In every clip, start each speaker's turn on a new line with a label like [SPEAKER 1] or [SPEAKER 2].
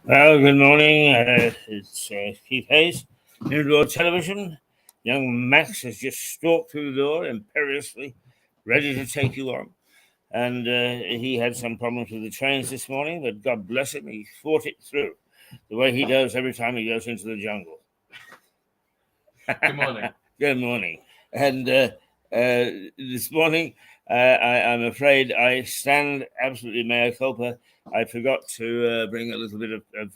[SPEAKER 1] Well, good morning. It's Keith Hayes, Indoor Television. Young Max has just stalked through the door imperiously, ready to take you on. And he had some problems with the trains this morning, but God bless him, he fought it through the way he does every time he goes into the jungle.
[SPEAKER 2] Good morning.
[SPEAKER 1] Good morning. And this morning, I'm afraid I stand absolutely mea culpa. I forgot to bring a little bit of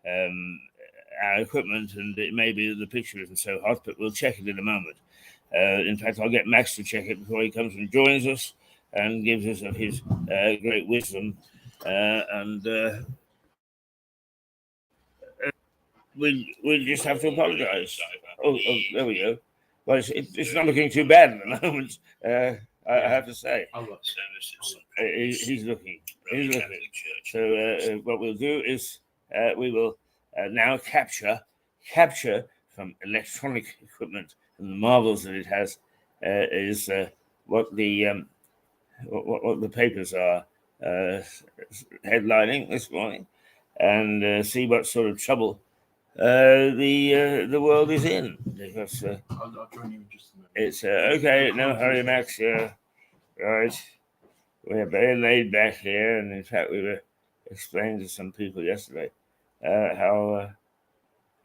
[SPEAKER 1] our equipment, and it may be that the picture isn't so hot, but we'll check it in a moment. In fact, I'll get Max to check it before he comes and joins us and gives us of his great wisdom. And we'll just have to apologise. Oh, there we go. Well, it's not looking too bad at the moment. I have to say. He's looking. He's looking. So what we'll do is we will now capture from electronic equipment and the marvels that it has is what the what the papers are headlining this morning, and see what sort of trouble the world is in, because
[SPEAKER 2] I'll join you in just a minute.
[SPEAKER 1] it's okay. No hurry, Max. Right. We're very laid back here, and in fact, we were explaining to some people yesterday how.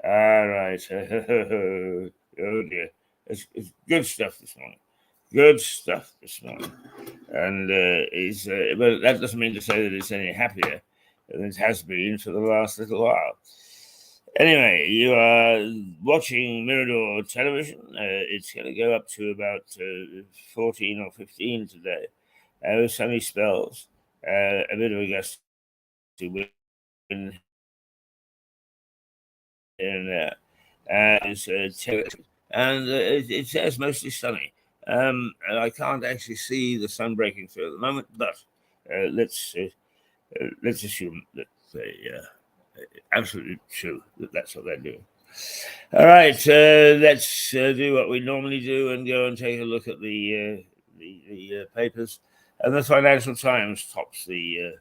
[SPEAKER 1] All right. Oh dear, it's good stuff this morning. Good stuff this morning, and but that doesn't mean to say that it's any happier than it has been for the last little while. Anyway, you are watching Mirador Television. It's going to go up to about 14 or 15 today. With sunny spells, a bit of a gusty wind here and there. It says mostly sunny. And I can't actually see the sun breaking through at the moment, but let's assume that they absolutely true that's what they're doing. All right, let's do what we normally do and go and take a look at the papers. And the Financial Times tops the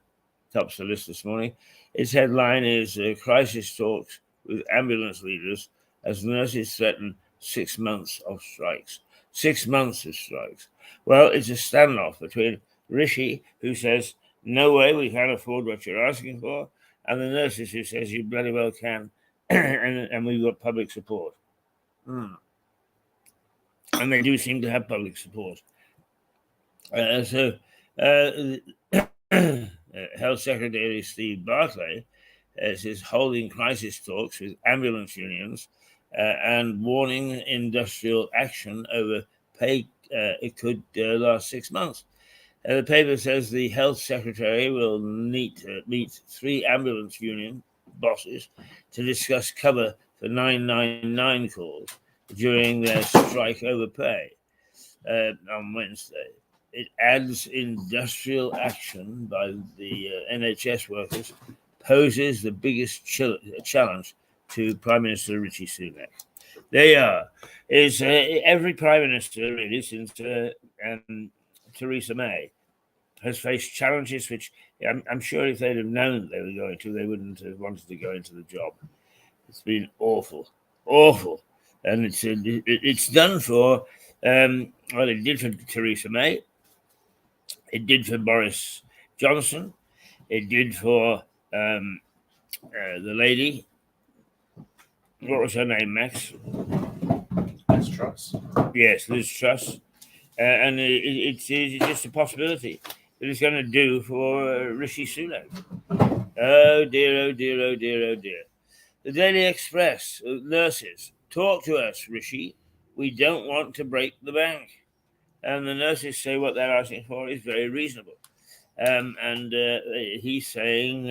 [SPEAKER 1] list this morning. Its headline is "Crisis Talks with Ambulance Leaders as Nurses Threaten 6 months of strikes." 6 months of strikes. Well, it's a standoff between Rishi, who says, "No way, we can't afford what you're asking for," and the nurses, who says, "You bloody well can," and we've got public support. And they do seem to have public support. Health Secretary Steve Barclay is holding crisis talks with ambulance unions and warning industrial action over pay. It could last 6 months. The paper says the health secretary will meet 3 ambulance union bosses to discuss cover for 999 calls during their strike over pay on Wednesday. It adds industrial action by the NHS workers poses the biggest challenge to Prime Minister Rishi Sunak. There you are. Is every Prime Minister really since Theresa May has faced challenges which I'm sure if they'd have known they were going to, they wouldn't have wanted to go into the job. It's been awful, and it's done for. Well, it did for Theresa May. It did for Boris Johnson. It did for the lady. What was her name, Max?
[SPEAKER 2] Liz Truss.
[SPEAKER 1] Yes, Liz Truss. And it's just a possibility that it's going to do for Rishi Sunak. Oh dear, oh dear, oh dear, oh dear. The Daily Express, nurses, talk to us, Rishi. We don't want to break the bank. And the nurses say what they're asking for is very reasonable. And he's saying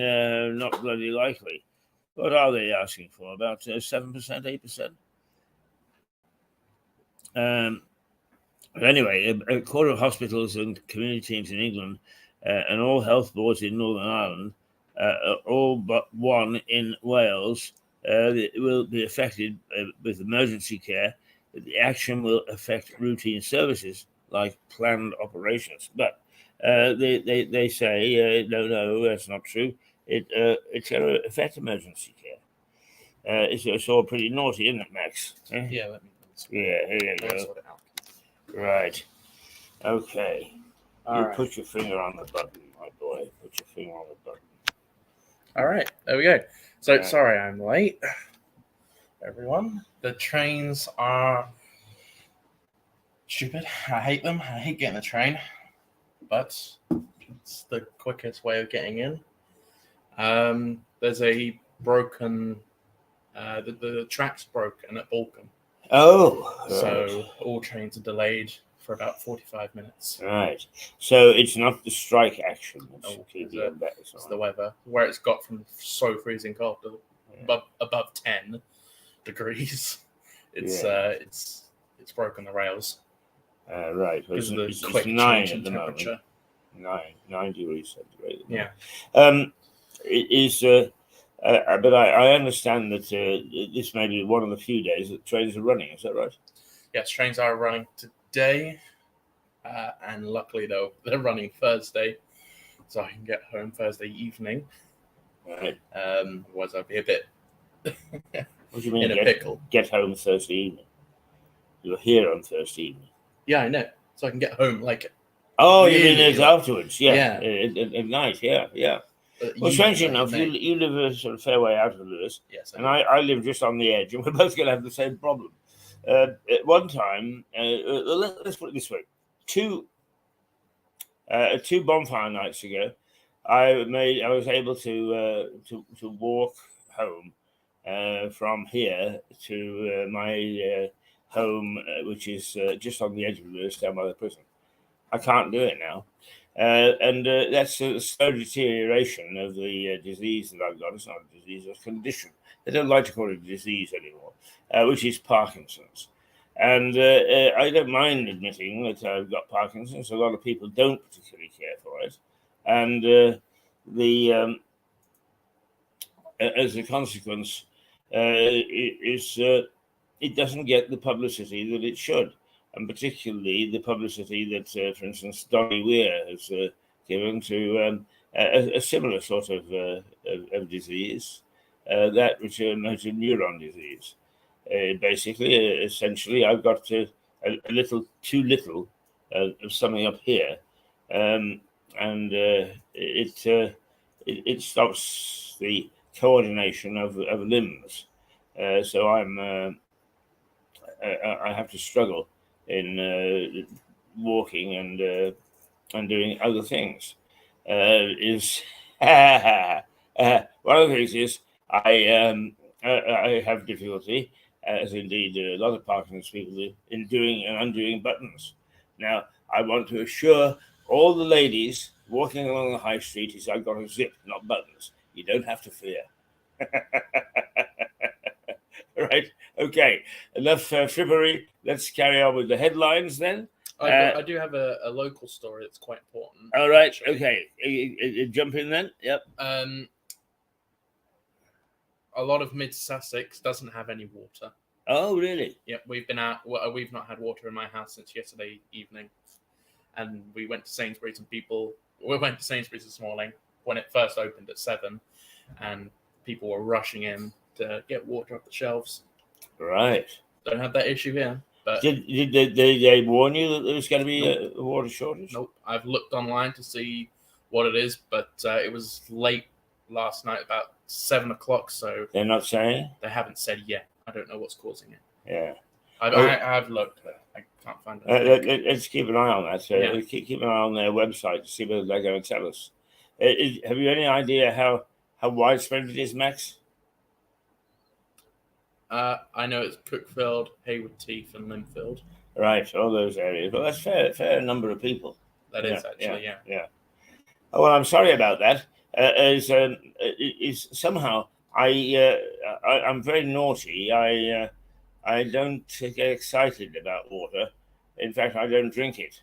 [SPEAKER 1] not bloody likely. What are they asking for? About 7%, 8%? But anyway, a quarter of hospitals and community teams in England and all health boards in Northern Ireland, all but one in Wales, will be affected with emergency care. The action will affect routine services like planned operations. But they say, no, that's not true. it's going to affect emergency care. It's all pretty naughty, isn't it, Max? Eh?
[SPEAKER 2] Yeah, let me.
[SPEAKER 1] Yeah, here you
[SPEAKER 2] Let me
[SPEAKER 1] go.
[SPEAKER 2] sort it out.
[SPEAKER 1] Right. Okay.
[SPEAKER 2] All
[SPEAKER 1] You
[SPEAKER 2] right.
[SPEAKER 1] put your finger on the button, my boy. Put your finger on the button.
[SPEAKER 2] All right. There we go. So
[SPEAKER 1] Yeah.
[SPEAKER 2] sorry, I'm late. Everyone, the trains are stupid. I hate them. I hate getting the train, but it's the quickest way of getting in. There's a broken. The track's broken at Balkan,
[SPEAKER 1] Oh,
[SPEAKER 2] so all trains are delayed for about 45 minutes.
[SPEAKER 1] right. So it's not the strike action that's
[SPEAKER 2] No,
[SPEAKER 1] keeping
[SPEAKER 2] it's
[SPEAKER 1] them back.
[SPEAKER 2] It's the weather, where it's got from so freezing cold to above 10 degrees. It's broken the rails
[SPEAKER 1] Right. Well,
[SPEAKER 2] because of the
[SPEAKER 1] it's
[SPEAKER 2] quick
[SPEAKER 1] 9
[SPEAKER 2] change in
[SPEAKER 1] at the
[SPEAKER 2] temperature.
[SPEAKER 1] moment. 9 degrees centigrade.
[SPEAKER 2] Yeah.
[SPEAKER 1] It is. But I understand that this may be one of the few days that trains are running. Is that right?
[SPEAKER 2] Yes, trains are running today, and luckily though they're running Thursday, so I can get home Thursday evening.
[SPEAKER 1] Right.
[SPEAKER 2] Otherwise I'd be a bit
[SPEAKER 1] What do you mean?
[SPEAKER 2] in a pickle.
[SPEAKER 1] Get home Thursday evening. You're here on Thursday evening.
[SPEAKER 2] Yeah, I know. So I can get home like.
[SPEAKER 1] Oh,
[SPEAKER 2] Really,
[SPEAKER 1] you mean it's
[SPEAKER 2] like-
[SPEAKER 1] afterwards? Yeah.
[SPEAKER 2] Yeah.
[SPEAKER 1] At night. Yeah. Well,
[SPEAKER 2] evening,
[SPEAKER 1] strangely
[SPEAKER 2] like,
[SPEAKER 1] enough,
[SPEAKER 2] at night.
[SPEAKER 1] you live a sort of fair way out of Lewis,
[SPEAKER 2] Yes,
[SPEAKER 1] and I live just on the edge, and we're both going to have the same problem. At one time, let's put it this way: two bonfire nights ago, I was able to walk home from here to my home, which is just on the edge of Lewis, down by the prison. I can't do it now. And that's a slow deterioration of the disease that I've got. It's not a disease, it's a condition. They don't like to call it a disease anymore, which is Parkinson's. And I don't mind admitting that I've got Parkinson's. A lot of people don't particularly care for it. And as a consequence, it doesn't get the publicity that it should. And particularly the publicity that, for instance, Donny Weir has given to a similar sort of disease, that which is motor neuron disease. Basically, essentially, I've got a little too little of something up here, and it stops the coordination of limbs. So I have to struggle in walking and doing other things. Is one of the things is I have difficulty, as indeed a lot of Parkinson's people do, in doing and undoing buttons. Now, I want to assure all the ladies walking along the high street is I've got a zip, not buttons. You don't have to fear. Right. Okay. Enough frippery. Let's carry on with the headlines then.
[SPEAKER 2] I do have a local story that's quite important.
[SPEAKER 1] All right.
[SPEAKER 2] actually.
[SPEAKER 1] Okay. Jump in then. Yep.
[SPEAKER 2] A lot of Mid Sussex doesn't have any water.
[SPEAKER 1] Oh, really?
[SPEAKER 2] Yep, we've been out. Well, we've not had water in my house since yesterday evening, and we went to Sainsbury's We went to Sainsbury's this morning when it first opened at 7, and people were rushing in to get water off the shelves.
[SPEAKER 1] Right.
[SPEAKER 2] Don't have that issue here. But
[SPEAKER 1] Did they warn you that there was going to be a water shortage?
[SPEAKER 2] Nope. I've looked online to see what it is, but it was late last night, about 7 o'clock. So
[SPEAKER 1] They're not saying?
[SPEAKER 2] They haven't said yet. I don't know what's causing it.
[SPEAKER 1] Yeah.
[SPEAKER 2] I've looked, but I can't find it.
[SPEAKER 1] Let's keep an eye on that.
[SPEAKER 2] Yeah.
[SPEAKER 1] Keep an eye on their website to see whether they're going to tell us. Have you any idea how widespread it is, Max?
[SPEAKER 2] I know it's Cookfield, Hayward Heath, and Linfield.
[SPEAKER 1] Right, all those areas. Well, that's fair number of people.
[SPEAKER 2] That is actually, yeah.
[SPEAKER 1] Oh, well, I'm sorry about that. Is somehow I'm very naughty. I don't get excited about water. In fact, I don't drink it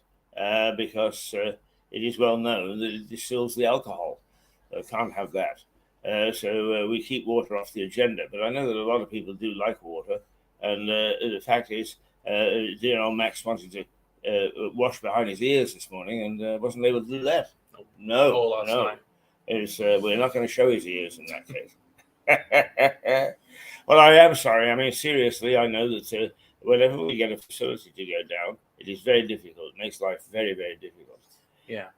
[SPEAKER 1] because it is well known that it distills the alcohol. I can't have that. So we keep water off the agenda. But I know that a lot of people do like water. And the fact is, dear old Max wanted to wash behind his ears this morning and wasn't able to do that.
[SPEAKER 2] Or last night.
[SPEAKER 1] we're not going to show his ears in that case. Well, I am sorry. I mean, seriously, I know that whenever we get a facility to go down, it is very difficult. It makes life very, very difficult.
[SPEAKER 2] Yeah.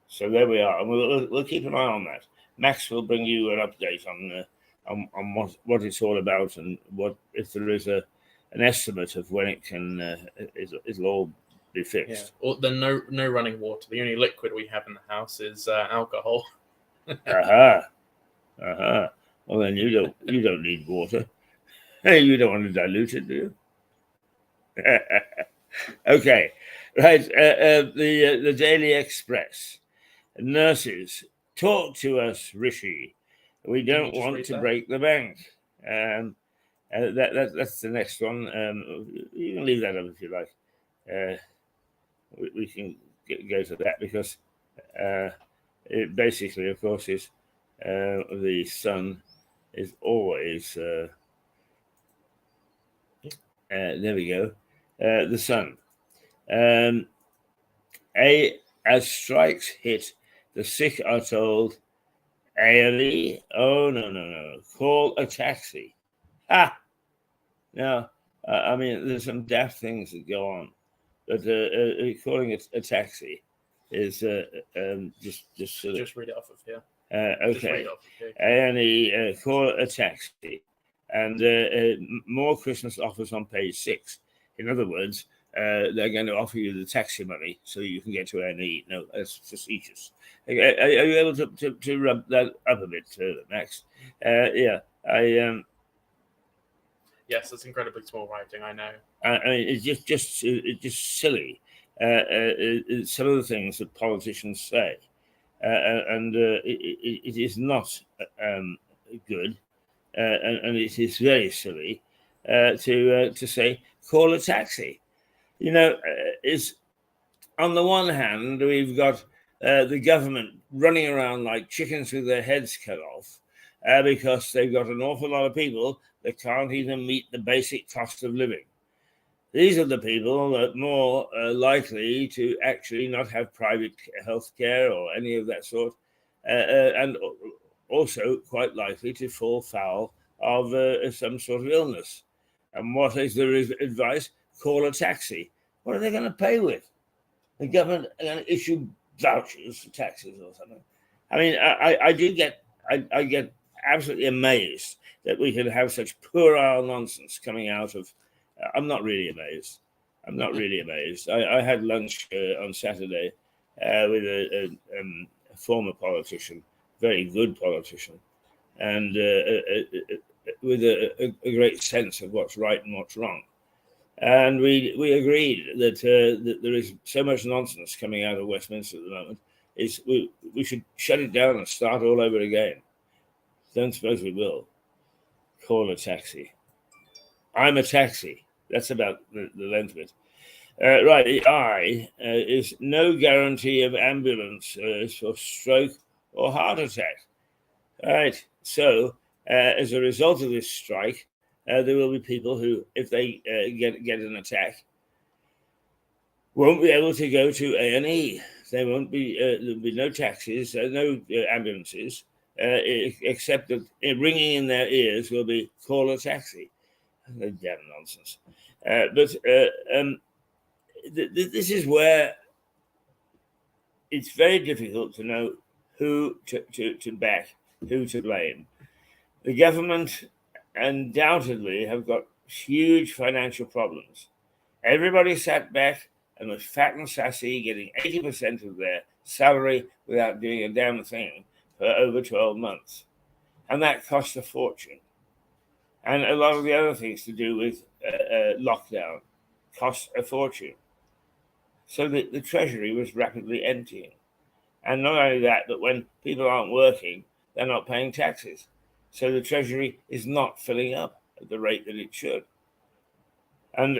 [SPEAKER 1] So there we are, and we'll keep an eye on that. Max will bring you an update on what it's all about, and what if there is an estimate of when it can it'll all be fixed.
[SPEAKER 2] Yeah. Or no running water. The only liquid we have in the house is alcohol.
[SPEAKER 1] Aha. Well, then you don't need water. Hey, you don't want to dilute it, do you? Okay, right. The Daily Express. Nurses, talk to us, Rishi. We don't want to break the bank. That's the next one. You can leave that up if you like. We can go to that because it basically, of course, is the Sun is always there we go. The Sun. As strikes hit, the sick are told, A&E, oh, no, call a taxi. Ah! Now, I mean, there's some daft things that go on, but calling it a taxi is just sort of...
[SPEAKER 2] Just read it off of here.
[SPEAKER 1] Okay. A&E, call a taxi. And more Christmas offers on page 6. In other words, they're going to offer you the taxi money so you can get to A&E. No, that's facetious. Are you able to rub that up a bit, Max? Yeah,
[SPEAKER 2] Yes, it's incredibly small writing. I know.
[SPEAKER 1] I mean, it's just silly. Some of the things that politicians say, and it is not good, and it is very silly to say call a taxi. You know, is on the one hand we've got the government running around like chickens with their heads cut off because they've got an awful lot of people that can't even meet the basic cost of living. These are the people that are more likely to actually not have private health care or any of that sort, and also quite likely to fall foul of some sort of illness. And what is their advice? Call a taxi. What are they going to pay with? The government are going to issue vouchers for taxis or something. I mean, I get absolutely amazed that we can have such puerile nonsense coming out of. I'm not really amazed. I had lunch on Saturday with a former politician, very good politician, and with a great sense of what's right and what's wrong. And we agreed that there is so much nonsense coming out of Westminster at the moment. We should shut it down and start all over again. Don't suppose we will. Call a taxi. I'm a taxi. That's about the length of it. Right, the I is no guarantee of ambulance for stroke or heart attack. Right, so as a result of this strike, there will be people who, if they get an attack, won't be able to go to A&E. There won't be there'll be no taxis, no ambulances, except that ringing in their ears will be call a taxi. Damn nonsense. This is where it's very difficult to know who to back, who to blame. The government undoubtedly have got huge financial problems. Everybody sat back and was fat and sassy, getting 80% of their salary without doing a damn thing for over 12 months. And that cost a fortune. And a lot of the other things to do with lockdown cost a fortune. So the treasury was rapidly emptying. And not only that, but when people aren't working, they're not paying taxes. So the treasury is not filling up at the rate that it should. And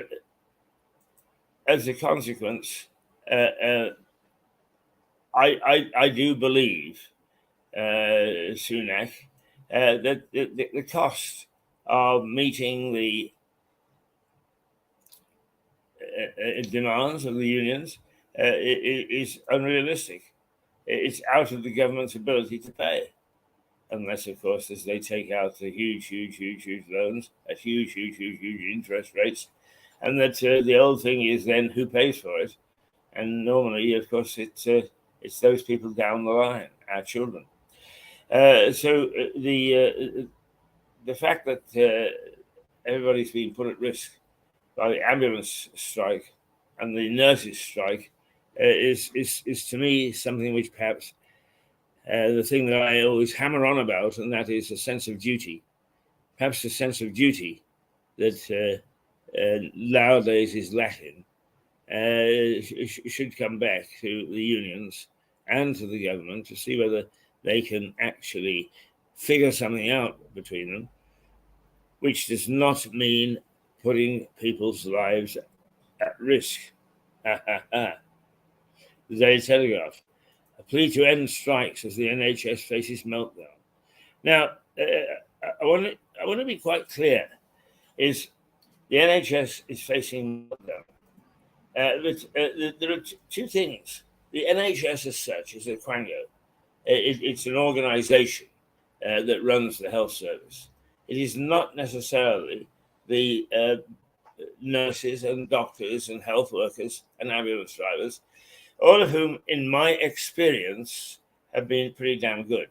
[SPEAKER 1] as a consequence, I do believe, Sunak, that the cost of meeting the demands of the unions is unrealistic. it's out of the government's ability to pay. Unless, of course, as they take out the huge loans at huge interest rates, and that the old thing is then who pays for it, and normally, of course, it's those people down the line, our children. So the fact that everybody's been put at risk by the ambulance strike and the nurses strike is to me something which perhaps the thing that I always hammer on about, and that is a sense of duty. Perhaps a sense of duty that nowadays is lacking should come back to the unions and to the government to see whether they can actually figure something out between them, which does not mean putting people's lives at risk. The Daily Telegraph. A plea to end strikes as the NHS faces meltdown. Now, I want to be quite clear: is the NHS is facing meltdown. There are two things. The NHS, as such, is a quango. It's an organisation that runs the health service. It is not necessarily the nurses and doctors and health workers and ambulance drivers, all of whom, in my experience, have been pretty damn good.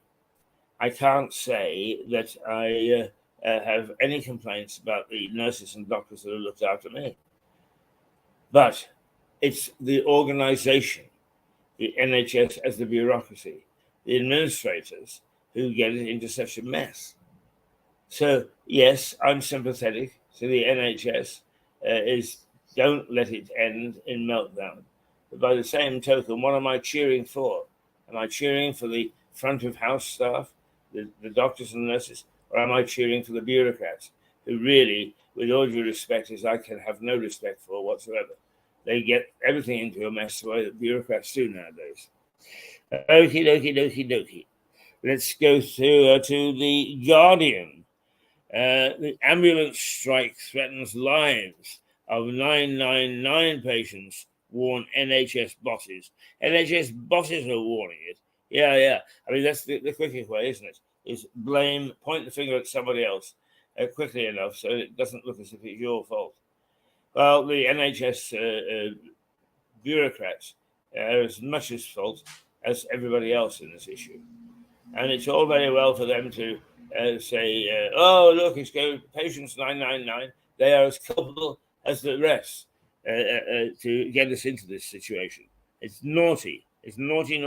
[SPEAKER 1] I can't say that I have any complaints about the nurses and doctors that have looked after me. But it's the organization, the NHS as the bureaucracy, the administrators who get it into such a mess. So, yes, I'm sympathetic to the NHS. Don't let it end in meltdown. But by the same token, what am I cheering for? Am I cheering for the front of house staff, the doctors and nurses, or am I cheering for the bureaucrats who really, with all due respect, as I can have no respect for whatsoever, they get everything into a mess the way that bureaucrats do nowadays. Okie dokie. Let's go to the Guardian. The ambulance strike threatens lives of 999 patients, warn NHS bosses. NHS bosses are warning it. Yeah. I mean, that's the quickest way, isn't it? Is blame, point the finger at somebody else quickly enough so it doesn't look as if it's your fault. Well, the NHS bureaucrats are as much at fault as everybody else in this issue. And it's all very well for them to say, oh, look, it's patients 999. They are as culpable as the rest to get us into this situation. It's naughty. It's naughty.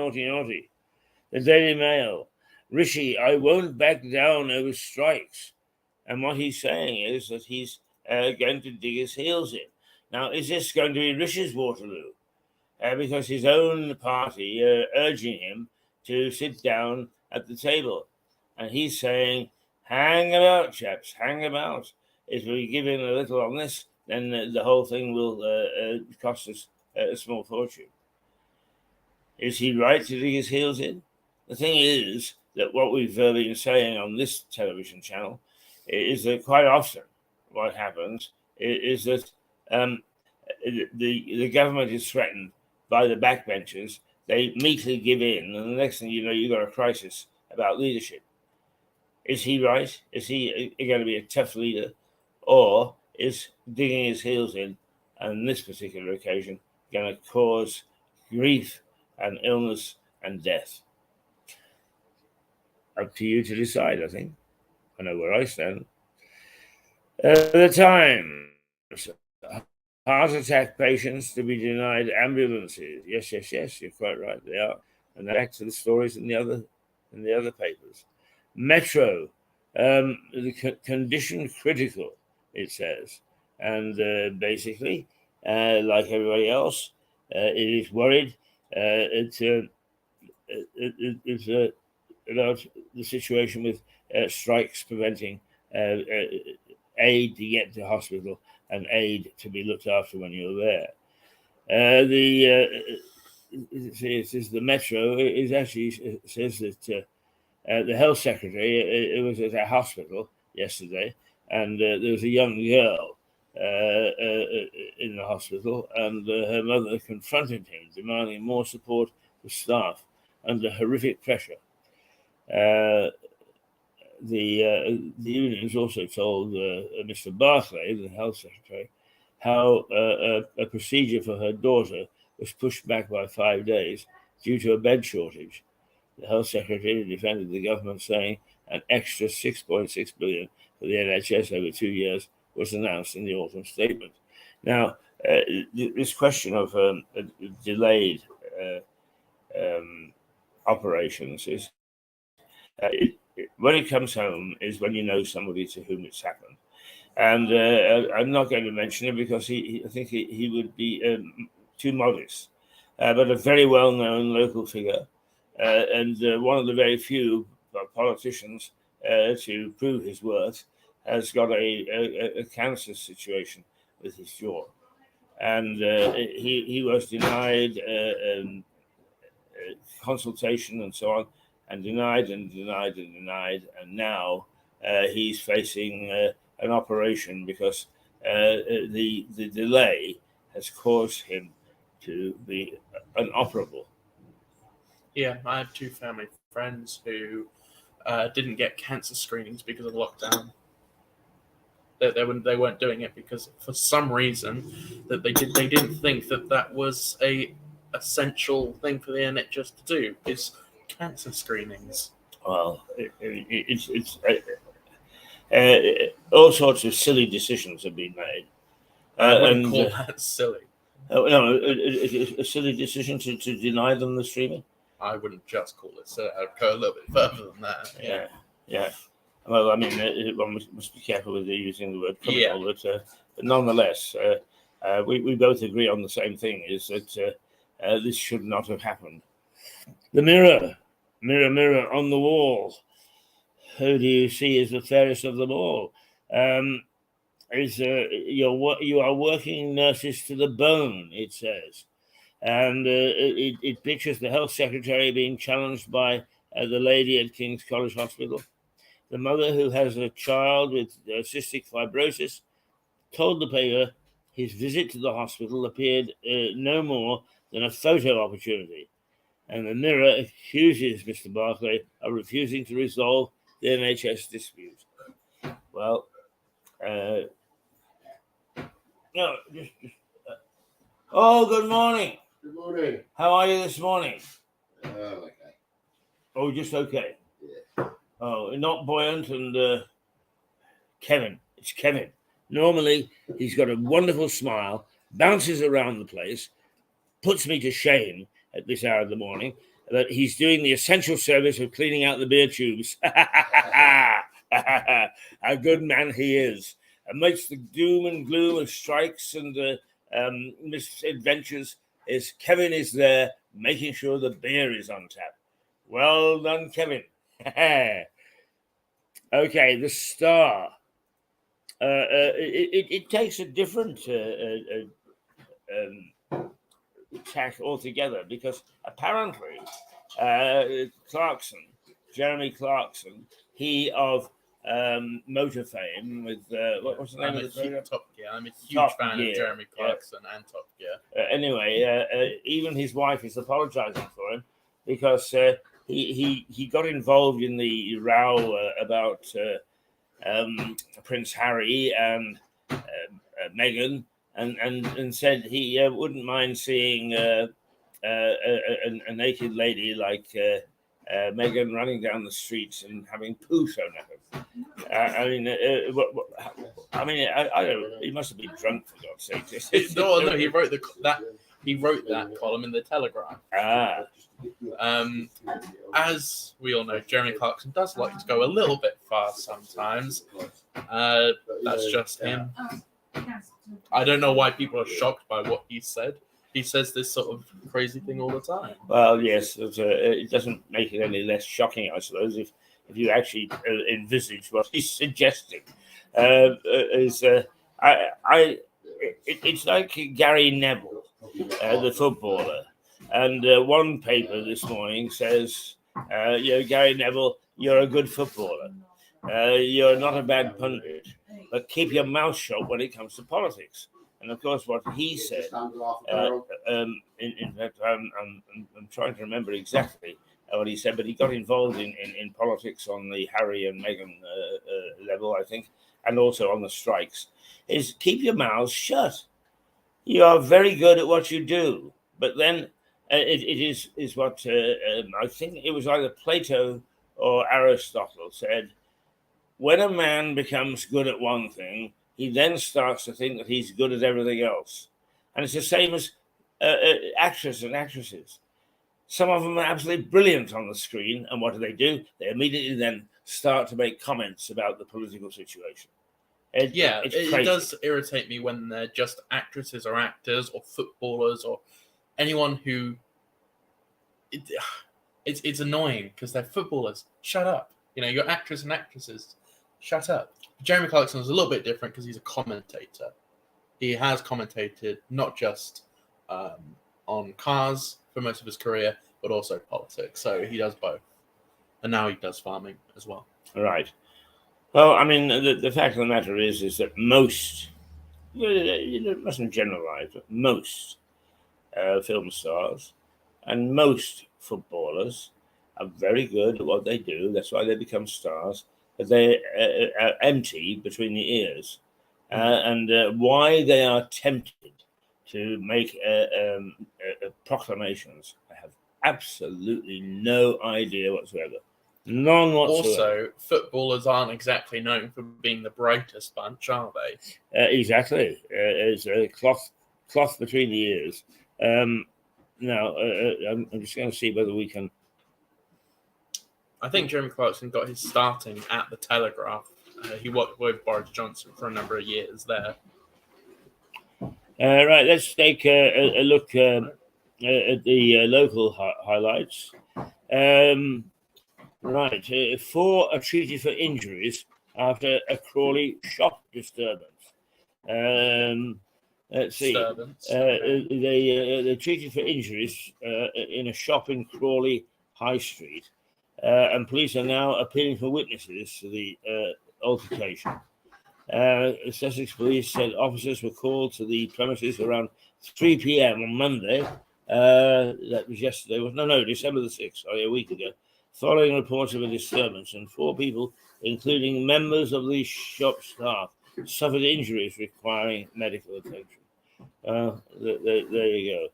[SPEAKER 1] The Daily Mail. Rishi, I won't back down over strikes. And what he's saying is that he's going to dig his heels in. Now, is this going to be Rishi's Waterloo? Because his own party urging him to sit down at the table. And he's saying, hang about, chaps, hang about. If we give in a little on this, then the whole thing will cost us a small fortune. Is he right to dig his heels in? The thing is that what we've been saying on this television channel is that quite often what happens is that the government is threatened by the backbenchers. They meekly give in, and the next thing you know, you've got a crisis about leadership. Is he right? Is he going to be a tough leader? Or is digging his heels in, on this particular occasion, going to cause grief and illness and death? Up to you to decide, I think. I know where I stand. The Times. Heart attack patients to be denied ambulances. Yes, you're quite right. They are. And back to the stories in the other papers. Metro, the condition critical, it says. And basically, like everybody else, it is worried. It's about the situation with strikes preventing aid to get to hospital and aid to be looked after when you're there. It says the Metro is actually says that the health secretary it was at a hospital yesterday, and there was a young girl in the hospital, and her mother confronted him, demanding more support for staff. under horrific pressure. The unions also told Mr. Barclay, the health secretary, how a procedure for her daughter was pushed back by 5 days due to a bed shortage. The health secretary defended the government, saying an extra $6.6 billion for the NHS over 2 years was announced in the autumn statement. Now, this question of delayed operations is when it comes home is when you know somebody to whom it's happened. And I'm not going to mention it because I think he would be too modest, but a very well-known local figure and one of the very few politicians to prove his worth, has got a cancer situation with his jaw. And he was denied consultation and so on, and denied, and now he's facing an operation because the delay has caused him to be inoperable.
[SPEAKER 2] Yeah, I have 2 family friends who didn't get cancer screenings because of lockdown. They weren't doing it because for some reason that they didn't think that was a essential thing for the NHS to do is cancer screenings.
[SPEAKER 1] Well, it's all sorts of silly decisions have been made.
[SPEAKER 2] I wouldn't call that silly.
[SPEAKER 1] No, a silly decision to deny them the streaming.
[SPEAKER 2] I wouldn't just call it silly. I'd go a little bit further than that.
[SPEAKER 1] Yeah. Well, I mean, one must be careful with using the word criminal, but nonetheless, we both agree on the same thing: is that this should not have happened. The mirror, mirror on the wall. Who do you see as the fairest of them all? You are working nurses to the bone, it says. And it pictures the health secretary being challenged by the lady at King's College Hospital. The mother, who has a child with cystic fibrosis, told the paper his visit to the hospital appeared no more than a photo opportunity. And the Mirror accuses Mr. Barclay of refusing to resolve the NHS dispute. Well, good morning.
[SPEAKER 3] Good morning.
[SPEAKER 1] How are you this morning?
[SPEAKER 3] Okay.
[SPEAKER 1] Oh, just okay.
[SPEAKER 3] Yeah.
[SPEAKER 1] Oh, not buoyant and Kevin. It's Kevin. Normally, he's got a wonderful smile, bounces around the place, puts me to shame at this hour of the morning that he's doing the essential service of cleaning out the beer tubes. A good man he is. Amidst the doom and gloom of strikes and misadventures, Kevin is there making sure the beer is on tap. Well done, Kevin. Okay, the Star. It takes a different tack altogether because apparently Jeremy Clarkson, he of motor fame with what was the name of the program?
[SPEAKER 2] Top Gear. I'm a huge fan of Jeremy Clarkson and Top Gear.
[SPEAKER 1] Anyway, even his wife is apologizing for him because he got involved in the row about Prince Harry and Meghan, and said he wouldn't mind seeing a naked lady like Meghan running down the streets and having poo thrown at her. I don't know. He must have been drunk, for God's sake.
[SPEAKER 2] No, he wrote that column in the Telegraph. As we all know, Jeremy Clarkson does like to go a little bit far sometimes. That's just him. I don't know why people are shocked by what he said. He says this sort of crazy thing all the time. Well,
[SPEAKER 1] yes, it doesn't make it any less shocking, I suppose, if you actually envisage what he's suggesting. It's like Gary Neville, the footballer. And one paper this morning says, Gary Neville, you're a good footballer. You're not a bad pundit, but keep your mouth shut when it comes to politics. And of course, what he said, in fact, I'm trying to remember exactly what he said, but he got involved in politics on the Harry and Meghan level, I think, and also on the strikes, is keep your mouths shut. You are very good at what you do, but then it is what I think it was either Plato or Aristotle said. When a man becomes good at one thing, he then starts to think that he's good at everything else. And it's the same as actors and actresses. Some of them are absolutely brilliant on the screen, and what do? They immediately then start to make comments about the political situation.
[SPEAKER 2] It does irritate me when they're just actresses or actors or footballers or anyone who. It's annoying because they're footballers. Shut up. You're actors and actresses. Shut up. Jeremy Clarkson is a little bit different because he's a commentator. He has commentated not just on cars for most of his career, but also politics. So he does both. And now he does farming as well.
[SPEAKER 1] Right. Well, I mean, the fact of the matter is that most, you mustn't generalize, but most film stars and most footballers are very good at what they do. That's why they become stars. But they are empty between the ears. And why they are tempted to make proclamations, I have absolutely no idea whatsoever. None whatsoever.
[SPEAKER 2] Also, footballers aren't exactly known for being the brightest bunch, are they?
[SPEAKER 1] Exactly. It's a cloth between the ears. Now, I'm just going to see whether we can.
[SPEAKER 2] I think Jeremy Clarkson got his starting at the Telegraph. He worked with Boris Johnson for a number of years there.
[SPEAKER 1] Right, let's take a look at the local highlights. Right, 4 are treated for injuries after a Crawley shop disturbance. Let's see. They treated for injuries in a shop in Crawley High Street, and police are now appealing for witnesses to the altercation. Sussex Police said officers were called to the premises around 3 p.m. on Monday. That was yesterday. No, December the 6th, a week ago, following reports of a disturbance, and 4 people, including members of the shop staff, suffered injuries requiring medical attention. There you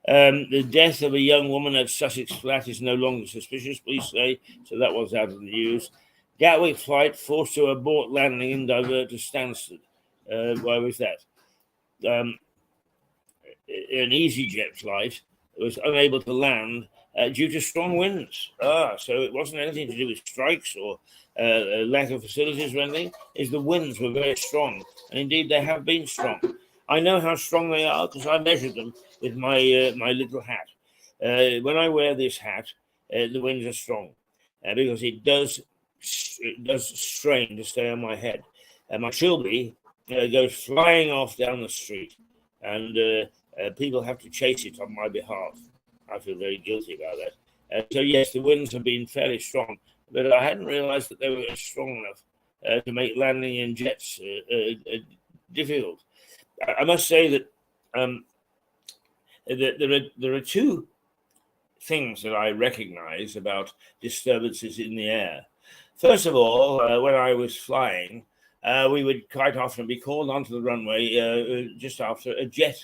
[SPEAKER 1] go. The death of a young woman at Sussex flat is no longer suspicious, police say, so that was out of the news. Gatwick flight forced to abort landing and divert to Stansted. Why was that? An EasyJet flight was unable to land due to strong winds. So it wasn't anything to do with strikes or lack of facilities or anything. Is the winds were very strong, and indeed they have been strong. I know how strong they are because I measured them with my my little hat. When I wear this hat, the winds are strong because it does strain to stay on my head. And my Shilby goes flying off down the street, and people have to chase it on my behalf. I feel very guilty about that. So yes, the winds have been fairly strong, but I hadn't realized that they were strong enough to make landing in jets difficult. I must say that there are 2 things that I recognize about disturbances in the air. First of all, when I was flying, we would quite often be called onto the runway just after a jet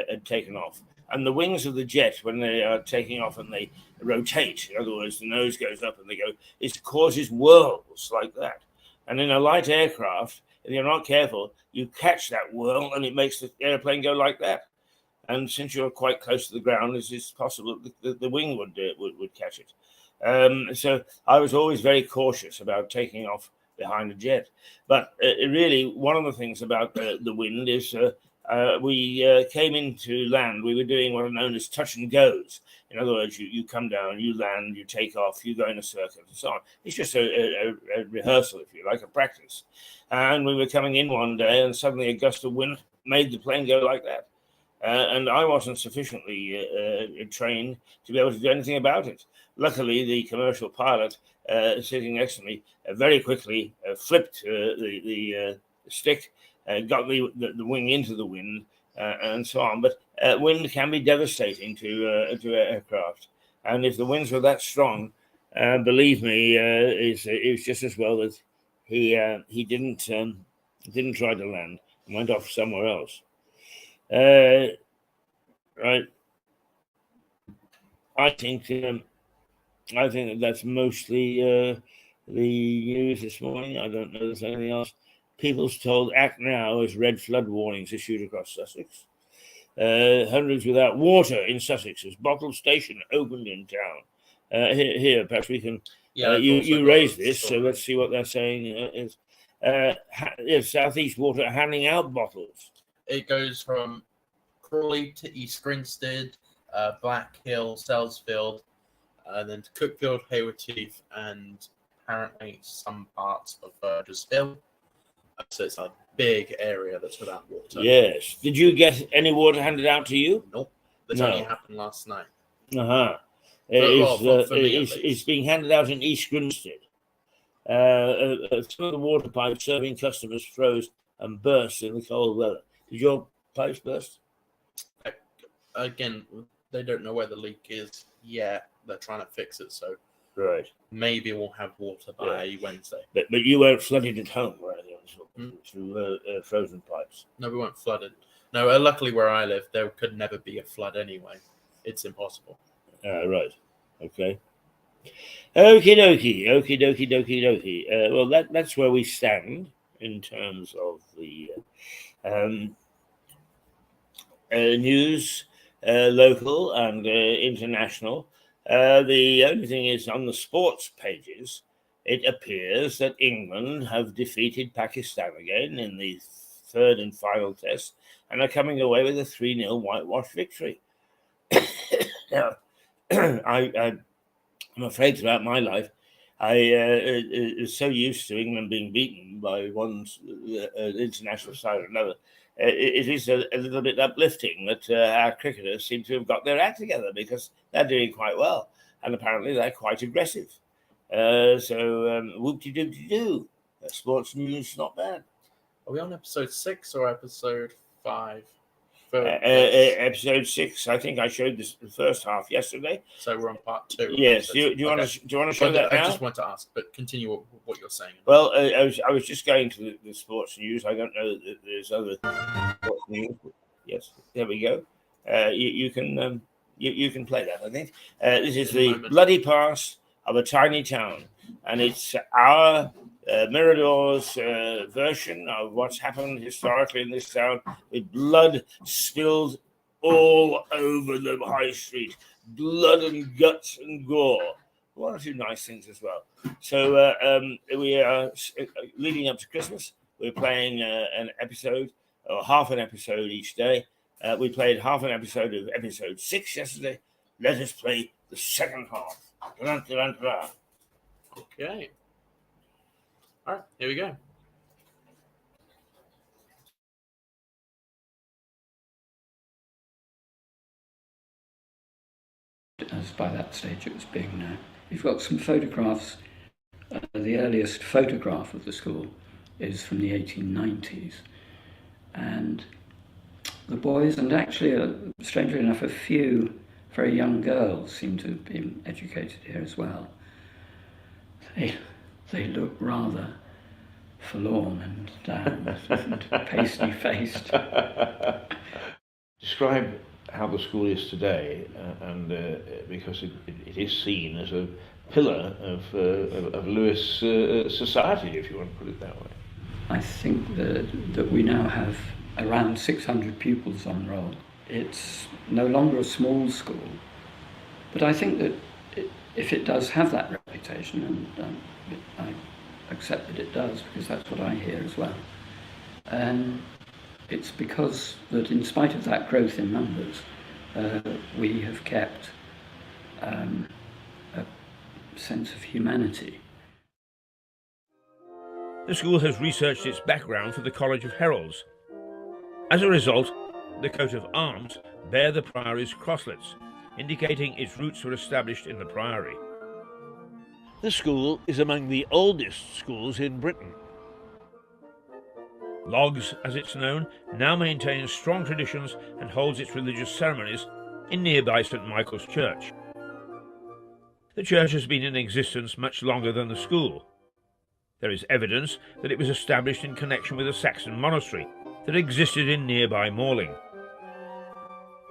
[SPEAKER 1] had taken off. And the wings of the jet, when they are taking off and they rotate, in other words, the nose goes up and they go, it causes whirls like that. And in a light aircraft, if you're not careful, you catch that whirl and it makes the airplane go like that. And since you're quite close to the ground, it's possible that the wing would catch it. So I was always very cautious about taking off behind a jet. But really, one of the things about the wind is we came into land. We were doing what are known as touch and goes. In other words, you come down, you land, you take off, you go in a circuit and so on. It's just a rehearsal, if you like, a practice. And we were coming in one day and suddenly a gust of wind made the plane go like that. And I wasn't sufficiently trained to be able to do anything about it. Luckily, the commercial pilot sitting next to me very quickly flipped the stick, got the wing into the wind, and so on. But wind can be devastating to aircraft. And if the winds were that strong, believe me, it was just as well that he didn't try to land and went off somewhere else. Right. I think that's mostly the news this morning. I don't know if there's anything else. People's told act now as red flood warnings issued across Sussex. Hundreds without water in Sussex as Bottle Station opened in town. Here, perhaps we can. You raised this, so let's see what they're saying. Southeast Water handing out bottles.
[SPEAKER 2] It goes from Crawley to East Grinstead, Black Hill, Selsfield, then to Cookfield, Hayward Heath, and apparently some parts of Burgess Hill. So it's a big area that's without water.
[SPEAKER 1] Yes. Did you get any water handed out to you?
[SPEAKER 2] Nope. This
[SPEAKER 1] No.
[SPEAKER 2] only happened last night.
[SPEAKER 1] Uh-huh.
[SPEAKER 2] For me,
[SPEAKER 1] It's being handed out in East Grinstead. Some of the water pipes serving customers froze and burst in the cold weather. Did your pipes burst?
[SPEAKER 2] Again, they don't know where the leak is yet. They're trying to fix it, so
[SPEAKER 1] Right.
[SPEAKER 2] maybe we'll have water by Wednesday.
[SPEAKER 1] But you weren't flooded at home, were you? Through frozen pipes.
[SPEAKER 2] No, we weren't flooded. No, luckily where I live, there could never be a flood anyway. It's impossible.
[SPEAKER 1] Right. Okay. Okie dokie. Well, that's where we stand in terms of the news, local and international. The only thing is on the sports pages, it appears that England have defeated Pakistan again in the third and final test and are coming away with a 3-0 whitewash victory. Now, I'm afraid throughout my life, I was so used to England being beaten by one international side or another. It is a little bit uplifting that our cricketers seem to have got their act together because they're doing quite well. And apparently they're quite aggressive. So whoop-de-doop-de-doo. Sports news, not bad.
[SPEAKER 2] Are we on episode 6 or episode 5?
[SPEAKER 1] Episode 6. I think I showed this the first half yesterday.
[SPEAKER 2] So we're on part 2.
[SPEAKER 1] Yes. Do you want to show that now?
[SPEAKER 2] I just want to ask, but continue what you're saying.
[SPEAKER 1] Well, I was just going to the sports news. I don't know that there's other sports news. Yes, there we go. You can play that. I think this is the bloody past of a tiny town, and it's our Mirador's version of what's happened historically in this town, with blood spilled all over the high street, blood and guts and gore. One or two nice things as well. So we are leading up to Christmas. We're playing an episode or half an episode each day. We played half an episode of episode 6 yesterday. Let us play the second half.
[SPEAKER 2] Okay. All right, here we go.
[SPEAKER 4] As by that stage it was being known. We've got some photographs. The earliest photograph of the school is from the 1890s. And the boys, and actually, strangely enough, a few very young girls seem to have been educated here as well. They look rather forlorn and down and pasty-faced.
[SPEAKER 5] Describe how the school is today, and because it is seen as a pillar of Lewes society, if you want to put it that way.
[SPEAKER 4] I think that we now have around 600 pupils on roll. It's no longer a small school, but I think that if it does have that reputation, and I accept that it does because that's what I hear as well, it's because that in spite of that growth in numbers, we have kept a sense of humanity.
[SPEAKER 1] The school has researched its background for the College of Heralds. As a result, the coat of arms bear the Priory's crosslets, indicating its roots were established in the Priory. The school is among the oldest schools in Britain. Logs, as it's known, now maintains strong traditions and holds its religious ceremonies in nearby St Michael's Church. The church has been in existence much longer than the school. There is evidence that it was established in connection with a Saxon monastery that existed in nearby Morling.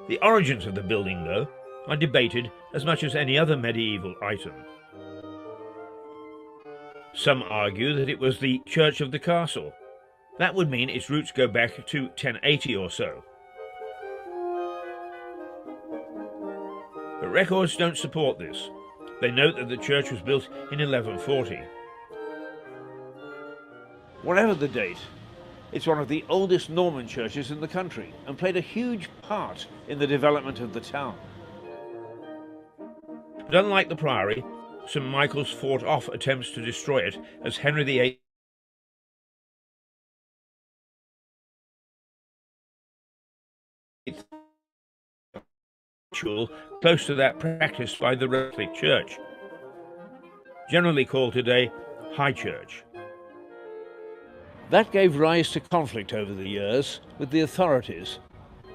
[SPEAKER 1] The origins of the building, though, are debated as much as any other medieval item. Some argue that it was the church of the castle. That would mean its roots go back to 1080 or so. But records don't support this. They note that the church was built in 1140. Whatever the date, it's one of the oldest Norman churches in the country and played a huge part in the development of the town. But unlike the priory, St. Michael's fought off attempts to destroy it as Henry VIII close to that practiced by the Catholic Church, generally called today High Church. That gave rise to conflict over the years with the authorities.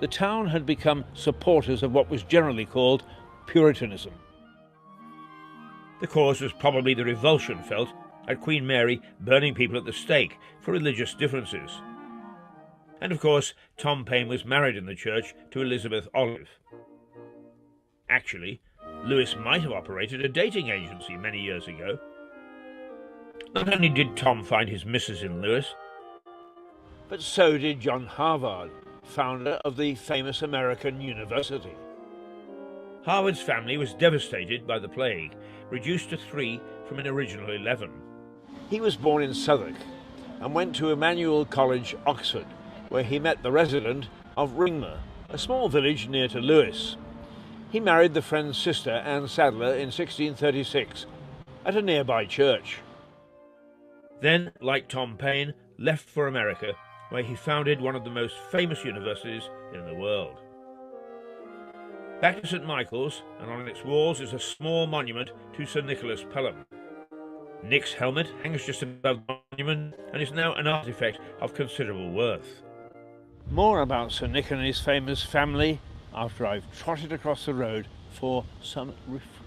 [SPEAKER 1] The town had become supporters of what was generally called Puritanism. The cause was probably the revulsion felt at Queen Mary burning people at the stake for religious differences. And of course, Tom Paine was married in the church to Elizabeth Olive. Actually, Lewis might have operated a dating agency many years ago. Not only did Tom find his missus in Lewis, but so did John Harvard, founder of the famous American University. Harvard's family was devastated by the plague, reduced to 3 from an original 11. He was born in Southwark and went to Emmanuel College, Oxford, where he met the resident of Ringmer, a small village near to Lewis. He married the friend's sister, Anne Sadler, in 1636 at a nearby church. Then, like Tom Paine, left for America, where he founded one of the most famous universities in the world. Back to St. Michael's, and on its walls is a small monument to Sir Nicholas Pelham. Nick's helmet hangs just above the monument and is now an artifact of considerable worth. More about Sir Nick and his famous family after I've trotted across the road for some refreshment.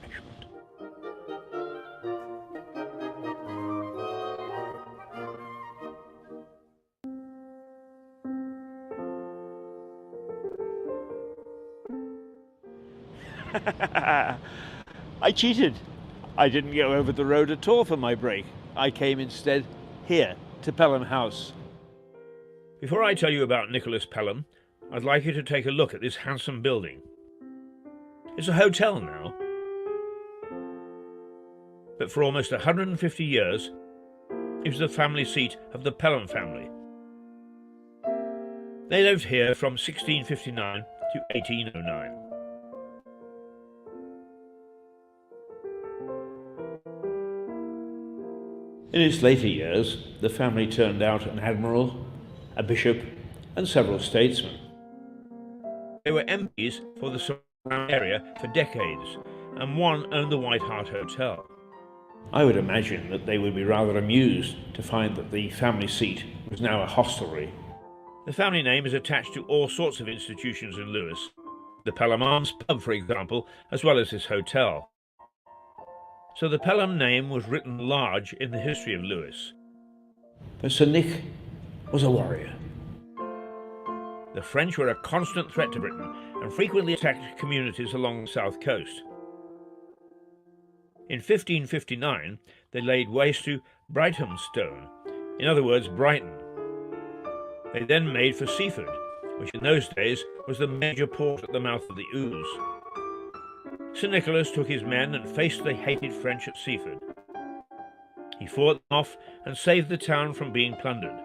[SPEAKER 1] I cheated. I didn't go over the road at all for my break. I came instead here to Pelham House. Before I tell you about Nicholas Pelham, I'd like you to take a look at this handsome building. It's a hotel now, but for almost 150 years, it was the family seat of the Pelham family. They lived here from 1659 to 1809. In its later years, the family turned out an admiral, a bishop, and several statesmen. They were MPs for the surrounding area for decades, and one owned the White Hart Hotel. I would imagine that they would be rather amused to find that the family seat was now a hostelry. The family name is attached to all sorts of institutions in Lewis, the Pelham Arms pub, for example, as well as this hotel. So the Pelham name was written large in the history of Lewis. But Sir Nick was a warrior. The French were a constant threat to Britain and frequently attacked communities along the south coast. In 1559, they laid waste to Brighthelmstone, in other words, Brighton. They then made for Seaford, which in those days was the major port at the mouth of the Ouse. Sir Nicholas took his men and faced the hated French at Seaford. He fought them off and saved the town from being plundered.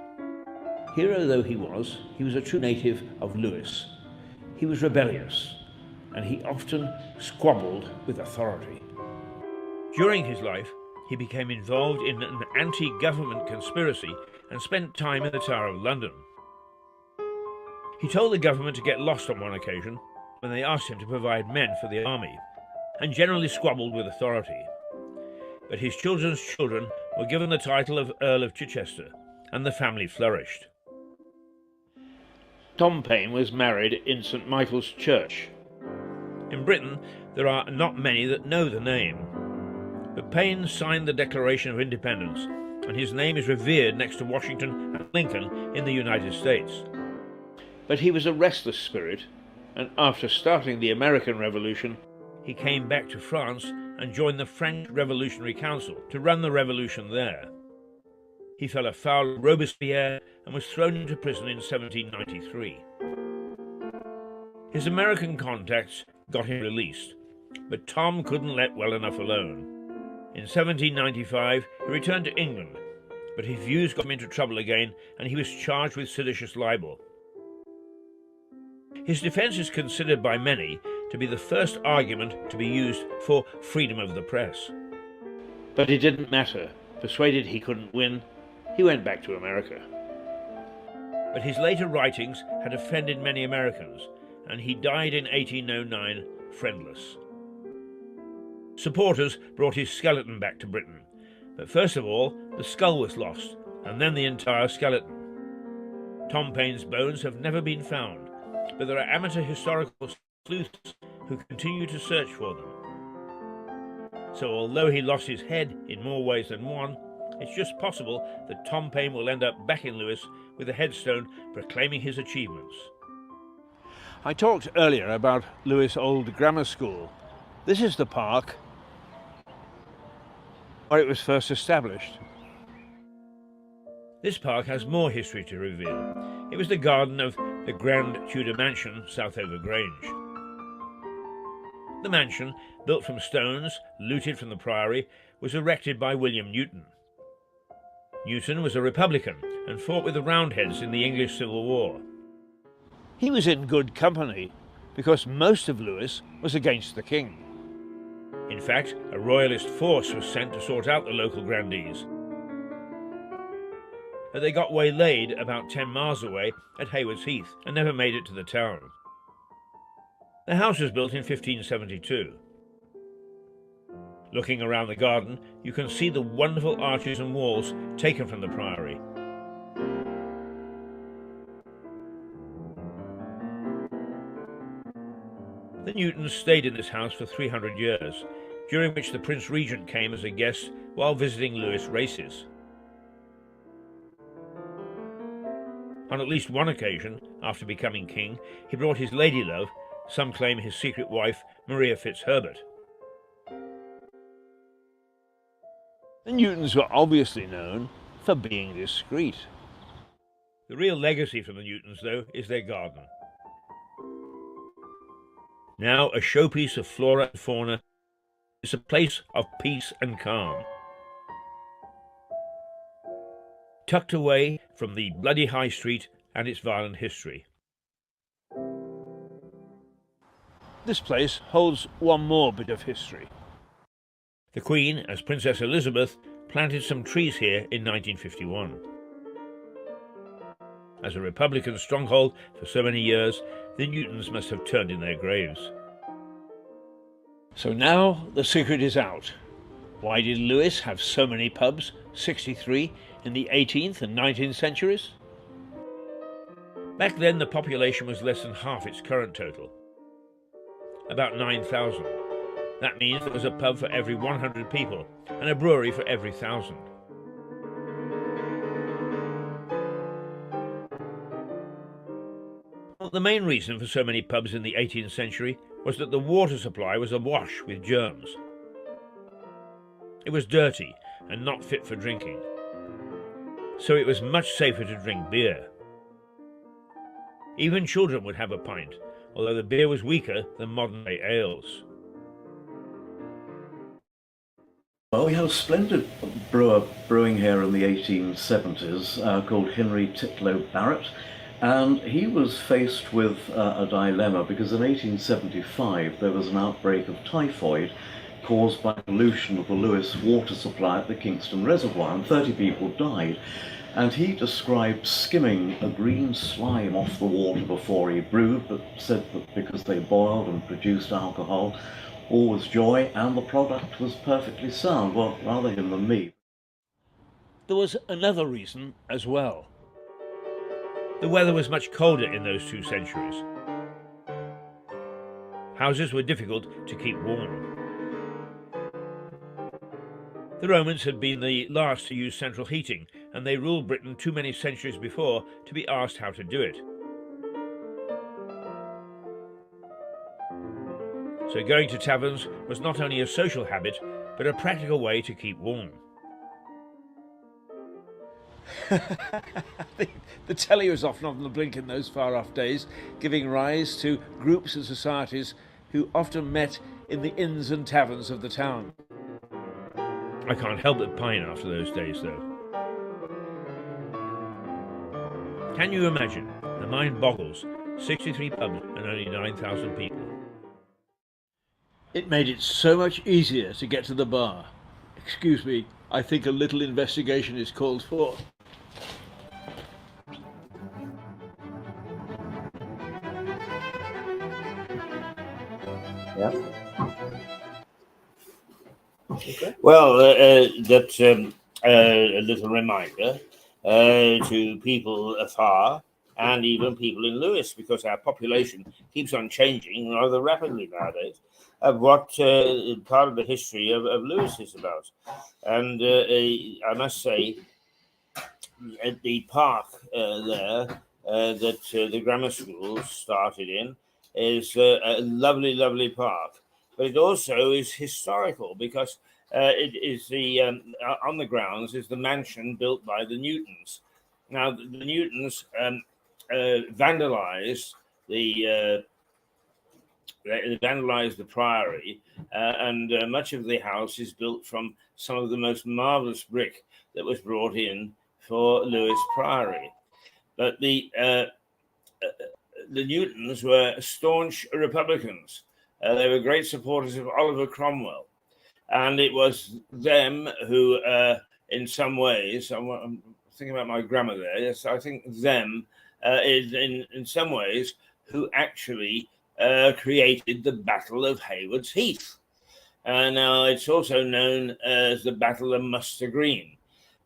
[SPEAKER 1] Hero though he was a true native of Lewis. He was rebellious, and he often squabbled with authority. During his life, he became involved in an anti-government conspiracy and spent time in the Tower of London. He told the government to get lost on one occasion when they asked him to provide men for the army, and generally squabbled with authority. But his children's children were given the title of Earl of Chichester, and the family flourished. Tom Paine was married in St. Michael's Church. In Britain, there are not many that know the name. But Paine signed the Declaration of Independence, and his name is revered next to Washington and Lincoln in the United States.
[SPEAKER 5] But he was a restless spirit, and after starting the American Revolution,
[SPEAKER 1] he came back to France and joined the French Revolutionary Council to run the revolution there. He fell afoul of Robespierre and was thrown into prison in 1793. His American contacts got him released, but Tom couldn't let well enough alone. In 1795, he returned to England, but his views got him into trouble again, and he was charged with seditious libel. His defense is considered by many to be the first argument to be used for freedom of the press.
[SPEAKER 5] but it didn't matter. Persuaded he couldn't win, he went back to America.
[SPEAKER 1] But his later writings had offended many Americans, and he died in 1809 friendless. Supporters brought his skeleton back to Britain, but first of all, the skull was lost, and then the entire skeleton. Tom Paine's bones have never been found, but there are amateur historical sleuths who continue to search for them. So although he lost his head in more ways than one, it's just possible that Tom Paine will end up back in Lewes with a headstone proclaiming his achievements.
[SPEAKER 5] I talked earlier about Lewes Old Grammar School. This is the park where it was first established.
[SPEAKER 1] This park has more history to reveal. It was the garden of the Grand Tudor Mansion, Southover Grange. The mansion, built from stones looted from the priory, was erected by William Newton. Newton was a Republican and fought with the Roundheads in the English Civil War.
[SPEAKER 5] He was in good company because most of Lewes was against the king.
[SPEAKER 1] In fact, a royalist force was sent to sort out the local grandees. But they got waylaid about 10 miles away at Haywards Heath and never made it to the town. The house was built in 1572. Looking around the garden, you can see the wonderful arches and walls taken from the priory. The Newtons stayed in this house for 300 years, during which the Prince Regent came as a guest while visiting Lewes races. On at least one occasion, after becoming king, he brought his ladylove, some claim his secret wife, Maria Fitzherbert.
[SPEAKER 5] The Newtons were obviously known for being discreet.
[SPEAKER 1] The real legacy from the Newtons, though, is their garden. Now a showpiece of flora and fauna, it's a place of peace and calm. Tucked away from the bloody high street and its violent history.
[SPEAKER 5] This place holds one more bit of history.
[SPEAKER 1] The Queen, as Princess Elizabeth, planted some trees here in 1951. As a Republican stronghold for so many years, the Newtons must have turned in their graves.
[SPEAKER 5] So now the secret is out. Why did Lewes have so many pubs, 63, in the 18th and 19th centuries?
[SPEAKER 1] Back then the population was less than half its current total, about 9,000. That means there was a pub for every 100 people and a brewery for every 1,000. Well, the main reason for so many pubs in the 18th century was that the water supply was awash with germs. It was dirty and not fit for drinking, so it was much safer to drink beer. Even children would have a pint, although the beer was weaker than modern-day ales.
[SPEAKER 6] Well, we had a splendid brewer brewing here in the 1870s called Henry Titlow Barrett, and he was faced with a dilemma because in 1875 there was an outbreak of typhoid caused by pollution of the Lewes water supply at the Kingston Reservoir, and 30 people died. And he described skimming a green slime off the water before he brewed, but said that because they boiled and produced alcohol, all was joy, and the product was perfectly sound. Well, rather him than me.
[SPEAKER 5] There was another reason as well.
[SPEAKER 1] The weather was much colder in those 2 centuries. Houses were difficult to keep warm. The Romans had been the last to use central heating, and they ruled Britain too many centuries before to be asked how to do it. So going to taverns was not only a social habit, but a practical way to keep warm.
[SPEAKER 5] The telly was often on the blink in those far-off days, giving rise to groups and societies who often met in the inns and taverns of the town.
[SPEAKER 1] I can't help but pine after those days, though. Can you imagine? The mind boggles. 63 pubs and only 9,000 people.
[SPEAKER 5] It made it so much easier to get to the bar. Excuse me, I think a little investigation is called for.
[SPEAKER 6] Yeah.
[SPEAKER 1] Well, that's a little reminder to people afar and even people in Lewes, because our population keeps on changing rather rapidly nowadays, of what part of the history of Lewes is about. And I must say, at the park there that the grammar school started in is a lovely, lovely park. But it also is historical because it is the on the grounds is the mansion built by the Newtons. Now the Newtons vandalized the priory, and much of the house is built from some of the most marvelous brick that was brought in for Lewes Priory. But the Newtons were staunch Republicans. They were great supporters of Oliver Cromwell. And it was them who, in some ways, I'm thinking about my grammar there, yes, I think them is in some ways who actually created the Battle of Haywards Heath. Now, it's also known as the Battle of Muster Green.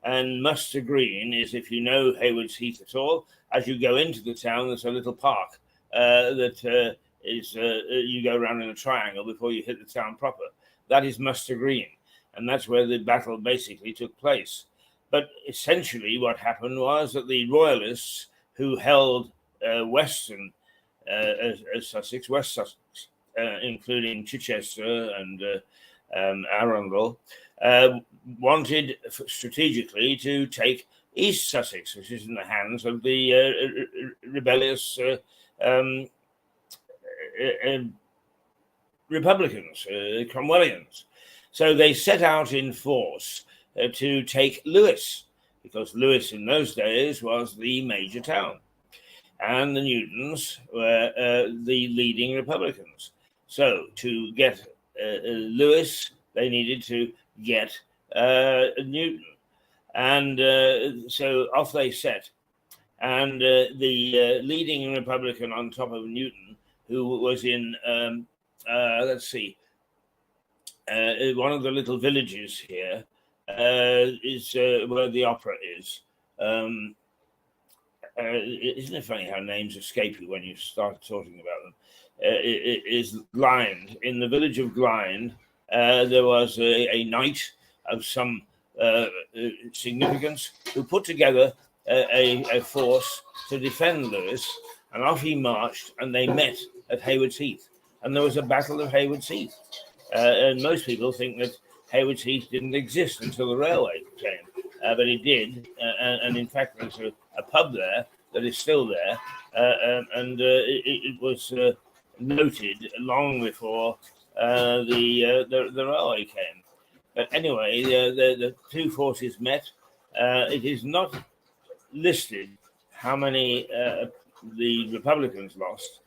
[SPEAKER 1] And Muster Green is, if you know Haywards Heath at all, as you go into the town, there's a little park that is you go around in a triangle before you hit the town proper. That is Muster Green, and that's where the battle basically took place. But essentially what happened was that the Royalists who held Western Sussex, West Sussex, including Chichester and Arundel, wanted strategically to take East Sussex, which is in the hands of the rebellious Republicans, Cromwellians. So they set out in force to take Lewes, because Lewes in those days was the major town, and the Newtons were the leading Republicans. So to get Lewes, they needed to get Newton. And so off they set. And the leading Republican on top of Newton, who was in, let's see, one of the little villages here, is where the opera is. Isn't it funny how names escape you when you start talking about them? It is Glynde. In the village of Glynde, there was a knight of some significance who put together a force to defend Lewes, and off he marched, and they met at Haywards Heath, and there was a battle of Haywards Heath. And most people think that Haywards Heath didn't exist until the railway came, but it did, and in fact there's a pub there that is still there, and it was noted long before the railway came. But anyway, the two forces met. It is not listed how many the Republicans lost,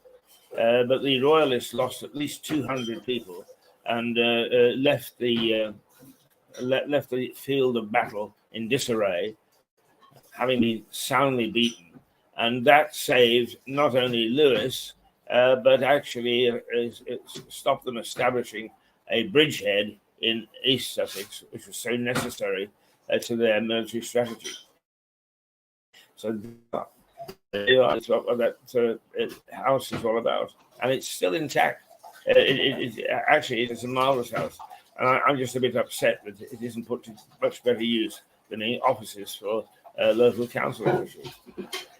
[SPEAKER 1] but the Royalists lost at least 200 people and left the field of battle in disarray, having been soundly beaten. And that saved not only Lewes, but actually it stopped them establishing a bridgehead in East Sussex, which was so necessary to their military strategy. So that's what that house is all about, and it's still intact. Actually, it's a marvelous house. And I'm just a bit upset that it isn't put to much better use than in offices for local council officials.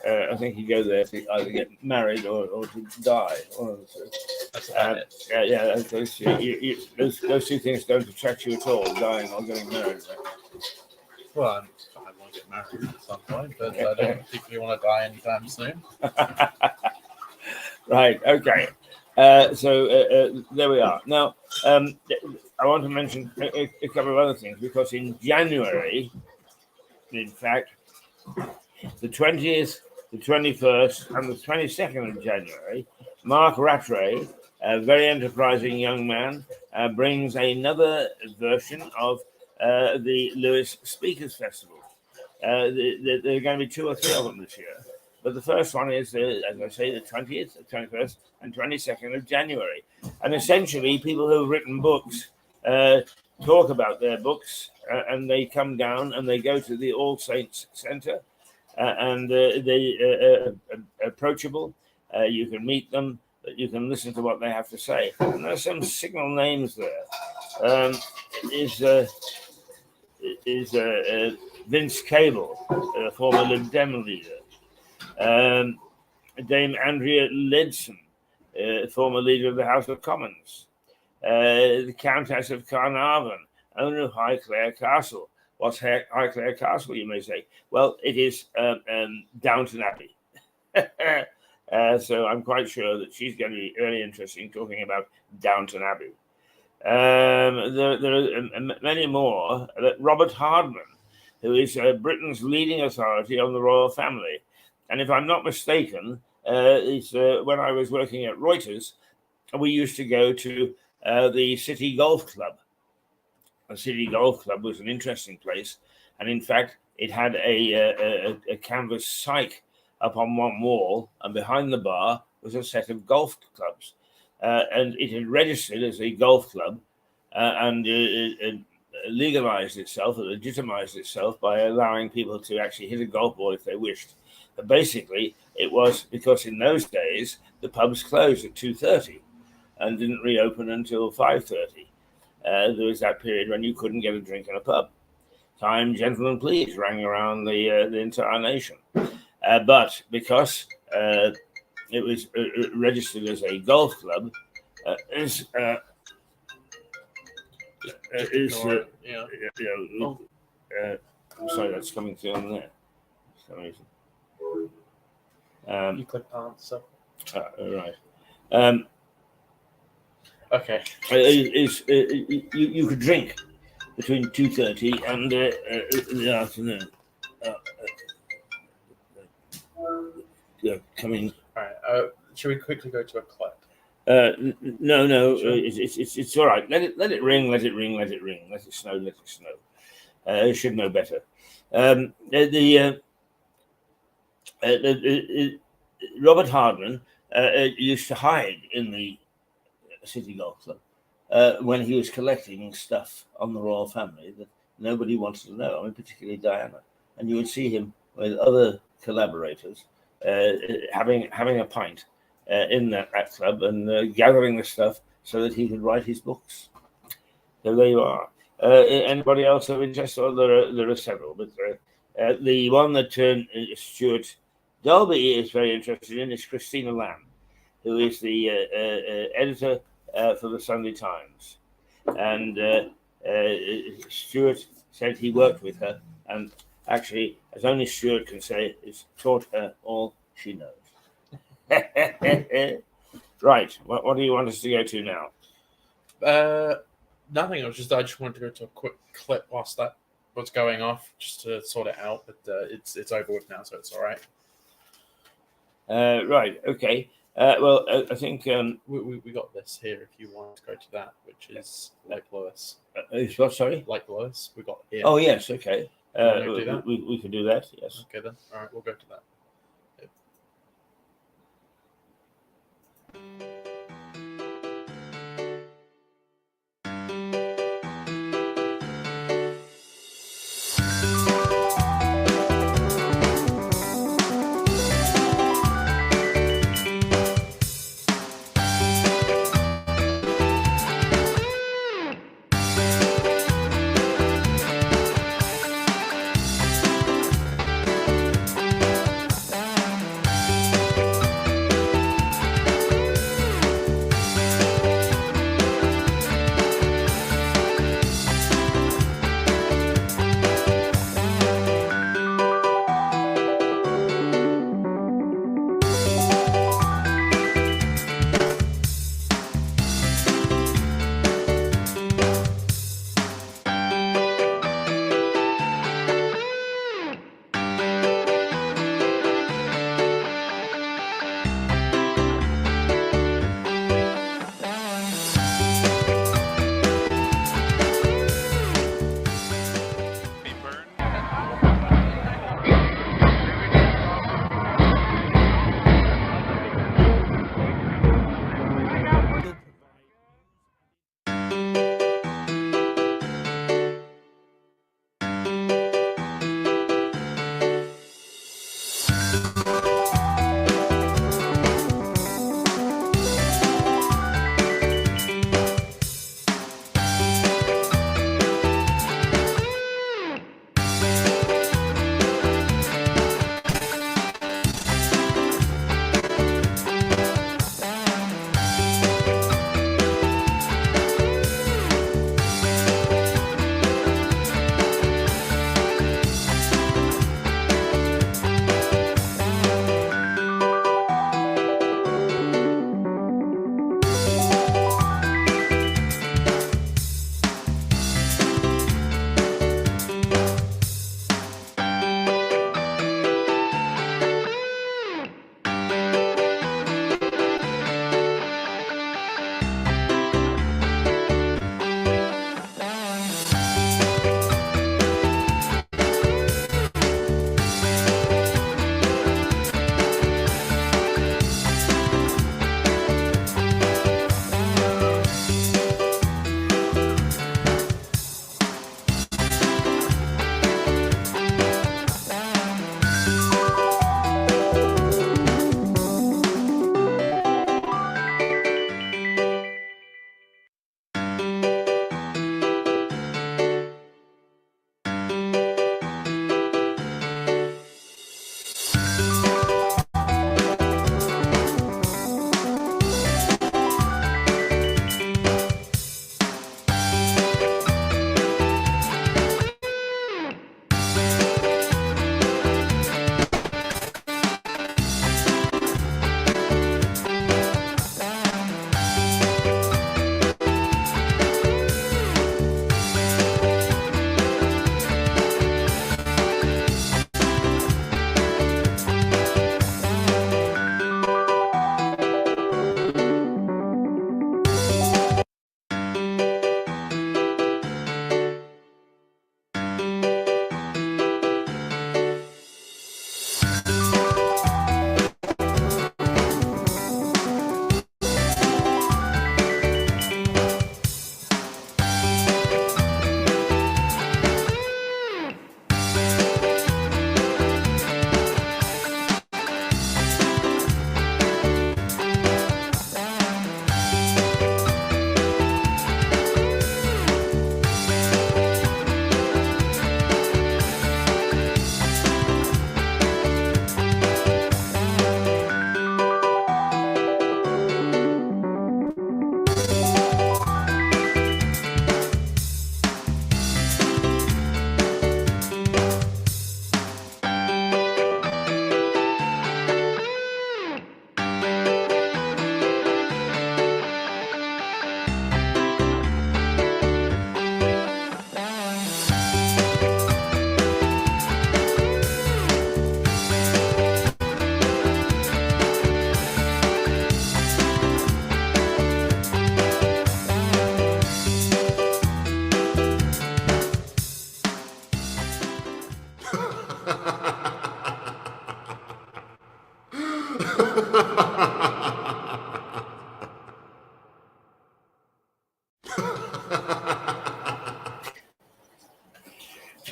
[SPEAKER 1] I think you go there to either get married or to die. One of the two.
[SPEAKER 2] That's about it.
[SPEAKER 1] Yeah, those two things don't attract you at all, dying or getting married.
[SPEAKER 2] Well, I want to get married at some point, but I don't particularly want to die anytime soon.
[SPEAKER 1] Right, okay. So there we are. Now, I want to mention a couple of other things, because in January, in fact, the 20th, the 21st, and the 22nd of January, Mark Rattray, a very enterprising young man, brings another version of the Lewis Speakers Festival. There are going to be 2 or 3 of them this year. But the first one is, as I say, the 20th, the 21st, and 22nd of January. And essentially, people who have written books talk about their books, and they come down and they go to the All Saints Centre, and they are approachable. You can meet them, but you can listen to what they have to say. And there's some signal names there. Vince Cable, former Lib Dem leader. Dame Andrea Leadsom, former leader of the House of Commons. The Countess of Carnarvon, owner of Highclere Castle. What's Highclere Castle, you may say? Well, it is Downton Abbey. So I'm quite sure that she's going to be really interested in talking about Downton Abbey. There are many more. Robert Hardman, who is Britain's leading authority on the royal family. And if I'm not mistaken, when I was working at Reuters, we used to go to the City Golf Club. The City Golf Club was an interesting place. And in fact, it had a canvas cyc up on one wall, and behind the bar was a set of golf clubs. And it had registered as a golf club and it legalized itself, or legitimized itself, by allowing people to actually hit a golf ball if they wished. But basically, it was because in those days, the pubs closed at 2:30 and didn't reopen until 5:30. There was that period when you couldn't get a drink in a pub. Time, gentlemen, please, rang around the entire nation. But because it was registered as a golf club, I'm sorry, that's coming through on there for some reason.
[SPEAKER 2] You clicked answer.
[SPEAKER 1] Right.
[SPEAKER 2] Okay.
[SPEAKER 1] You could drink between 2:30 and the afternoon. Coming.
[SPEAKER 2] All right. Should we quickly go to a clip?
[SPEAKER 1] No.
[SPEAKER 2] Sure.
[SPEAKER 1] It's all right. Let it ring. Let it ring. Let it ring. Let it snow. Let it snow. You should know better. Robert Hardman used to hide in the City Golf Club when he was collecting stuff on the royal family that nobody wanted to know. I mean, particularly Diana. And you would see him with other collaborators having a pint in that club and gathering the stuff so that he could write his books. So there you are. Anybody else of interest? Well, there are several, but the one that Stuart Dolby is very interested in is Christina Lamb, who is the editor for the Sunday Times. And Stuart said he worked with her, and actually, as only Stuart can say, is taught her all she knows. Right, what do you want us to go to now?
[SPEAKER 2] Nothing. I just wanted to go to a quick clip whilst that was going off, just to sort it out. But it's over with now, so it's all right.
[SPEAKER 1] Right. Okay. Well, I think
[SPEAKER 2] we got this here. If you want to go to that, which is like Lewis.
[SPEAKER 1] What? Sorry.
[SPEAKER 2] Like Lewis, we got here.
[SPEAKER 1] Oh yes. Okay.
[SPEAKER 2] Do that?
[SPEAKER 1] We could do that. Yes.
[SPEAKER 2] Okay then. All right, we'll go to that.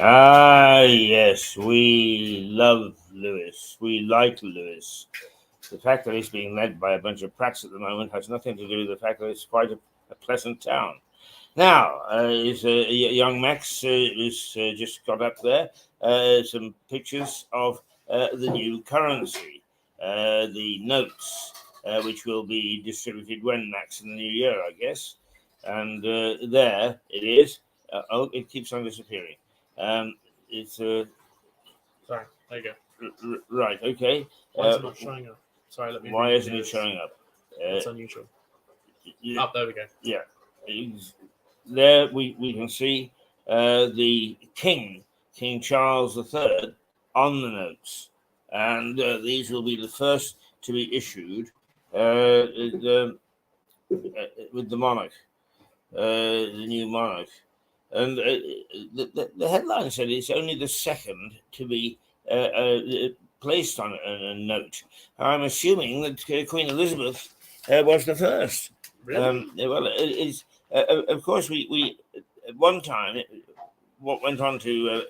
[SPEAKER 1] Ah, yes, we love Lewis. We like Lewis. The fact that it's being led by a bunch of prats at the moment has nothing to do with the fact that it's quite a pleasant town. Now, is young Max who's just got up there some pictures of the new currency, the notes, which will be distributed when, Max, in the new year, I guess. And there it is. Oh, it keeps on disappearing. It's
[SPEAKER 2] Sorry, there you go.
[SPEAKER 1] right. Okay.
[SPEAKER 2] Why is it not showing up? Sorry, let me.
[SPEAKER 1] Why
[SPEAKER 2] read
[SPEAKER 1] isn't it
[SPEAKER 2] this.
[SPEAKER 1] showing up?
[SPEAKER 2] It's unusual.
[SPEAKER 1] Yeah,
[SPEAKER 2] Oh, there we go.
[SPEAKER 1] yeah. There we can see the King Charles III, on the notes, and these will be the first to be issued with the monarch, the new monarch. And the headline said it's only the second to be placed on a note. I'm assuming that Queen Elizabeth was the first.
[SPEAKER 2] Really?
[SPEAKER 1] Well, it's of course we at one time what went on to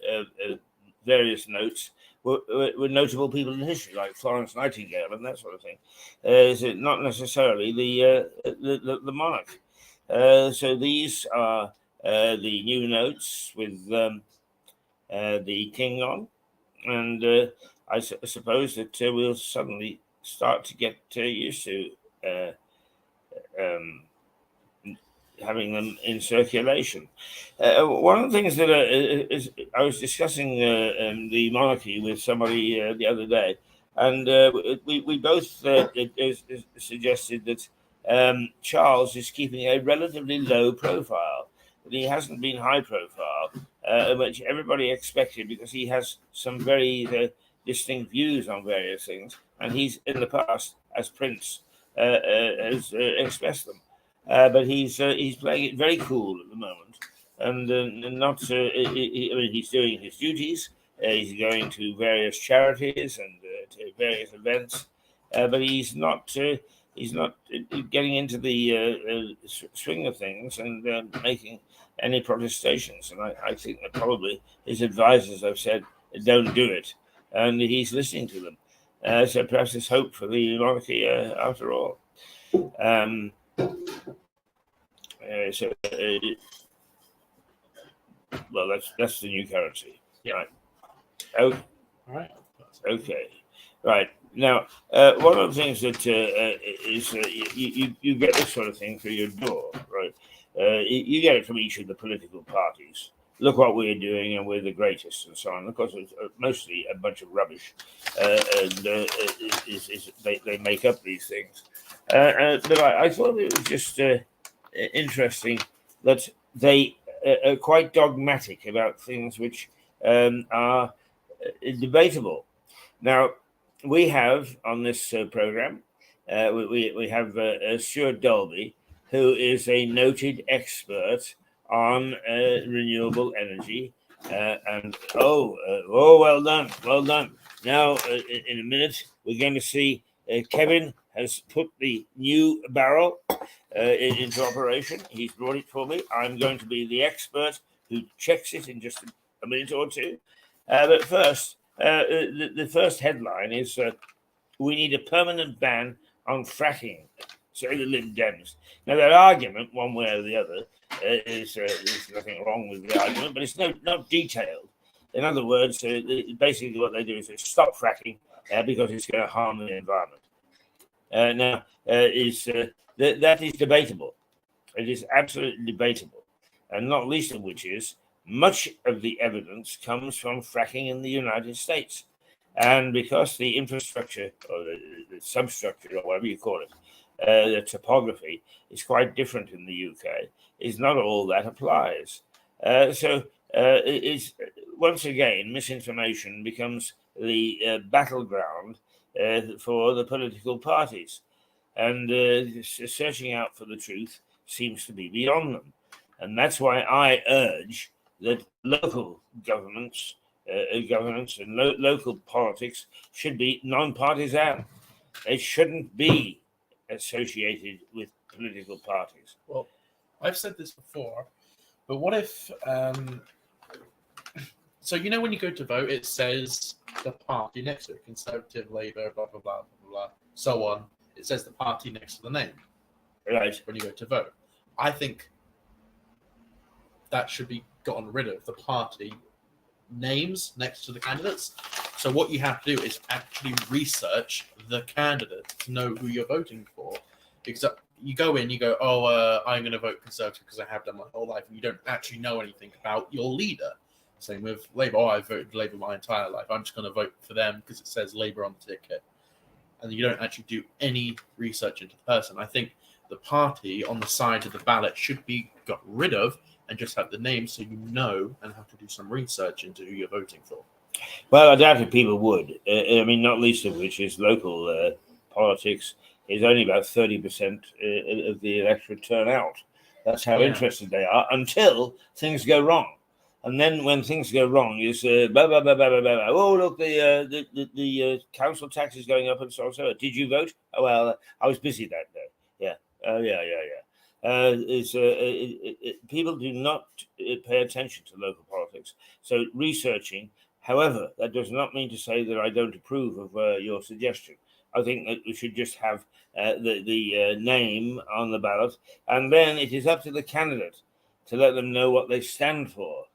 [SPEAKER 1] various notes were notable people in history, like Florence Nightingale and that sort of thing. Is it not necessarily the monarch? So these are the new notes with the king on, and I suppose that we'll suddenly start to get used to having them in circulation. One of the things that is, I was discussing the monarchy with somebody the other day, and we both suggested that Charles is keeping a relatively low profile. That he hasn't been high profile, which everybody expected, because he has some very distinct views on various things, and he's in the past, as Prince, has expressed them. But he's playing it very cool at the moment, and not. I mean, he's doing his duties. He's going to various charities and to various events, but he's not. He's not getting into the swing of things and making any protestations. And I think that probably his advisors have said, "Don't do it," and he's listening to them. So perhaps there's hope for the monarchy after all. Well, that's the new currency.
[SPEAKER 2] Yeah.
[SPEAKER 1] Right. Oh,
[SPEAKER 2] All right.
[SPEAKER 1] okay. Right. Now, one of the things that is you get this sort of thing through your door, right? You get it from each of the political parties. Look what we're doing, and we're the greatest, and so on. Of course, it's mostly a bunch of rubbish, and they make up these things. But I thought it was just interesting that they are quite dogmatic about things which are debatable. Now, we have on this program, we have Stuart Dolby, who is a noted expert on renewable energy. And well done. Now, in a minute, we're going to see Kevin has put the new barrel into operation. He's brought it for me. I'm going to be the expert who checks it in just a minute or two. But first, the first headline is we need a permanent ban on fracking, say the Lib Dems. Now, that argument, one way or the other, there's nothing wrong with the argument, but it's not detailed. In other words, basically what they do is they stop fracking because it's going to harm the environment. Now, that is debatable. It is absolutely debatable, and not least of which is much of the evidence comes from fracking in the United States. And because the infrastructure or the substructure or whatever you call it, the topography is quite different in the UK, is not all that applies. So it's once again, misinformation becomes the battleground for the political parties, and searching out for the truth seems to be beyond them. And that's why I urge that local governments and local politics should be non-partisan. They shouldn't be associated with political parties.
[SPEAKER 2] Well, I've said this before, but what if So you know when you go to vote, it says the party next to it, Conservative, Labour, blah blah blah blah blah, so on. It says the party next to the name
[SPEAKER 1] Right.
[SPEAKER 2] when you go to vote. I think that should be gotten rid of. The party names next to the candidates. So what you have to do is actually research the candidate to know who you're voting for, because you go in, you go, I'm going to vote Conservative because I have done my whole life, and you don't actually know anything about your leader. Same with Labour. I've voted Labour my entire life. I'm just going to vote for them because it says Labour on the ticket. And you don't actually do any research into the person. I think the party on the side of the ballot should be got rid of and just have the name so you know and have to do some research into who you're voting for.
[SPEAKER 1] Well, I doubt if people would. I mean, not least of which is local politics is only about 30% of the electorate turn out. That's how interested they are until things go wrong. And then when things go wrong, you say, blah, blah, blah, blah, blah, blah. Oh, look, the council tax is going up and so on. So did you vote? Oh, well, I was busy that day. Yeah. People do not pay attention to local politics. So researching, however, that does not mean to say that I don't approve of your suggestion. I think that we should just have the name on the ballot, and then it is up to the candidate to let them know what they stand for.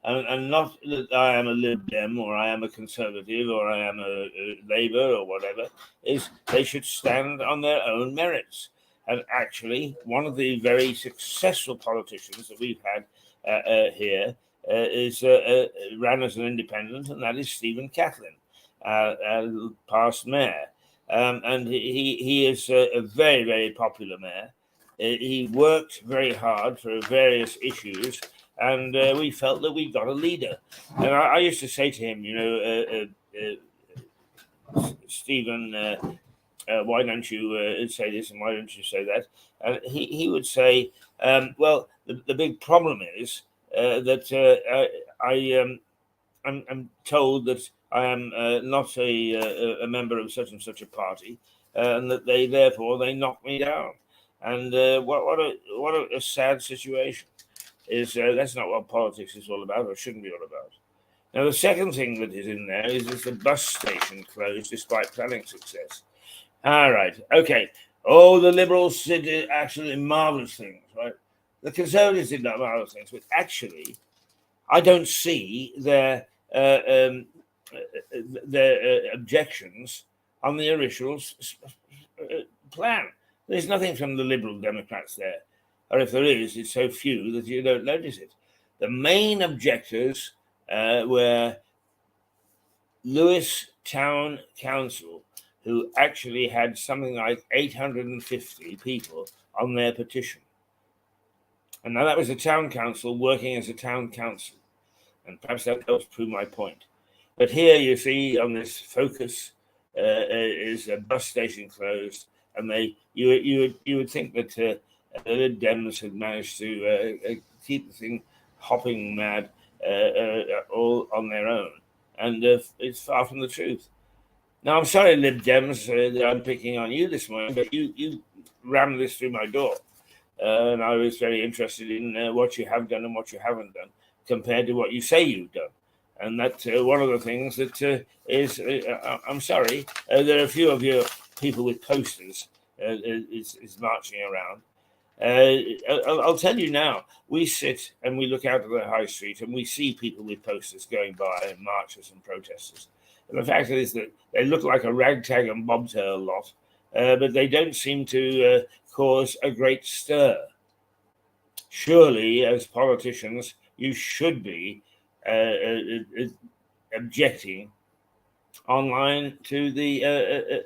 [SPEAKER 1] And not that I am a Lib Dem or I am a Conservative or I am a Labour or whatever, is they should stand on their own merits. And actually, one of the very successful politicians that we've had here ran as an independent, and that is Stephen Catlin, past mayor. And he is a very, very popular mayor. He worked very hard for various issues, and we felt that we got a leader. And I used to say to him, Stephen, why don't you say this and why don't you say that? And he would say, well, the big problem is that I'm told that I am not a member of such and such a party, and that they knock me down. And what a sad situation. Is that's not what politics is all about, or shouldn't be all about. Now, the second thing that is in there is the bus station closed despite planning success. All right, okay. Oh, the Liberals did actually marvelous things, right? The Conservatives did not marvelous things, but actually, I don't see their objections on the original plan. There's nothing from the Liberal Democrats there. Or if there is, it's so few that you don't notice it. The main objectors were Lewes Town Council, who actually had something like 850 people on their petition. And now that was a town council working as a town council. And perhaps that helps prove my point. But here you see on this focus is a bus station closed. And you would think that the Dems had managed to keep the thing hopping mad all on their own, and it's far from the truth. Now, I'm sorry, Lib Dems, that I'm picking on you this morning, but you rammed this through my door, and I was very interested in what you have done and what you haven't done compared to what you say you've done. And that's one of the things that is, I'm sorry, there are a few of your people with posters is marching around. I'll tell you now, we sit and we look out at the high street and we see people with posters going by and marchers and protesters. And the fact is that they look like a ragtag and bobtail lot, but they don't seem to cause a great stir. Surely, as politicians, you should be objecting online to the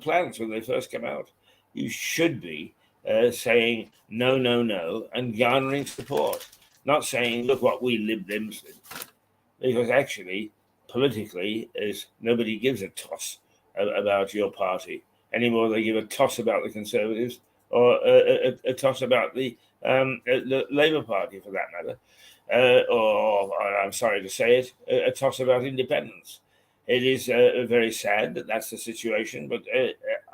[SPEAKER 1] plans when they first come out. You should be saying no, and garnering support, not saying, look what we Lib Dems did. Because actually, politically, nobody gives a toss about your party anymore. They give a toss about the Conservatives or a toss about the Labour Party, for that matter, or I'm sorry to say it, a toss about independence. It is very sad that that's the situation, but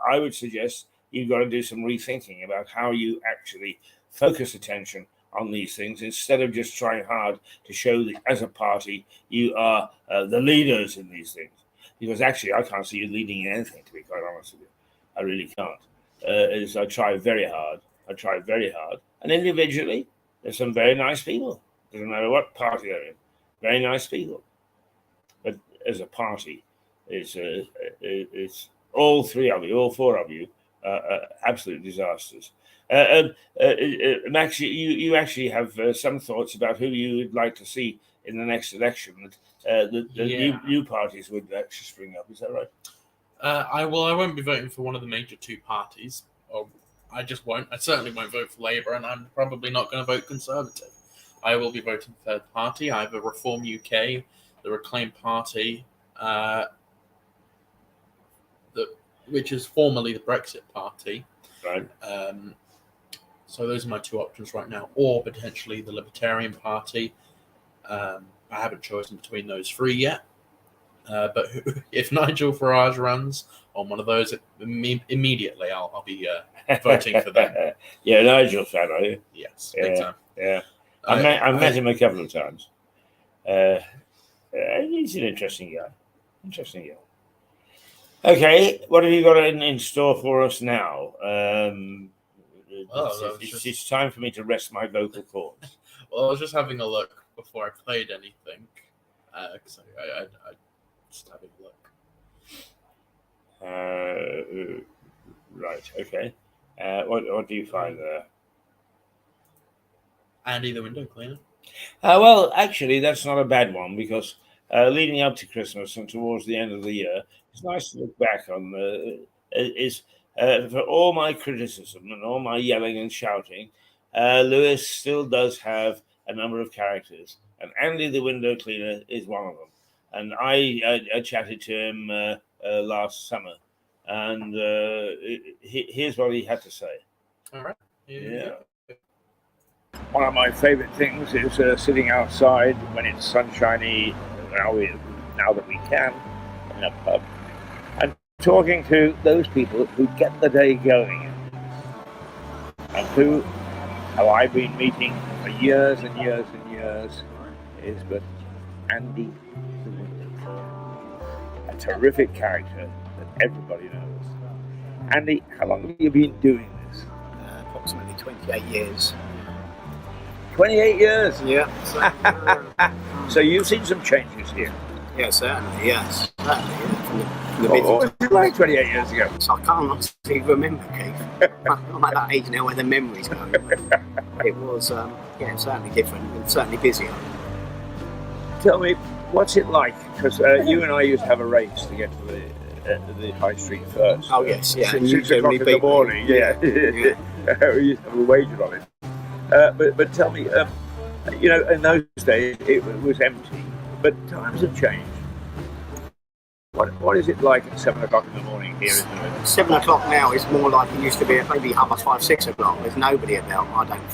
[SPEAKER 1] I would suggest you've got to do some rethinking about how you actually focus attention on these things instead of just trying hard to show that as a party you are the leaders in these things. Because actually, I can't see you leading in anything, to be quite honest with you. I really can't. I try very hard. And individually, there's some very nice people. Doesn't matter what party they're in. Very nice people. But as a party, it's all three of you, all four of you, absolute disasters. Max, you actually have some thoughts about who you would like to see in the next election. That the new parties would actually spring up. Is that right?
[SPEAKER 2] I won't be voting for one of the major two parties. I just won't. I certainly won't vote for Labour, and I'm probably not going to vote Conservative. I will be voting third party. I have a Reform UK, the Reclaim Party, which is formerly the Brexit Party.
[SPEAKER 1] Right.
[SPEAKER 2] So those are my two options right now, or potentially the Libertarian Party. I haven't chosen between those three yet. But if Nigel Farage runs on one of those, immediately I'll be voting for them.
[SPEAKER 1] Yeah, Nigel fan, are you?
[SPEAKER 2] Yes, big time.
[SPEAKER 1] Yeah. I've met him a couple of times. He's an interesting guy. Okay, what have you got in store for us now? It's time for me to rest my vocal cords.
[SPEAKER 2] Well, I was just having a look before I played anything. Because I just having a look.
[SPEAKER 1] Right, okay. What do you find there?
[SPEAKER 2] Andy the window cleaner.
[SPEAKER 1] Well, actually, that's not a bad one because leading up to Christmas and towards the end of the year, it's nice to look back on. For all my criticism and all my yelling and shouting, Lewis still does have a number of characters, and Andy the window cleaner is one of them. And I chatted to him last summer, and here's what he had to say.
[SPEAKER 2] All right.
[SPEAKER 1] Yeah. One of my favorite things is sitting outside when it's sunshiny, now that we can, in a pub, and talking to those people who get the day going, and who have I been meeting for years and years and years, is but Andy the window, a terrific character that everybody knows. Andy, how long have you been doing this?
[SPEAKER 7] Approximately 28 years.
[SPEAKER 1] 28 years?
[SPEAKER 7] Yeah.
[SPEAKER 1] So you've seen some changes here.
[SPEAKER 7] Yeah, certainly, yes. Certainly, yeah. From the
[SPEAKER 1] What was it like 28 years ago?
[SPEAKER 7] So I can't honestly remember, Keith. I'm at that age now where the memories go. It was, certainly different and certainly busier.
[SPEAKER 1] Tell me, what's it like? Because you and I used to have a race to get to the high street first.
[SPEAKER 7] Oh, yes, yeah.
[SPEAKER 1] And 6 o'clock in the morning, yeah. We used to have a wager on it. But tell me, in those days it was empty, but times have changed. What is it like at 7 o'clock in the morning here in Lewis?
[SPEAKER 7] 7 o'clock now is more like it used to be at maybe 5:30, 6 o'clock. There's nobody about. I don't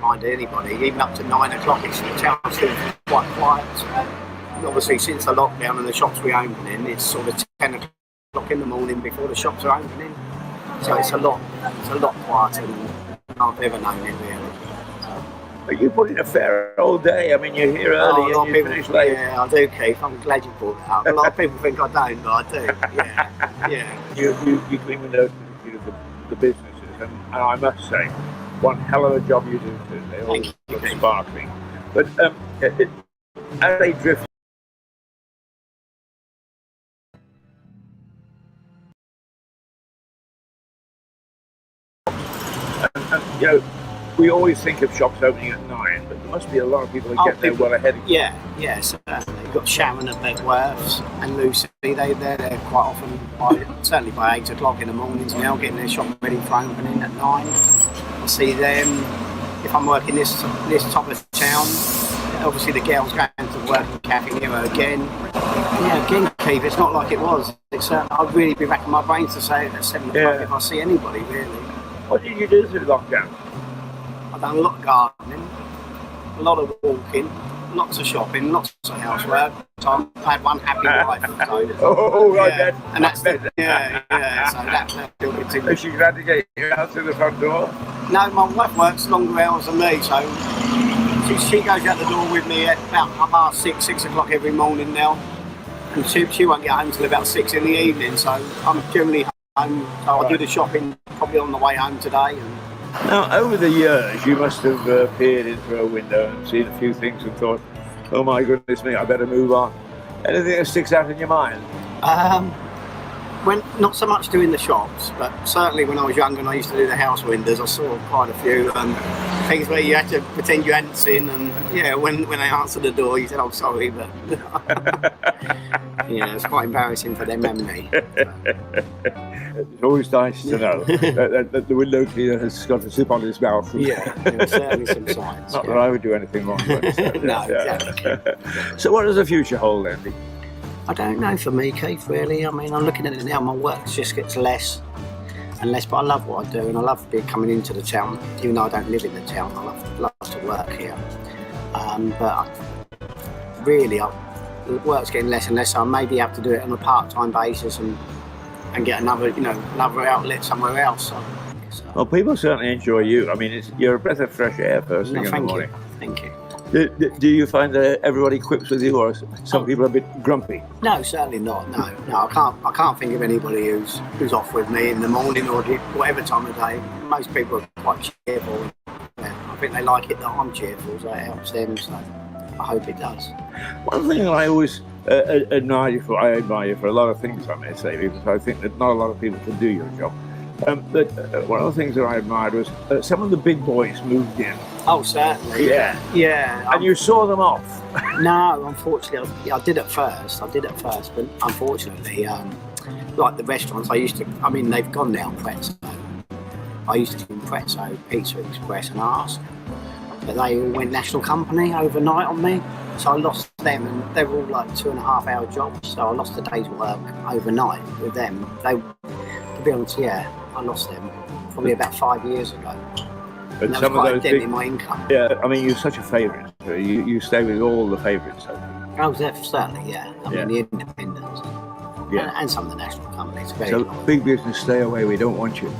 [SPEAKER 7] find anybody. Even up to 9 o'clock, the town's still quite quiet. And obviously, since the lockdown and the shops reopening, it's sort of 10 o'clock in the morning before the shops are opening. So it's a lot quieter than I've ever known it really.
[SPEAKER 1] But you put in a fair old day. I mean, you're here early and you finish late.
[SPEAKER 7] Yeah, I do, Keith. I'm glad you brought it up. A lot of people think I don't, but I do. Yeah.
[SPEAKER 1] You clean windows for the businesses, and I must say, one hell of a job you do too. They all look sparkling. But as they drift. And, we always think of shops opening at 9, but there must be a lot of people that get there well ahead of you.
[SPEAKER 7] Yeah, certainly. You've got Sharon at Bedworths and Lucy, they're there quite often, certainly by 8 o'clock in the mornings now, getting their shop ready for opening at 9. I see them, if I'm working this top of town, obviously the girls going to work in Cafe Nero again. Yeah, again, Keith, it's not like it was. I'd really be racking my brains to say at 7 o'clock if I see anybody, really.
[SPEAKER 1] What did you do through lockdown?
[SPEAKER 7] I've done a lot of gardening, a lot of walking, lots of shopping, lots of housework. So I had one happy wife.
[SPEAKER 1] Right.
[SPEAKER 7] And that's the, So that built it too.
[SPEAKER 1] Is she glad to get you out through the front door?
[SPEAKER 7] No, my wife works longer hours than me, so she goes out the door with me at about 6 o'clock every morning now. And she won't get home till about 6 in the evening, so I'm generally home. So I do the shopping probably on the way home today. And
[SPEAKER 5] Now, over the years, you must have peered in through a window and seen a few things and thought, oh my goodness me, I better move on. Anything that sticks out in your mind?
[SPEAKER 7] when not so much doing the shops, but certainly when I was younger and I used to do the house windows, I saw quite a few things where you had to pretend you hadn't seen, and yeah, when they answered the door, you said, "Oh, sorry," but yeah, it's quite embarrassing for them and me.
[SPEAKER 5] It's always nice to know that the window cleaner has got a zip on his mouth.
[SPEAKER 7] Yeah, there were certainly some signs.
[SPEAKER 5] Not that I would do anything wrong. But,
[SPEAKER 7] No, exactly.
[SPEAKER 5] So what does the future hold, Andy?
[SPEAKER 7] I don't know for me, Keith, really. I mean, I'm looking at it now, my work just gets less and less, but I love what I do and I love coming into the town, even though I don't live in the town. I love to work here. But really, the work's getting less and less, so I maybe have to do it on a part-time basis and get another outlet somewhere else. So.
[SPEAKER 5] Well, people certainly enjoy you. I mean, you're a breath of fresh air first thing in the morning.
[SPEAKER 7] Thank you.
[SPEAKER 5] Do you find that everybody quips with you, or some people are a bit grumpy?
[SPEAKER 7] No, certainly not. No, I can't think of anybody who's off with me in the morning or whatever time of day. Most people are quite cheerful. Yeah, I think they like it that I'm cheerful, so it helps them. So I hope it does.
[SPEAKER 5] One thing that I always admire you for a lot of things, I may say, because I think that not a lot of people can do your job. But one of the things that I admired was some of the big boys moved in.
[SPEAKER 7] Oh, certainly.
[SPEAKER 5] Yeah.
[SPEAKER 7] Yeah.
[SPEAKER 5] And you saw them off.
[SPEAKER 7] No, unfortunately, I did at first, but unfortunately, like the restaurants, they've gone now, Prezzo. I used to do Prezzo, Pizza Express and Ask, but they all went national company overnight on me, so I lost them, and they were all like 2.5 hour jobs, so I lost a day's work overnight with them. To be honest, yeah, I lost them probably about 5 years ago.
[SPEAKER 5] But
[SPEAKER 7] and that
[SPEAKER 5] some
[SPEAKER 7] was quite
[SPEAKER 5] of
[SPEAKER 7] a
[SPEAKER 5] those
[SPEAKER 7] dent in my income.
[SPEAKER 5] Yeah, I mean, you're such a favourite. You stay with all the favourites.
[SPEAKER 7] I was there, certainly, yeah. I mean, the independents.
[SPEAKER 5] Yeah.
[SPEAKER 7] And some of the national companies.
[SPEAKER 5] So big business, stay away. We don't want you.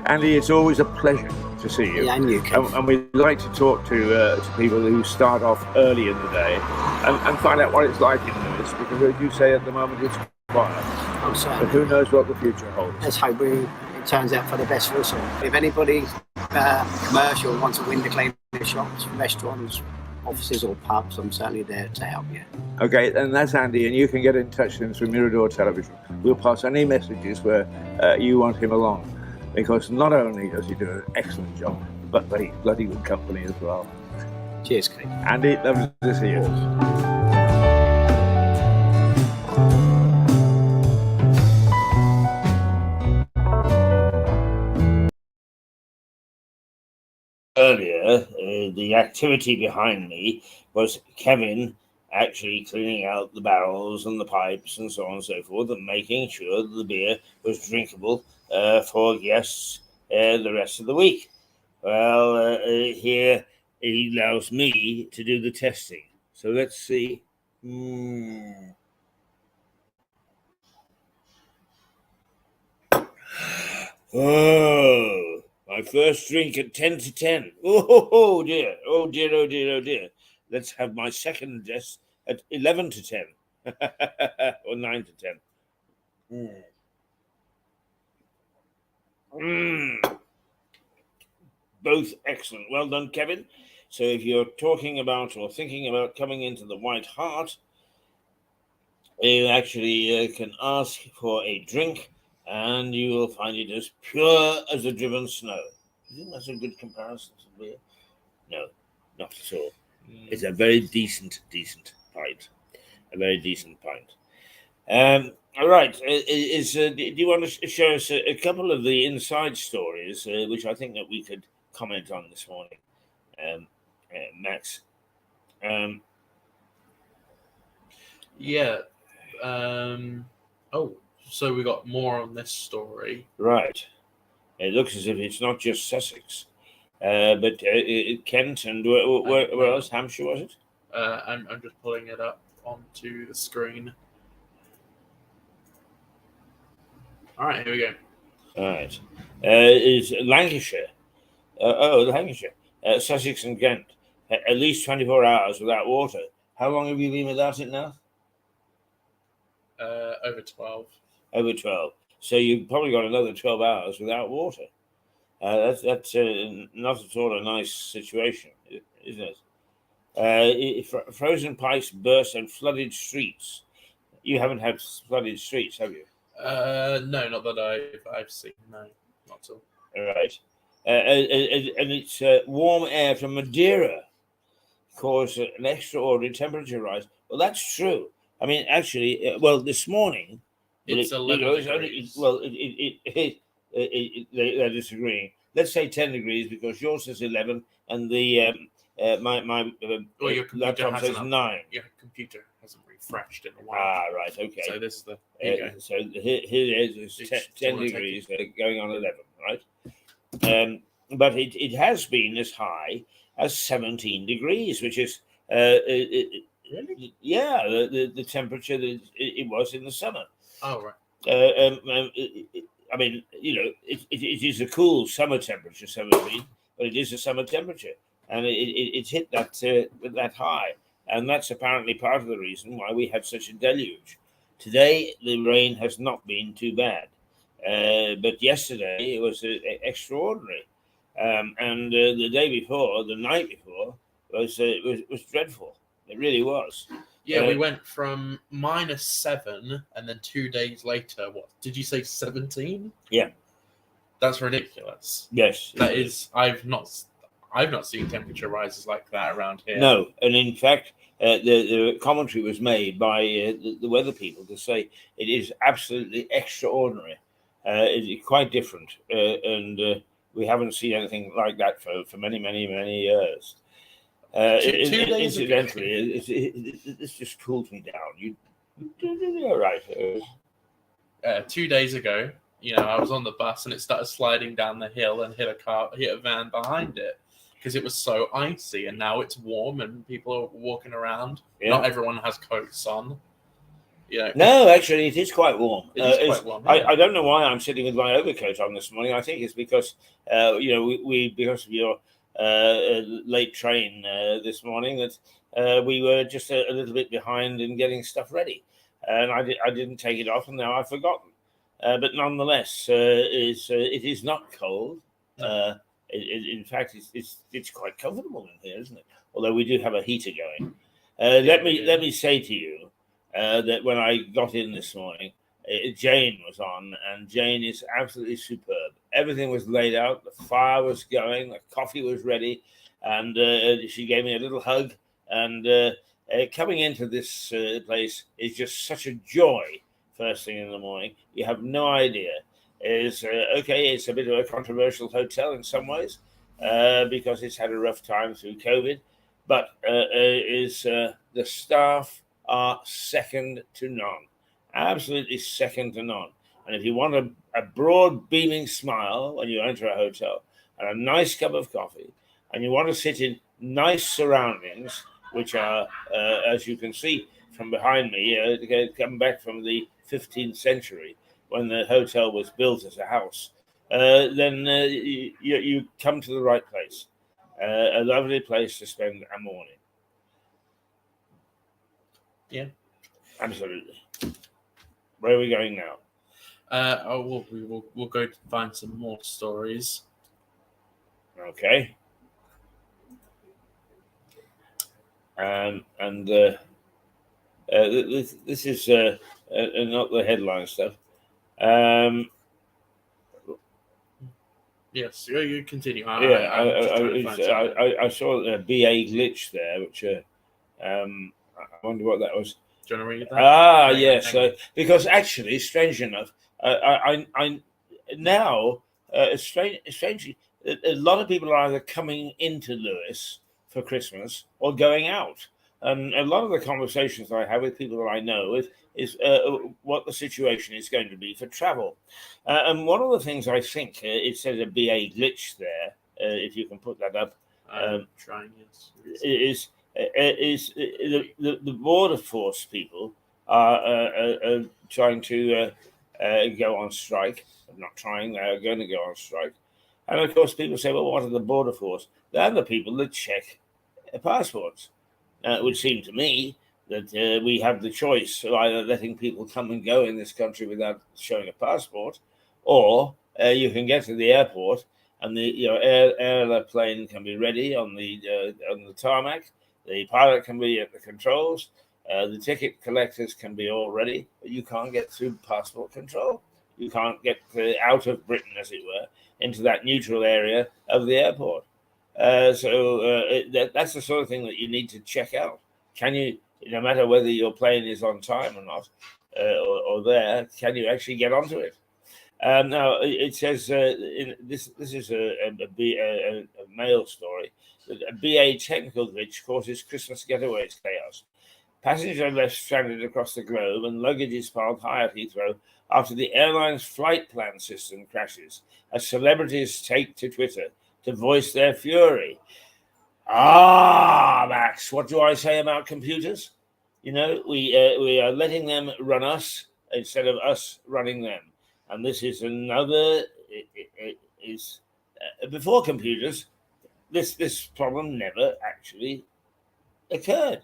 [SPEAKER 5] Andy, it's always a pleasure to see you.
[SPEAKER 7] Yeah, and you, Kev.
[SPEAKER 5] And we like to talk to people who start off early in the day and find out what it's like in Lewes, because as you say, at the moment it's quiet.
[SPEAKER 7] I'm sorry.
[SPEAKER 5] But who knows what the future holds.
[SPEAKER 7] Let's hope it turns out for the best for us all. If anybody commercial wants a window cleaner, shops, restaurants, offices or pubs, I'm certainly there to help you.
[SPEAKER 5] Okay, and that's Andy, and you can get in touch with him through Mirador Television. We'll pass any messages where you want him along, because not only does he do an excellent job, but he's bloody good company as well.
[SPEAKER 7] Cheers, Keith.
[SPEAKER 5] Andy, lovely to see you.
[SPEAKER 1] Earlier, the activity behind me was Kevin actually cleaning out the barrels and the pipes and so on and so forth, and making sure that the beer was drinkable for guests the rest of the week. Well, here he allows me to do the testing. So let's see. Oh, my first drink at 10 to 10. Oh dear. Oh dear, oh dear, oh dear. Let's have my second test at 11 to 10. Or 9 to 10. Both excellent. Well done, Kevin. So if you're talking about or thinking about coming into the White Hart, you actually can ask for a drink, and you will find it as pure as the driven snow. Do you think that's a good comparison to beer? No, not at all. It's a very decent pint. A very decent pint. All right. Do you want to show us a couple of the inside stories, which I think that we could comment on this morning, Max?
[SPEAKER 2] So we got more on this story.
[SPEAKER 1] Right. It looks as if it's not just Sussex, but Kent and where else? Hampshire, was it?
[SPEAKER 2] I'm just pulling it up onto the screen. All right, here we go.
[SPEAKER 1] All right. is Lancashire. Lancashire, Sussex and Kent. At least 24 hours without water. How long have you been without it now?
[SPEAKER 2] Over 12.
[SPEAKER 1] Over 12. So you've probably got another 12 hours without water. That's not at all a nice situation, isn't it? Frozen pipes burst and flooded streets. You haven't had flooded streets, have you?
[SPEAKER 2] No, not that I've seen. No, not at all.
[SPEAKER 1] All right. And it's warm air from Madeira caused an extraordinary temperature rise. Well, that's true. I mean, actually, this morning,
[SPEAKER 2] It's 11 degrees.
[SPEAKER 1] They're disagreeing. Let's say 10 degrees because yours is 11 and the my
[SPEAKER 2] Your computer
[SPEAKER 1] laptop says
[SPEAKER 2] hasn't
[SPEAKER 1] 9.
[SPEAKER 2] Your computer hasn't refreshed in a while.
[SPEAKER 1] Ah, right, okay.
[SPEAKER 2] So this is the. Here you go.
[SPEAKER 1] So here is
[SPEAKER 2] Do you
[SPEAKER 1] 10
[SPEAKER 2] wanna take
[SPEAKER 1] degrees going on 11, right? But it has been as high as 17 degrees, which is
[SPEAKER 2] Really?
[SPEAKER 1] yeah, the temperature that it was in the summer.
[SPEAKER 2] Oh right.
[SPEAKER 1] I mean, it is a cool summer temperature, 17, but it is a summer temperature, and it hit that high, and that's apparently part of the reason why we had such a deluge. Today, the rain has not been too bad, but yesterday it was extraordinary, and the day before, the night before, was dreadful. It really was.
[SPEAKER 2] Yeah, we went from -7, and then 2 days later, what did you say? 17?
[SPEAKER 1] Yeah,
[SPEAKER 2] that's ridiculous.
[SPEAKER 1] Yes,
[SPEAKER 2] That is. I've not seen temperature rises like that around here.
[SPEAKER 1] No, and in fact, the commentary was made by the weather people to say it is absolutely extraordinary. It's quite different, and we haven't seen anything like that for many, many, many years.
[SPEAKER 2] 2 days ago.
[SPEAKER 1] Incidentally, this just cools me down. You're right.
[SPEAKER 2] 2 days ago, I was on the bus and it started sliding down the hill and hit a van behind it because it was so icy. And now it's warm and people are walking around.
[SPEAKER 1] Yeah.
[SPEAKER 2] Not everyone has coats on.
[SPEAKER 1] No, actually, it is quite warm.
[SPEAKER 2] It is quite warm. Yeah.
[SPEAKER 1] I don't know why I'm sitting with my overcoat on this morning. I think it's because we because of your late train this morning that we were just a little bit behind in getting stuff ready, and I didn't take it off, and now I've forgotten. But nonetheless, it is not cold. In fact, it's quite comfortable in here, isn't it? Although we do have a heater going. Let me say to you that when I got in this morning, Jane was on, and Jane is absolutely superb. Everything was laid out, the fire was going, the coffee was ready, and she gave me a little hug. And coming into this place is just such a joy. First thing in the morning, you have no idea. It's a bit of a controversial hotel in some ways because it's had a rough time through COVID, but the staff are second to none. Absolutely second to none. And if you want a broad, beaming smile when you enter a hotel and a nice cup of coffee, and you want to sit in nice surroundings, which are, as you can see from behind me, come back from the 15th century when the hotel was built as a house, then you come to the right place. A lovely place to spend a morning.
[SPEAKER 2] Yeah.
[SPEAKER 1] Absolutely. Where are we going now?
[SPEAKER 2] We'll go find some more stories.
[SPEAKER 1] Okay. This is not the headline stuff.
[SPEAKER 2] Yes, you continue. I
[SPEAKER 1] saw a BA glitch there, which I wonder what that was.
[SPEAKER 2] Do you want to read that?
[SPEAKER 1] Yes. Because actually, strange enough, I now strangely, a lot of people are either coming into Lewes for Christmas or going out, and a lot of the conversations I have with people that I know is what the situation is going to be for travel. And one of the things I think it says a BA glitch there, if you can put that up.
[SPEAKER 2] I'm trying.
[SPEAKER 1] Yes. Is the border force people are trying to go on strike. I'm not trying, they're going to go on strike. And of course, people say, well, what are the border force? They're the people that check passports. It would seem to me that we have the choice of either letting people come and go in this country without showing a passport, or you can get to the airport and the airplane can be ready on the tarmac. The pilot can be at the controls. The ticket collectors can be all ready, but you can't get through passport control. You can't get out of Britain, as it were, into that neutral area of the airport. That's the sort of thing that you need to check out. Can you, no matter whether your plane is on time or not, or there, can you actually get onto it? Now, it says, this is a mail story, that a BA technical glitch causes Christmas getaways chaos. Passengers are left stranded across the globe and luggage is piled high at Heathrow after the airline's flight plan system crashes, as celebrities take to Twitter to voice their fury. Max, what do I say about computers? You know, we are letting them run us instead of us running them. And this is another, before computers, this problem never actually occurred.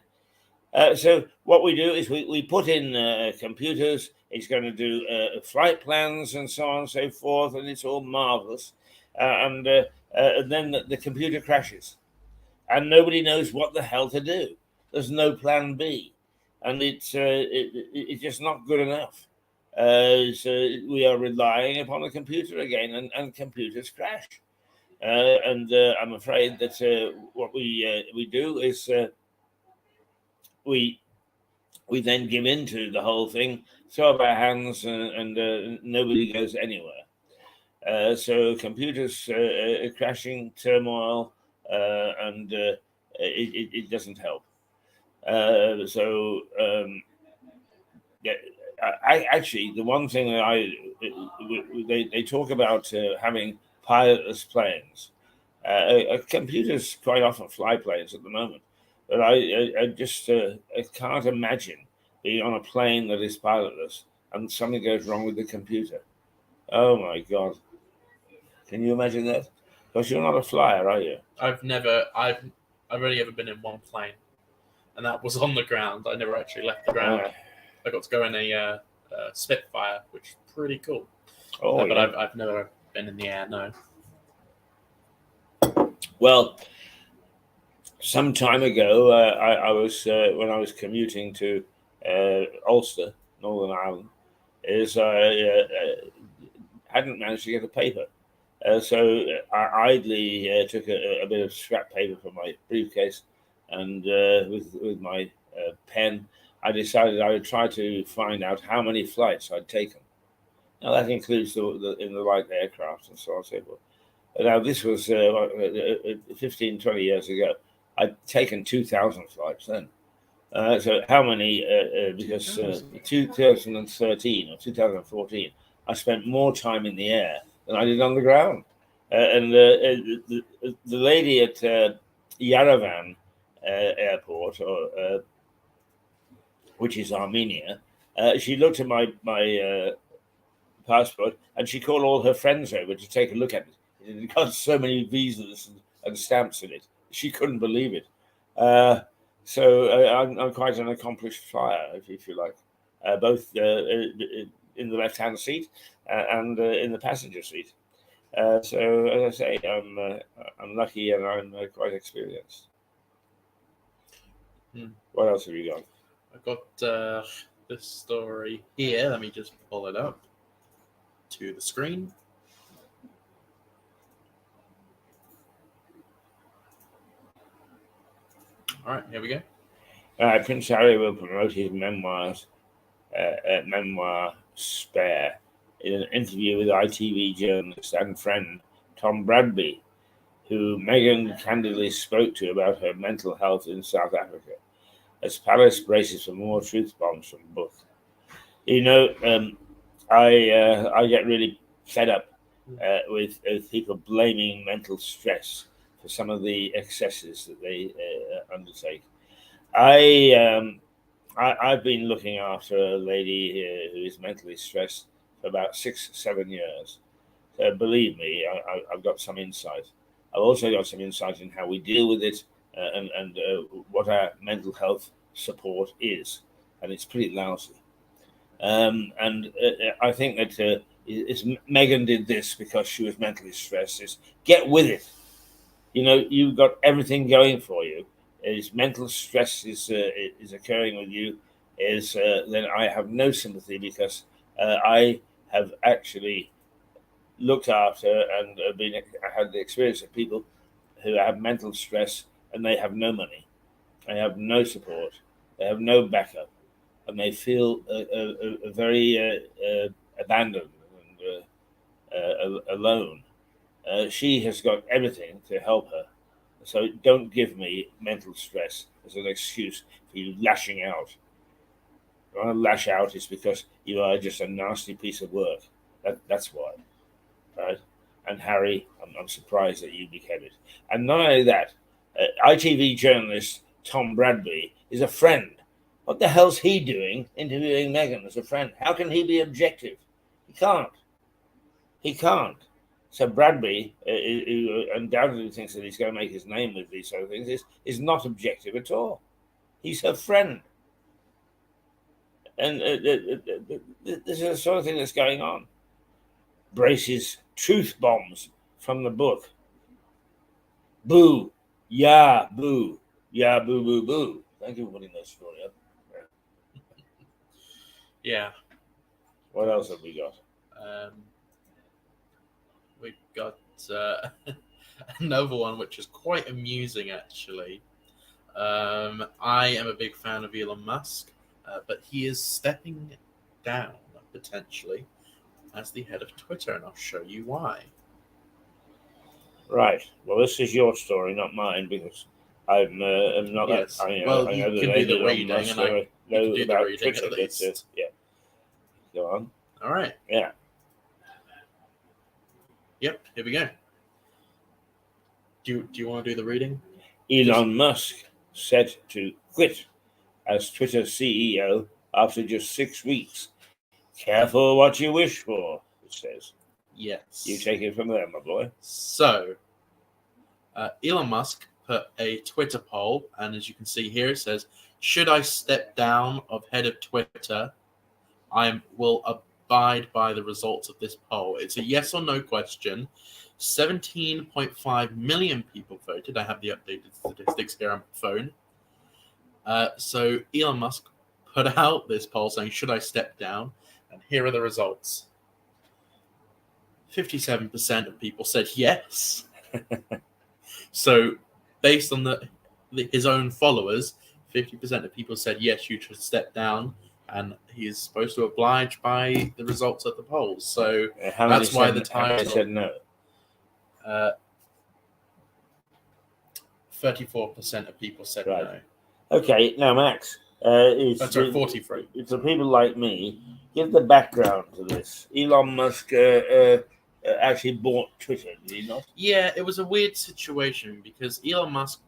[SPEAKER 1] So what we do is we put in computers. It's going to do flight plans and so on and so forth, and it's all marvelous. And then the computer crashes, and nobody knows what the hell to do. There's no plan B, and it's just not good enough. So we are relying upon the computer again, and computers crash. And I'm afraid that what we do is we then give in to the whole thing, throw up our hands, and nobody goes anywhere. So computers crashing, turmoil, and it doesn't help. Actually, the one thing that they talk about having pilotless planes. Computers quite often fly planes at the moment, but I just I can't imagine being on a plane that is pilotless and something goes wrong with the computer. Oh my God. Can you imagine that? Because you're not a flyer, are you?
[SPEAKER 2] I've only ever been in one plane, and that was on the ground. I never actually left the ground. I got to go in a Spitfire, which is pretty cool.
[SPEAKER 1] Oh,
[SPEAKER 2] but I've never been in the air, no.
[SPEAKER 1] Well, some time ago, I was when I was commuting to Ulster, Northern Ireland, I hadn't managed to get a paper. So I idly took a bit of scrap paper from my briefcase, and with my pen, I decided I would try to find out how many flights I'd taken. Now that includes in the right aircraft and so on and so forth. Now this was 15, 20 years ago. I'd taken 2,000 flights then. So how many? Because 2013 or 2014, I spent more time in the air than I did on the ground. And the lady at Yerevan airport, which is Armenia, she looked at my passport and she called all her friends over to take a look at it. It got so many visas and stamps in it. She couldn't believe it. So I'm quite an accomplished flyer, if you like, both in the left-hand seat and in the passenger seat. So as I say, I'm lucky and I'm quite experienced. What else have you got?
[SPEAKER 2] I've got this story here. Let me just pull it up to the screen. All right, here we go.
[SPEAKER 1] Prince Harry will promote his memoir Spare in an interview with ITV journalist and friend Tom Bradby, who Meghan candidly spoke to about her mental health in South Africa, as Palace braces for more truth bombs from both. You know, I get really fed up with people blaming mental stress for some of the excesses that they undertake. I've been looking after a lady who is mentally stressed for about 6-7 years. So believe me, I've got some insight. I've also got some insight in how we deal with it and what our mental health support is, and it's pretty lousy. I think that Meghan did this because she was mentally stressed. Is get with it. You know, you've got everything going for you. Is mental stress is occurring with you, then I have no sympathy, because I have actually looked after and had the experience of people who have mental stress and they have no money, they have no support, they have no backup, and they feel very abandoned and alone. She has got everything to help her. So don't give me mental stress as an excuse for you lashing out. If you want to lash out, it's because you are just a nasty piece of work. That's why. Right? And Harry, I'm surprised that you became it. And not only that, ITV journalist Tom Bradby is a friend. What the hell's he doing interviewing Meghan as a friend? How can he be objective? He can't. He can't. So Bradby, who undoubtedly thinks that he's going to make his name with these sort of things, is not objective at all. He's her friend. And this is the sort of thing that's going on. Brace's truth bombs from the book. Boo. Yeah, boo. Yeah, boo, boo, boo. Thank you for putting that story up.
[SPEAKER 2] Yeah.
[SPEAKER 1] What else have we got?
[SPEAKER 2] We've got another one which is quite amusing, actually. I am a big fan of Elon Musk, but he is stepping down, potentially, as the head of Twitter, and I'll show you why.
[SPEAKER 1] Right. Well, this is your story, not mine, because I'm not
[SPEAKER 2] Yes.
[SPEAKER 1] that.
[SPEAKER 2] Well,
[SPEAKER 1] I
[SPEAKER 2] you
[SPEAKER 1] know that
[SPEAKER 2] can
[SPEAKER 1] they
[SPEAKER 2] do the
[SPEAKER 1] Elon
[SPEAKER 2] reading,
[SPEAKER 1] Musk,
[SPEAKER 2] and I
[SPEAKER 1] know
[SPEAKER 2] you can do the
[SPEAKER 1] about
[SPEAKER 2] reading
[SPEAKER 1] Twitter,
[SPEAKER 2] at
[SPEAKER 1] but,
[SPEAKER 2] least.
[SPEAKER 1] yeah. Go on.
[SPEAKER 2] All right.
[SPEAKER 1] Yeah.
[SPEAKER 2] Yep. Here we go. Do you want to do the reading?
[SPEAKER 1] Elon Musk set to quit as Twitter CEO after just 6 weeks. Careful what you wish for, it says.
[SPEAKER 2] Yes.
[SPEAKER 1] You take it from there, my boy.
[SPEAKER 2] So, Elon Musk put a Twitter poll, and as you can see here, it says, "Should I step down of head of Twitter? I will abide by the results of this poll." It's a yes or no question. 17.5 million people voted. I have the updated statistics here on my phone. So Elon Musk put out this poll saying, "Should I step down?" And here are the results. 57% of people said yes. So based on his own followers, 50% of people said yes, you should step down, and he is supposed to oblige by the results of the polls. So that's why the title
[SPEAKER 1] said no.
[SPEAKER 2] 34% of people said
[SPEAKER 1] Right.
[SPEAKER 2] no.
[SPEAKER 1] Okay, now Max,
[SPEAKER 2] Sorry, 43.
[SPEAKER 1] for people like me, give the background to this. Elon Musk actually bought Twitter, did he not?
[SPEAKER 2] Yeah, it was a weird situation because Elon Musk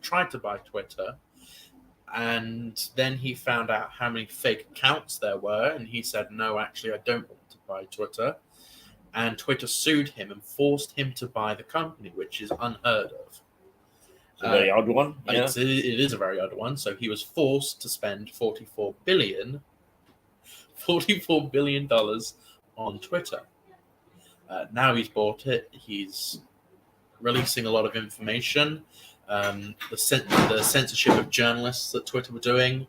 [SPEAKER 2] tried to buy Twitter, and then he found out how many fake accounts there were, and he said, "No, actually, I don't want to buy Twitter." And Twitter sued him and forced him to buy the company, which is unheard of.
[SPEAKER 1] It's a very odd one. Yeah.
[SPEAKER 2] It is a very odd one. So he was forced to spend $44 billion on Twitter. Now he's bought it. He's releasing a lot of information. The censorship of journalists that Twitter were doing,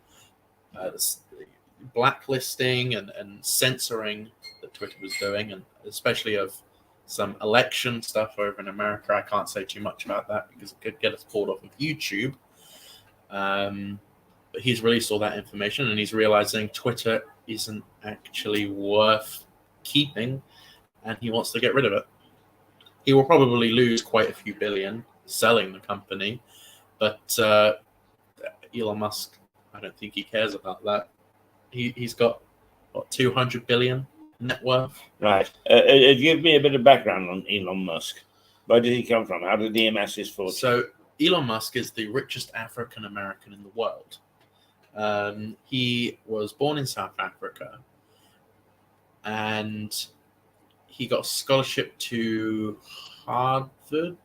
[SPEAKER 2] blacklisting and censoring that Twitter was doing, and especially of some election stuff over in America. I can't say too much about that because it could get us pulled off of YouTube. But he's released all that information, and he's realizing Twitter isn't actually worth keeping, and he wants to get rid of it. He will probably lose quite a few billion selling the company, but Elon Musk, I don't think he cares about that. He's got, what, 200 billion net worth?
[SPEAKER 1] Right. Give me a bit of background on Elon Musk. Where did he come from? How did he amass his fortune?
[SPEAKER 2] So Elon Musk is the richest African American in the world. He was born in South Africa, and he got a scholarship to Harvard.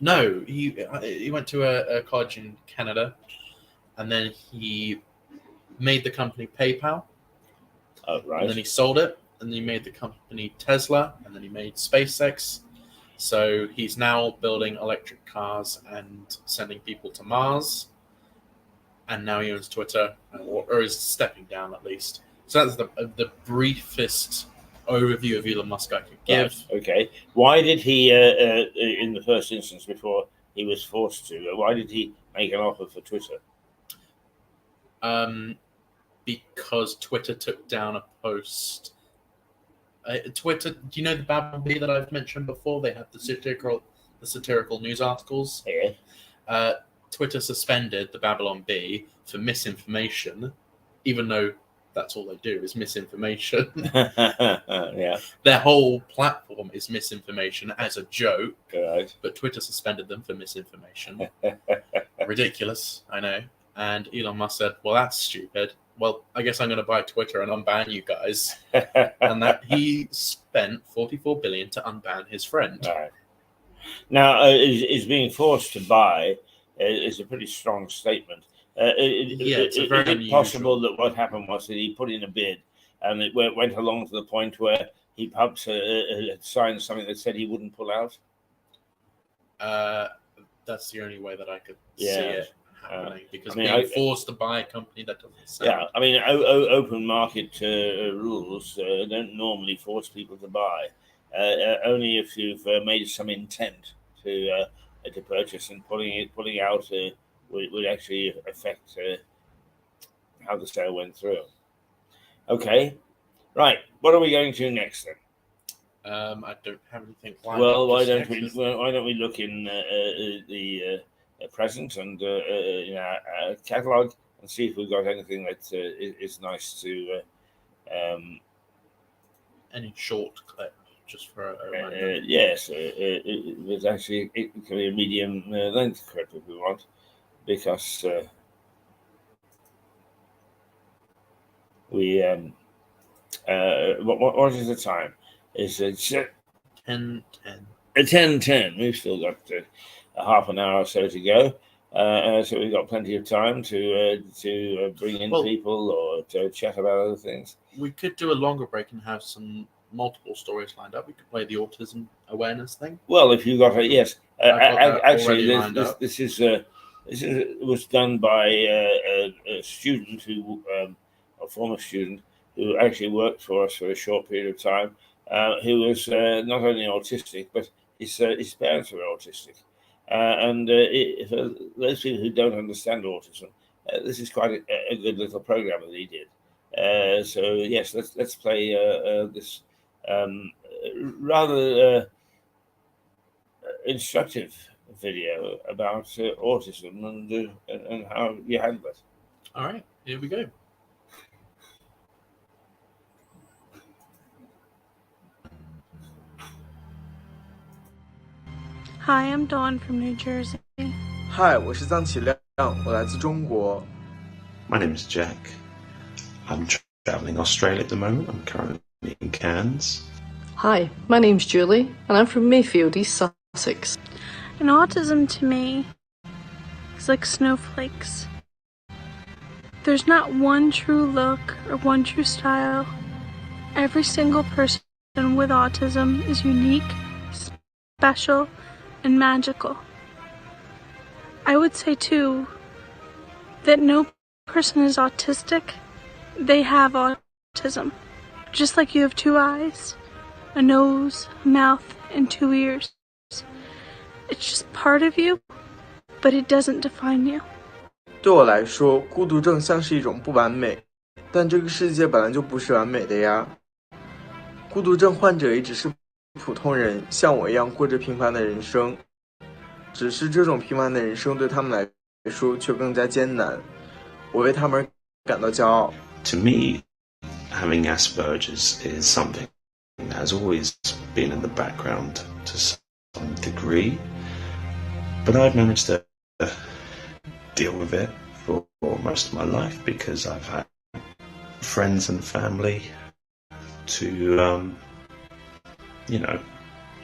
[SPEAKER 2] No, he went to a college in Canada, and then he made the company PayPal.
[SPEAKER 1] Oh, right.
[SPEAKER 2] And then he sold it, and then he made the company Tesla, and then he made SpaceX. So he's now building electric cars and sending people to Mars. And now he owns Twitter, or is stepping down at least. So that's the briefest overview of Elon Musk I could give.
[SPEAKER 1] Right. Okay. Why did he, in the first instance, before he was forced to, why did he make an offer for Twitter?
[SPEAKER 2] Because Twitter took down a post. Twitter, do you know the Babylon Bee that I've mentioned before? They have the satirical news articles.
[SPEAKER 1] Yeah.
[SPEAKER 2] Twitter suspended the Babylon Bee for misinformation, even though that's all they do is misinformation.
[SPEAKER 1] Yeah.
[SPEAKER 2] Their whole platform is misinformation as a joke,
[SPEAKER 1] Right.
[SPEAKER 2] but Twitter suspended them for misinformation. Ridiculous, I know. And Elon Musk said, well, that's stupid. Well, I guess I'm going to buy Twitter and unban you guys. And that he spent $44 billion to unban his friend.
[SPEAKER 1] Right. Now, is being forced to buy is a pretty strong statement.
[SPEAKER 2] It's a very
[SPEAKER 1] is it
[SPEAKER 2] unusual.
[SPEAKER 1] possible that what happened was that he put in a bid and it went along to the point where he perhaps signed something that said he wouldn't pull out?
[SPEAKER 2] That's the only way that I could see
[SPEAKER 1] Yeah.
[SPEAKER 2] it happening, because
[SPEAKER 1] I mean,
[SPEAKER 2] being forced to buy a company that doesn't sell.
[SPEAKER 1] Yeah, I mean, open market rules don't normally force people to buy. Only if you've made some intent to purchase, and pulling out would actually affect how the sale went through. Okay, right. What are we going to next then?
[SPEAKER 2] I don't have anything lined
[SPEAKER 1] Well,
[SPEAKER 2] up
[SPEAKER 1] why
[SPEAKER 2] just
[SPEAKER 1] don't
[SPEAKER 2] yet.
[SPEAKER 1] we look in the present and in our catalogue and see if we've got anything that is nice to.
[SPEAKER 2] Any short clip just for a moment.
[SPEAKER 1] Yes, there's actually it can be a medium length clip if we want, because we what is the time? It's
[SPEAKER 2] 10.
[SPEAKER 1] 10:10. We've still got a half an hour or so to go, so we've got plenty of time to bring in people or to chat about other things.
[SPEAKER 2] We could do a longer break and have some multiple stories lined up. We could play the autism awareness thing.
[SPEAKER 1] Well, if you got yes,
[SPEAKER 2] I've got that
[SPEAKER 1] actually,
[SPEAKER 2] already lined up.
[SPEAKER 1] this was done by a student who, a former student who actually worked for us for a short period of time, who was not only autistic, but his parents were autistic. And for those people who don't understand autism, this is quite a good little program that he did. So yes, let's play this rather instructive video about autism and how you handle it.
[SPEAKER 2] All right, here we go.
[SPEAKER 8] Hi, I'm Dawn from New Jersey.
[SPEAKER 9] Hi， 我是臧启亮，我来自中国。
[SPEAKER 10] My name is Jack. I'm traveling Australia at the moment. I'm currently in Cairns.
[SPEAKER 11] Hi, my name's Julie, and I'm from Mayfield, East Sussex.
[SPEAKER 8] And autism to me is like snowflakes. There's not one true look or one true style. Every single person with autism is unique, special, and magical. I would say too that no person is autistic. They have autism. Just like you have 2 eyes, a nose, a mouth, and 2 ears. It's just part of you, but it doesn't define you.
[SPEAKER 9] 对我来说，孤独症像是一种不完美，但这个世界本来就不是完美的呀。孤独症患者也只是普通人，像我一样过着平凡的人生，只是这种平凡的人生对他们来说却更加艰难。我为他们而感到骄傲。
[SPEAKER 10] To me, having Asperger's is something that has always been in the background to some degree, but I've managed to deal with it for most of my life because I've had friends and family to,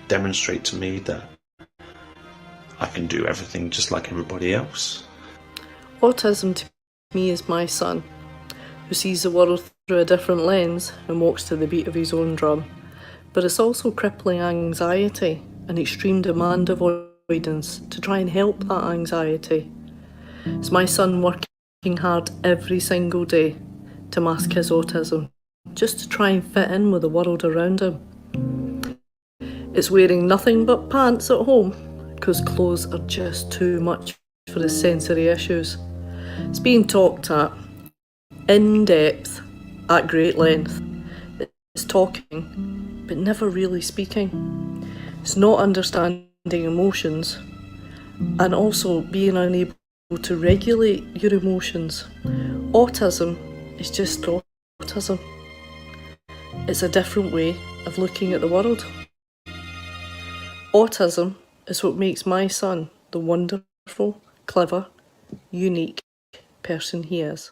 [SPEAKER 10] demonstrate to me that I can do everything just like everybody else.
[SPEAKER 11] Autism to me is my son, who sees the world through a different lens and walks to the beat of his own drum. But it's also crippling anxiety and extreme demand avoidance to try and help that anxiety. It's my son working hard every single day to mask his autism, just to try and fit in with the world around him. It's wearing nothing but pants at home because clothes are just too much for his sensory issues. It's being talked at, in depth, at great length. It's talking, but never really speaking. It's not understanding emotions, and also being unable to regulate your emotions. Autism is just autism. It's a different way of looking at the world. Autism is what makes my son the wonderful, clever, unique person he is.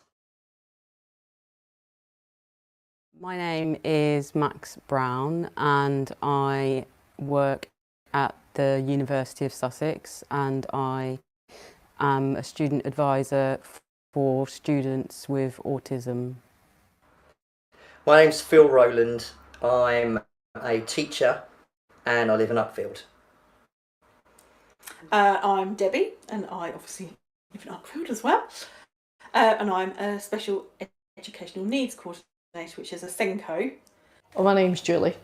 [SPEAKER 12] My name is Max Brown and I work at the University of Sussex, and I am a student advisor for students with autism.
[SPEAKER 13] My name's Phil Rowland. I'm a teacher and I live in Uckfield.
[SPEAKER 14] I'm Debbie and I obviously live in Uckfield as well. And I'm a special educational needs coordinator, which is a SENCO.
[SPEAKER 11] Well, my name's Julie.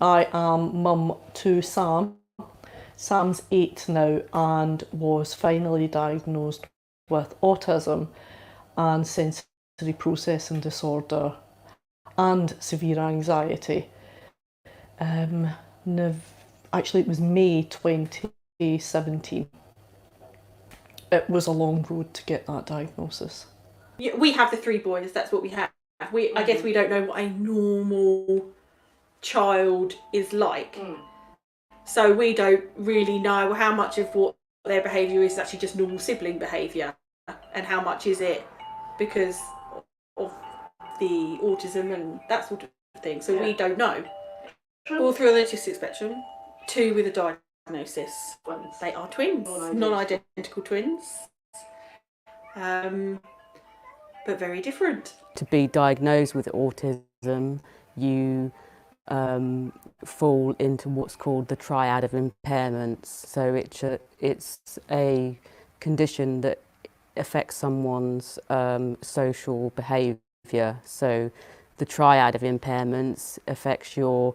[SPEAKER 11] I am mum to Sam. Sam's 8 now and was finally diagnosed with autism and sensory processing disorder and severe anxiety. Actually, it was May 2017. It was a long road to get that diagnosis.
[SPEAKER 14] Yeah, we have the 3 boys, that's what we have. I guess we don't know what a normal child is like. So we don't really know how much of what their behaviour is actually just normal sibling behaviour and how much is it because of the autism and that sort of thing. So we don't know. All 3 on the autistic spectrum, 2 with a diagnosis. They are twins, non-identical twins, but very different.
[SPEAKER 12] To be diagnosed with autism, you fall into what's called the triad of impairments. So it's a condition that affects someone's social behaviour. So the triad of impairments affects your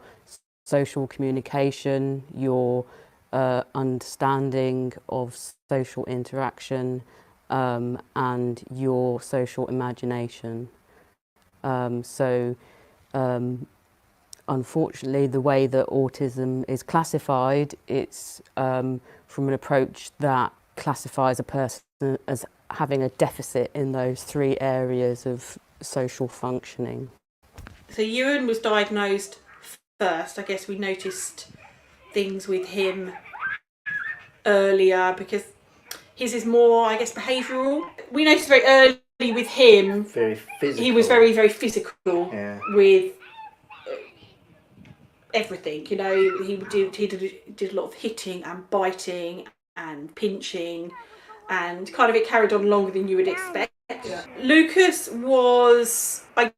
[SPEAKER 12] social communication, your understanding of social interaction, and your social imagination. Unfortunately, the way that autism is classified, it's from an approach that classifies a person as having a deficit in those 3 areas of social functioning.
[SPEAKER 14] So Ewan was diagnosed first. I guess we noticed things with him earlier because his is more, I guess, behavioural. We noticed very early with him.
[SPEAKER 13] Very physical.
[SPEAKER 14] He was very, very physical with everything. You know, he did a lot of hitting and biting and pinching, and kind of it carried on longer than you would expect. Yeah. Lucas was, I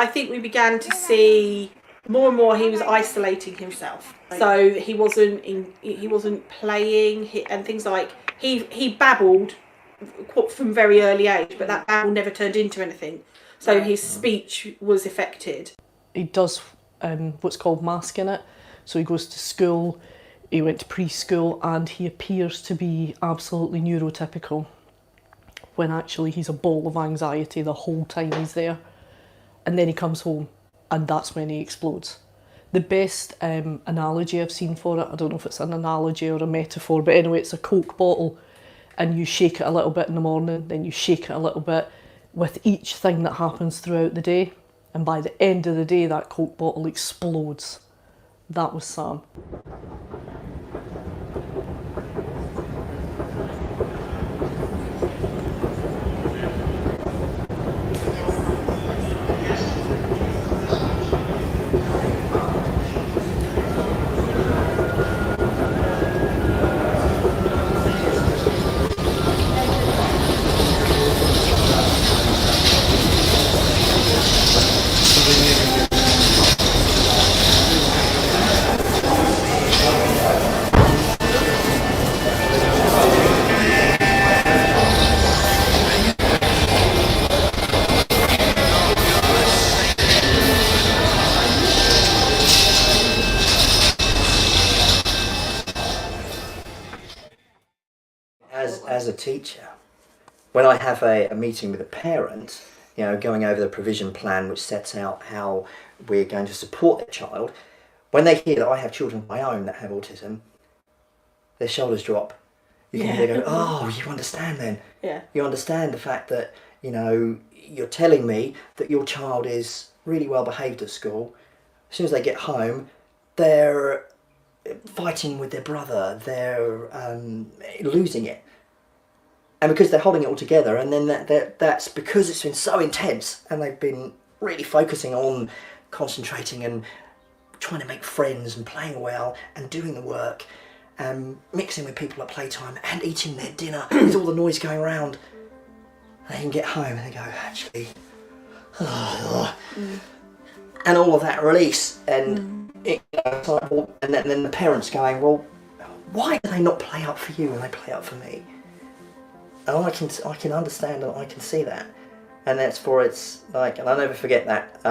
[SPEAKER 14] think we began to see more and more he was isolating himself. So he wasn't playing and things like he babbled from very early age, but that babble never turned into anything. So his speech was affected.
[SPEAKER 11] He does what's called masking it. So he goes to school, he went to preschool, and he appears to be absolutely neurotypical when actually he's a ball of anxiety the whole time he's there. And then he comes home and that's when he explodes. The best analogy I've seen for it, I don't know if it's an analogy or a metaphor, but anyway, it's a Coke bottle and you shake it a little bit in the morning, then you shake it a little bit with each thing that happens throughout the day. And by the end of the day, that Coke bottle explodes. That was Sam.
[SPEAKER 13] as a teacher, when I have a meeting with a parent, going over the provision plan which sets out how we're going to support their child, when they hear that I have children of my own that have autism, their shoulders drop. You can hear them go, oh, you understand then.
[SPEAKER 14] Yeah.
[SPEAKER 13] You understand the fact that, you're telling me that your child is really well behaved at school. As soon as they get home, they're fighting with their brother, they're losing it. And because they're holding it all together, and then that's because it's been so intense, and they've been really focusing on concentrating and trying to make friends and playing well and doing the work and mixing with people at playtime and eating their dinner with all the noise going around. They can get home and they go, actually, and all of that release, and and then the parents going, well, why do they not play up for you when they play up for me? And I can understand and I can see that, and it's like, and I'll never forget that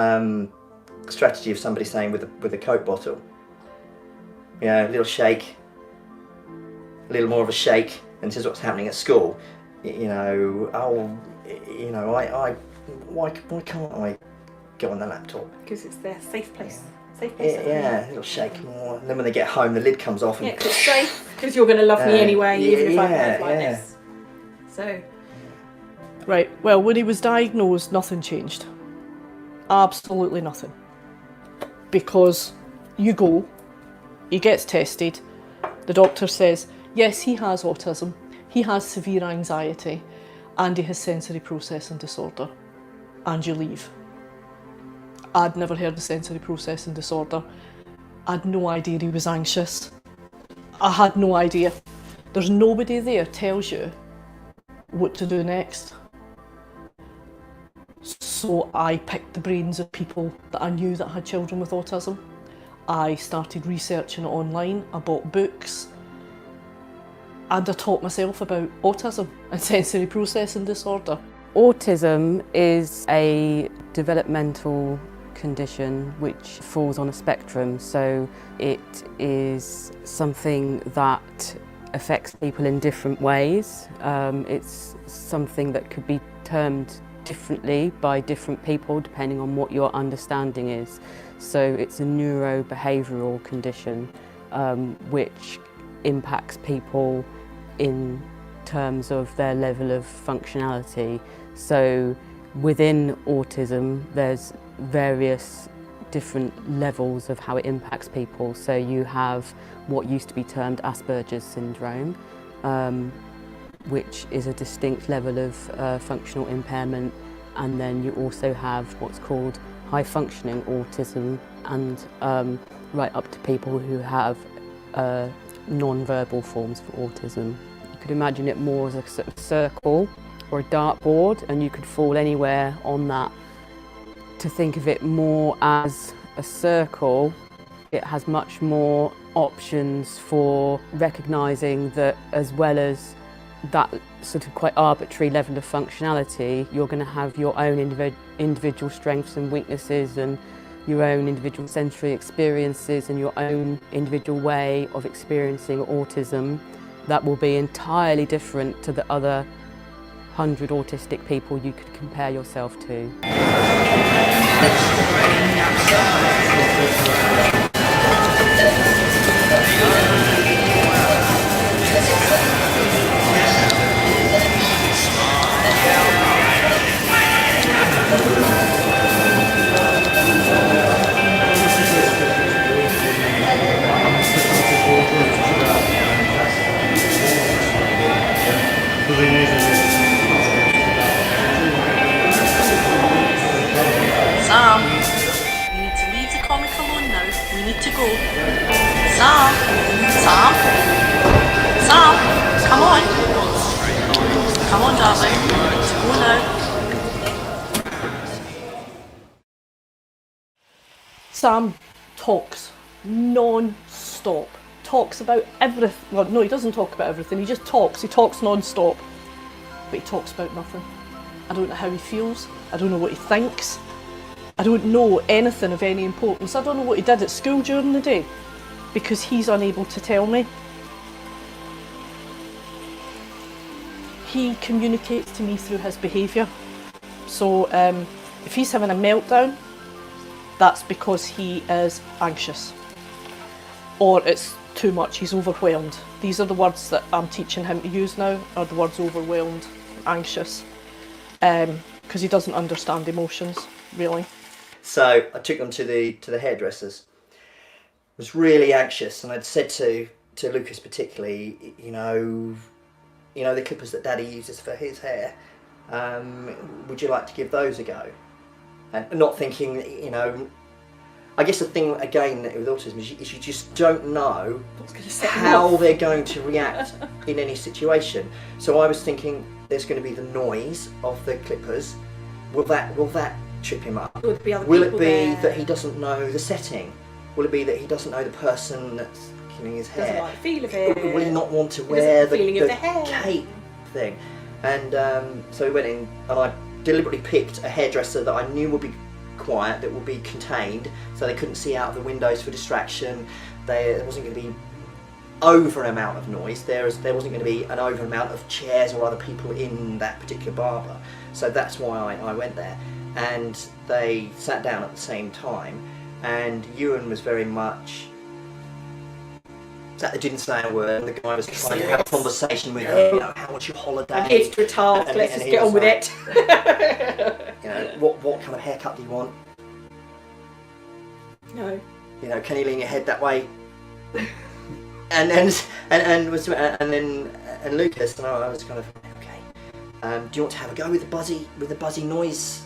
[SPEAKER 13] strategy of somebody saying with a Coke bottle, a little shake, a little more of a shake, and this is what's happening at school. Why can't I go on the laptop?
[SPEAKER 14] Because it's their safe place.
[SPEAKER 13] Yeah, a little shake more. And then when they get home, the lid comes off. And
[SPEAKER 14] because it's safe. Because you're going to love me anyway, even if I behave like this. So.
[SPEAKER 11] Right, well, when he was diagnosed, nothing changed. Absolutely nothing. Because you go, he gets tested, the doctor says, yes, he has autism, he has severe anxiety, and he has sensory processing disorder, and you leave. I'd never heard of sensory processing disorder. I had no idea he was anxious. I had no idea. There's nobody there tells you what to do next. So I picked the brains of people that I knew that had children with autism. I started researching it online, I bought books, and I taught myself about autism and sensory processing disorder.
[SPEAKER 12] Autism is a developmental condition which falls on a spectrum, so it is something that affects people in different ways. It's something that could be termed differently by different people depending on what your understanding is. So it's a neurobehavioural condition which impacts people in terms of their level of functionality. So within autism there's various different levels of how it impacts people. So you have what used to be termed Asperger's syndrome, which is a distinct level of functional impairment, and then you also have what's called high functioning autism, and right up to people who have non-verbal forms of autism. You could imagine it more as a sort of circle or a dartboard, and you could fall anywhere on that. To think of it more as a circle, it has much more options for recognising that, as well as that sort of quite arbitrary level of functionality, you're going to have your own individual strengths and weaknesses, and your own individual sensory experiences, and your own individual way of experiencing autism that will be entirely different to the other 100 autistic people you could compare yourself to.
[SPEAKER 8] Sam, you need to leave the comic alone now. We need to go. Sam, come on. Come on, darling. We need to go now.
[SPEAKER 11] Sam talks non-stop. Talks about everything. Well, no, he doesn't talk about everything. He just talks. He talks non-stop. But he talks about nothing. I don't know how he feels. I don't know what he thinks. I don't know anything of any importance. I don't know what he did at school during the day because he's unable to tell me. he communicates to me through his behaviour. So if he's having a meltdown, that's because he is anxious. Or it's too much, he's overwhelmed. These are the words that I'm teaching him to use now, are the words overwhelmed, anxious. Because he doesn't understand emotions, really.
[SPEAKER 13] So I took them to the hairdressers. I was really anxious, and I'd said to Lucas particularly, you know the clippers that Daddy uses for his hair, would you like to give those a go? And not thinking, you know, I guess the thing again with autism is you just don't know how they're going to react in any situation. So I was thinking, there's going to be the noise of the clippers. Will that trip him up?
[SPEAKER 14] Will it be other
[SPEAKER 13] Will it
[SPEAKER 14] people
[SPEAKER 13] be
[SPEAKER 14] there?
[SPEAKER 13] that he doesn't know the setting? Will it be that he doesn't know the person that's killing his hair?
[SPEAKER 14] Doesn't like the feel of it.
[SPEAKER 13] Will he not want to
[SPEAKER 14] He
[SPEAKER 13] wear
[SPEAKER 14] doesn't feeling of
[SPEAKER 13] the
[SPEAKER 14] the hair.
[SPEAKER 13] cape thing? And so we went in, and I deliberately picked a hairdresser that I knew would be quiet, that would be contained, so they couldn't see out of the windows for distraction. There wasn't going to be over an amount of noise. There wasn't going to be an over amount of chairs or other people in that particular barber. So that's why I went there. And they sat down at the same time, and Ewan was very much sat there, didn't say a word, and the guy was trying to have a conversation with him, you know, how was your holiday?
[SPEAKER 14] And it's to a task, let's just
[SPEAKER 13] he
[SPEAKER 14] get
[SPEAKER 13] was
[SPEAKER 14] on with
[SPEAKER 13] like,
[SPEAKER 14] it.
[SPEAKER 13] You know, what kind of haircut do you want?
[SPEAKER 14] No.
[SPEAKER 13] You know, can you lean your head that way? and then Lucas, and I was kind of okay. Do you want to have a go with the buzzy noise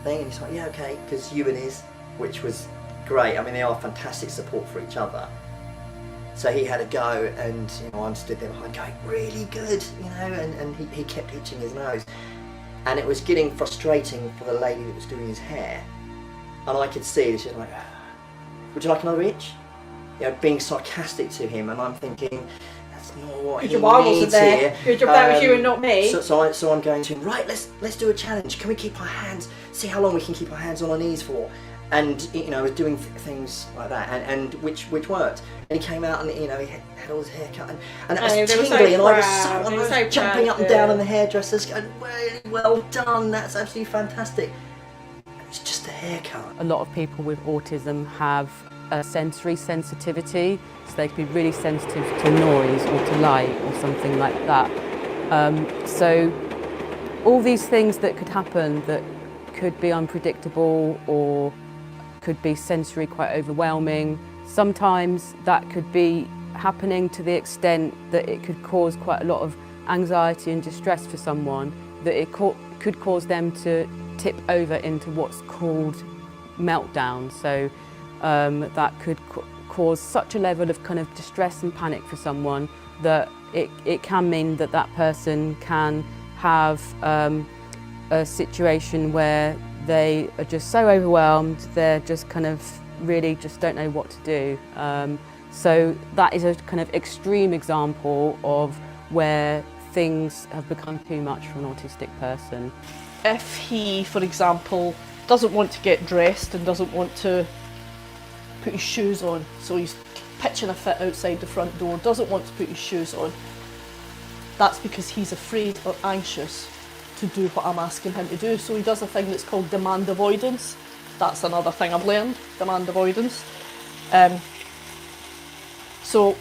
[SPEAKER 13] thing? And he's like, yeah, okay, because Ewan is, which was great. I mean, they are fantastic support for each other. So he had a go, and you know, I'm stood there behind going, really good, you know, and he kept itching his nose, and it was getting frustrating for the lady that was doing his hair, and I could see that she was like, would you like another itch? You know, being sarcastic to him, and I'm thinking, that's not what he
[SPEAKER 14] Good job I wasn't
[SPEAKER 13] needs
[SPEAKER 14] there.
[SPEAKER 13] here.
[SPEAKER 14] Good job that was you and not me.
[SPEAKER 13] So I'm going to him, right, let's do a challenge. Can we keep our hands, see how long we can keep our hands on our knees for? And you know, I was doing things like that, and which worked. And he came out, and you know, he had all his hair cut, and it was tingly, and I was jumping up and down on the hairdressers, going, really well done, that's absolutely fantastic. It's just a haircut.
[SPEAKER 12] A lot of people with autism have a sensory sensitivity, so they can be really sensitive to noise or to light or something like that. So all these things that could happen that could be unpredictable or could be sensory quite overwhelming, sometimes that could be happening to the extent that it could cause quite a lot of anxiety and distress for someone, that it could cause them to tip over into what's called meltdown. So that could cause such a level of kind of distress and panic for someone that it can mean that that person can have a situation where they are just so overwhelmed, they're just kind of really just don't know what to do. So that is a kind of extreme example of where things have become too much for an autistic person.
[SPEAKER 11] If he, for example, doesn't want to get dressed and doesn't want to put his shoes on, so he's pitching a fit outside the front door, doesn't want to put his shoes on, that's because he's afraid or anxious to do what I'm asking him to do. So he does a thing that's called demand avoidance. That's another thing I've learned, demand avoidance. So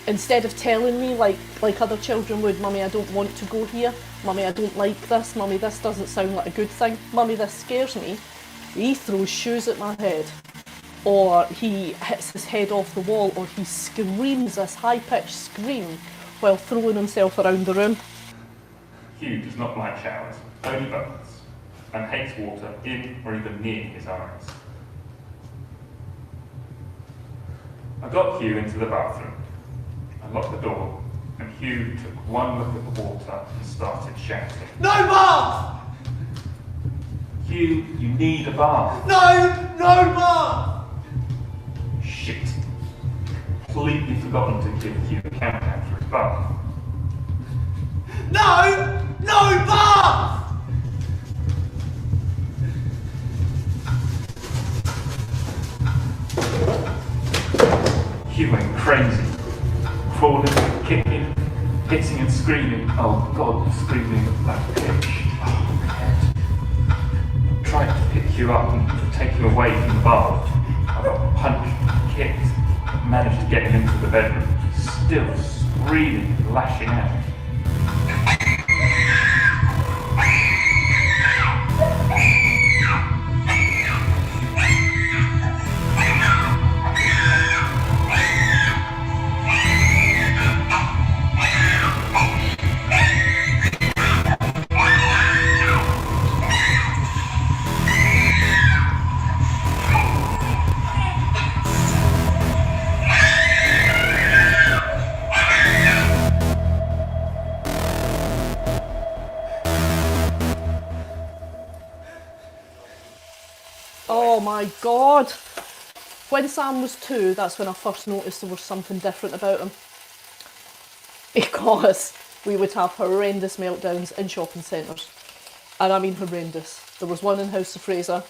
[SPEAKER 11] instead of telling me like other children would, Mummy, I don't want to go here, Mummy, I don't like this, Mummy, this doesn't sound like a good thing, Mummy, this scares me, he throws shoes at my head, or he hits his head off the wall, or he screams this high-pitched scream while throwing himself around the room.
[SPEAKER 15] Hugh does not like showers, only baths, and hates water in or even near his eyes. I got Hugh into the bathroom. I locked the door, and Hugh took one look at the water and started shouting.
[SPEAKER 16] No bath!
[SPEAKER 15] Hugh, you need a bath.
[SPEAKER 16] No bath!
[SPEAKER 15] Shit. Completely forgotten to give Hugh a countdown for his bath.
[SPEAKER 16] No bath!
[SPEAKER 15] Hugh went crazy, crawling, kicking, hitting and screaming. Oh God, screaming at that pitch. Oh, God. Tried to pick you up and take you away from the bath. I got punched, kicked, managed to get him into the bedroom, still screaming and lashing out.
[SPEAKER 11] Oh my God. When Sam was 2, that's when I first noticed there was something different about him. Because we would have horrendous meltdowns in shopping centres. And I mean horrendous. There was one in House of Fraser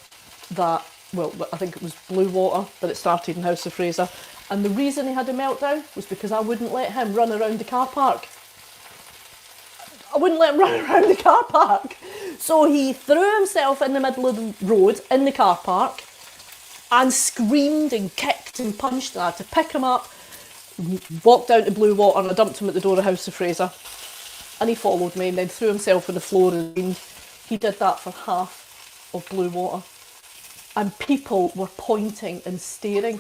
[SPEAKER 11] that, well, I think it was Blue Water, but it started in House of Fraser. And the reason he had a meltdown was because I wouldn't let him run around the car park. I wouldn't let him run around the car park. So he threw himself in the middle of the road in the car park and screamed and kicked and punched, and I had to pick him up, walked down to Blue Water, and I dumped him at the door of House of Fraser. And he followed me and then threw himself on the floor, and he did that for half of Blue Water. And people were pointing and staring.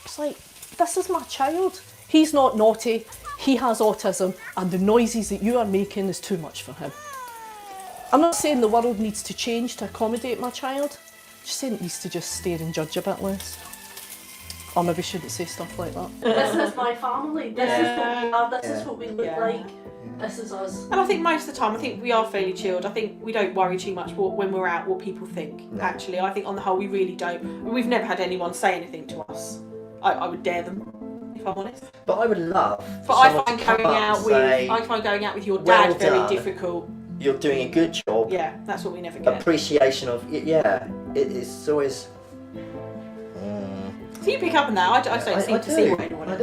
[SPEAKER 11] It's like, this is my child. He's not naughty, he has autism, and the noises that you are making is too much for him. I'm not saying the world needs to change to accommodate my child, just saying it needs to just stare and judge a bit less. Or maybe shouldn't say stuff like that. This is my family, this is what we are, this is what we look like, this is us.
[SPEAKER 14] And I think most of the time, I think we are fairly chilled. I think we don't worry too much when we're out what people think, actually. I think on the whole we really don't. We've never had anyone say anything to us. I would dare them, if I'm honest.
[SPEAKER 13] But I would love.
[SPEAKER 14] But I find going out with your dad
[SPEAKER 13] well
[SPEAKER 14] very
[SPEAKER 13] done.
[SPEAKER 14] difficult.
[SPEAKER 13] You're doing a good job.
[SPEAKER 14] Yeah, that's what we never get.
[SPEAKER 13] Appreciation of it. Yeah, it's always.
[SPEAKER 14] So you pick up on that. I don't seem to see what anyone else.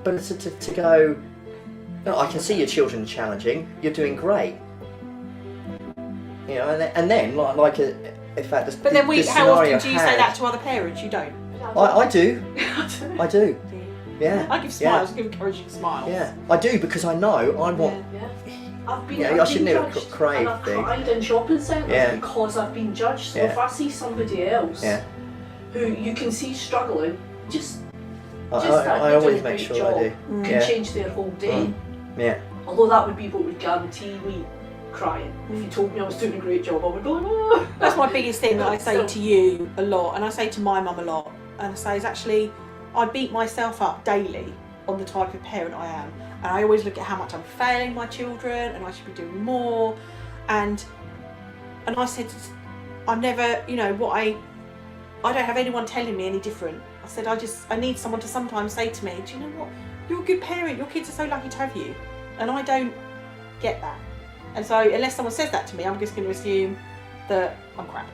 [SPEAKER 13] But to go. No, I can see your children challenging. You're doing great. You know, and then like in fact.
[SPEAKER 14] But then how often do you say that to other parents? You don't.
[SPEAKER 13] I do. I do. Yeah.
[SPEAKER 14] I give smiles, give encouraging smiles.
[SPEAKER 13] Yeah, I do because I know I want.
[SPEAKER 11] I've been,
[SPEAKER 13] I shouldn't have
[SPEAKER 11] judged,
[SPEAKER 13] crave
[SPEAKER 11] and I've
[SPEAKER 13] thing.
[SPEAKER 11] cried in shopping centres because I've been judged. So if I see somebody else who you can see struggling,
[SPEAKER 13] I always make sure
[SPEAKER 11] job,
[SPEAKER 13] I do.
[SPEAKER 11] Can change their whole day.
[SPEAKER 13] Yeah.
[SPEAKER 11] Although that would be what would guarantee me crying. If you told me I was doing a great job, I would be like, oh.
[SPEAKER 14] That's my biggest thing that I say to you a lot, and I say to my mum a lot, and I say is actually, I beat myself up daily on the type of parent I am. And I always look at how much I'm failing my children and I should be doing more. And I said, I'm never, you know, I don't have anyone telling me any different. I said, I need someone to sometimes say to me, do you know what? You're a good parent. Your kids are so lucky to have you. And I don't get that. And so unless someone says that to me, I'm just going to assume that I'm crap.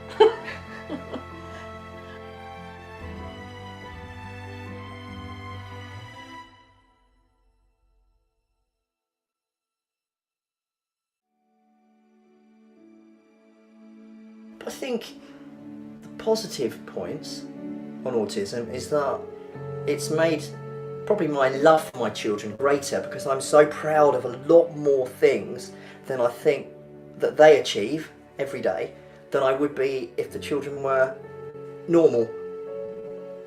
[SPEAKER 13] I think the positive points on autism is that it's made probably my love for my children greater because I'm so proud of a lot more things than I think that they achieve every day than I would be if the children were normal.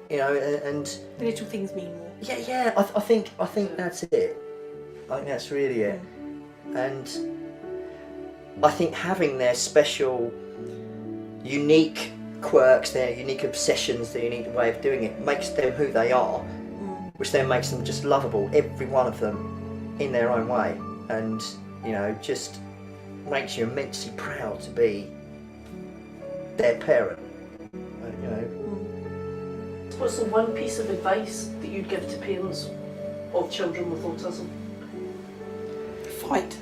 [SPEAKER 13] You know, and
[SPEAKER 14] the little things mean more.
[SPEAKER 13] Yeah. I think that's it. I think that's really it. And I think having their special, unique quirks, their unique obsessions, their unique way of doing it makes them who they are, which then makes them just lovable, every one of them in their own way, and you know, just makes you immensely proud to be their parent. You know.
[SPEAKER 11] What's the one piece of advice that you'd give to parents of children with autism?
[SPEAKER 14] Fight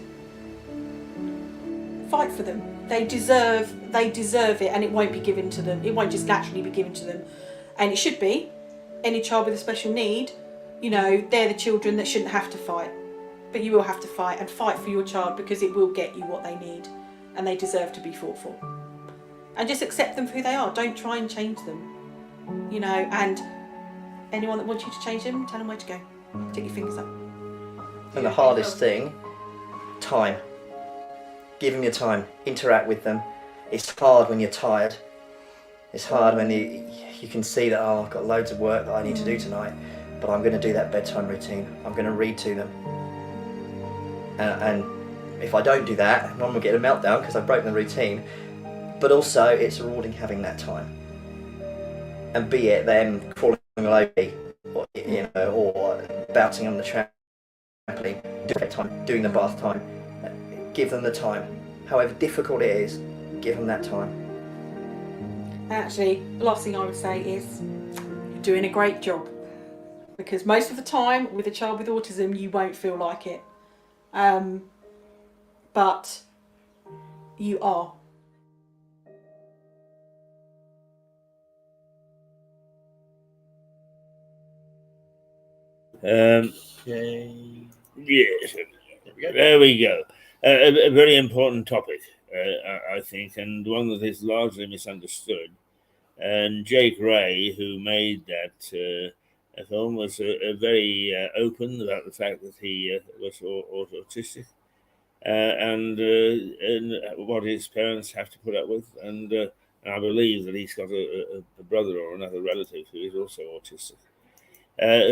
[SPEAKER 14] for them. They deserve it, and it won't be given to them. It won't just naturally be given to them, and it should be. Any child with a special need You know, they're the children that shouldn't have to fight, but you will have to fight, and fight for your child, because it will get you what they need and they deserve to be fought for. And just accept them for who they are. Don't try and change them. You know, and anyone that wants you to change them, tell them where to go. Stick your fingers up.
[SPEAKER 13] And the hardest thing, time. Give them your time. Interact with them. It's hard when you're tired. It's hard when you can see that, oh, I've got loads of work that I need to do tonight, but I'm going to do that bedtime routine. I'm going to read to them. And if I don't do that, Mum will get a meltdown because I've broken the routine. But also, it's rewarding having that time. And be it them crawling over me, or, you know, or bouncing on the trampoline, doing the bath time. Give them the time. However difficult it is, give them that time.
[SPEAKER 14] Actually, the last thing I would say is you're doing a great job, because most of the time with a child with autism you won't feel like it, but you are.
[SPEAKER 1] Yes, there we go. A very important topic, I think, and one that is largely misunderstood. And Jake Ray, who made that film, was very open about the fact that he was autistic and what his parents have to put up with. And I believe that he's got a brother or another relative who is also autistic.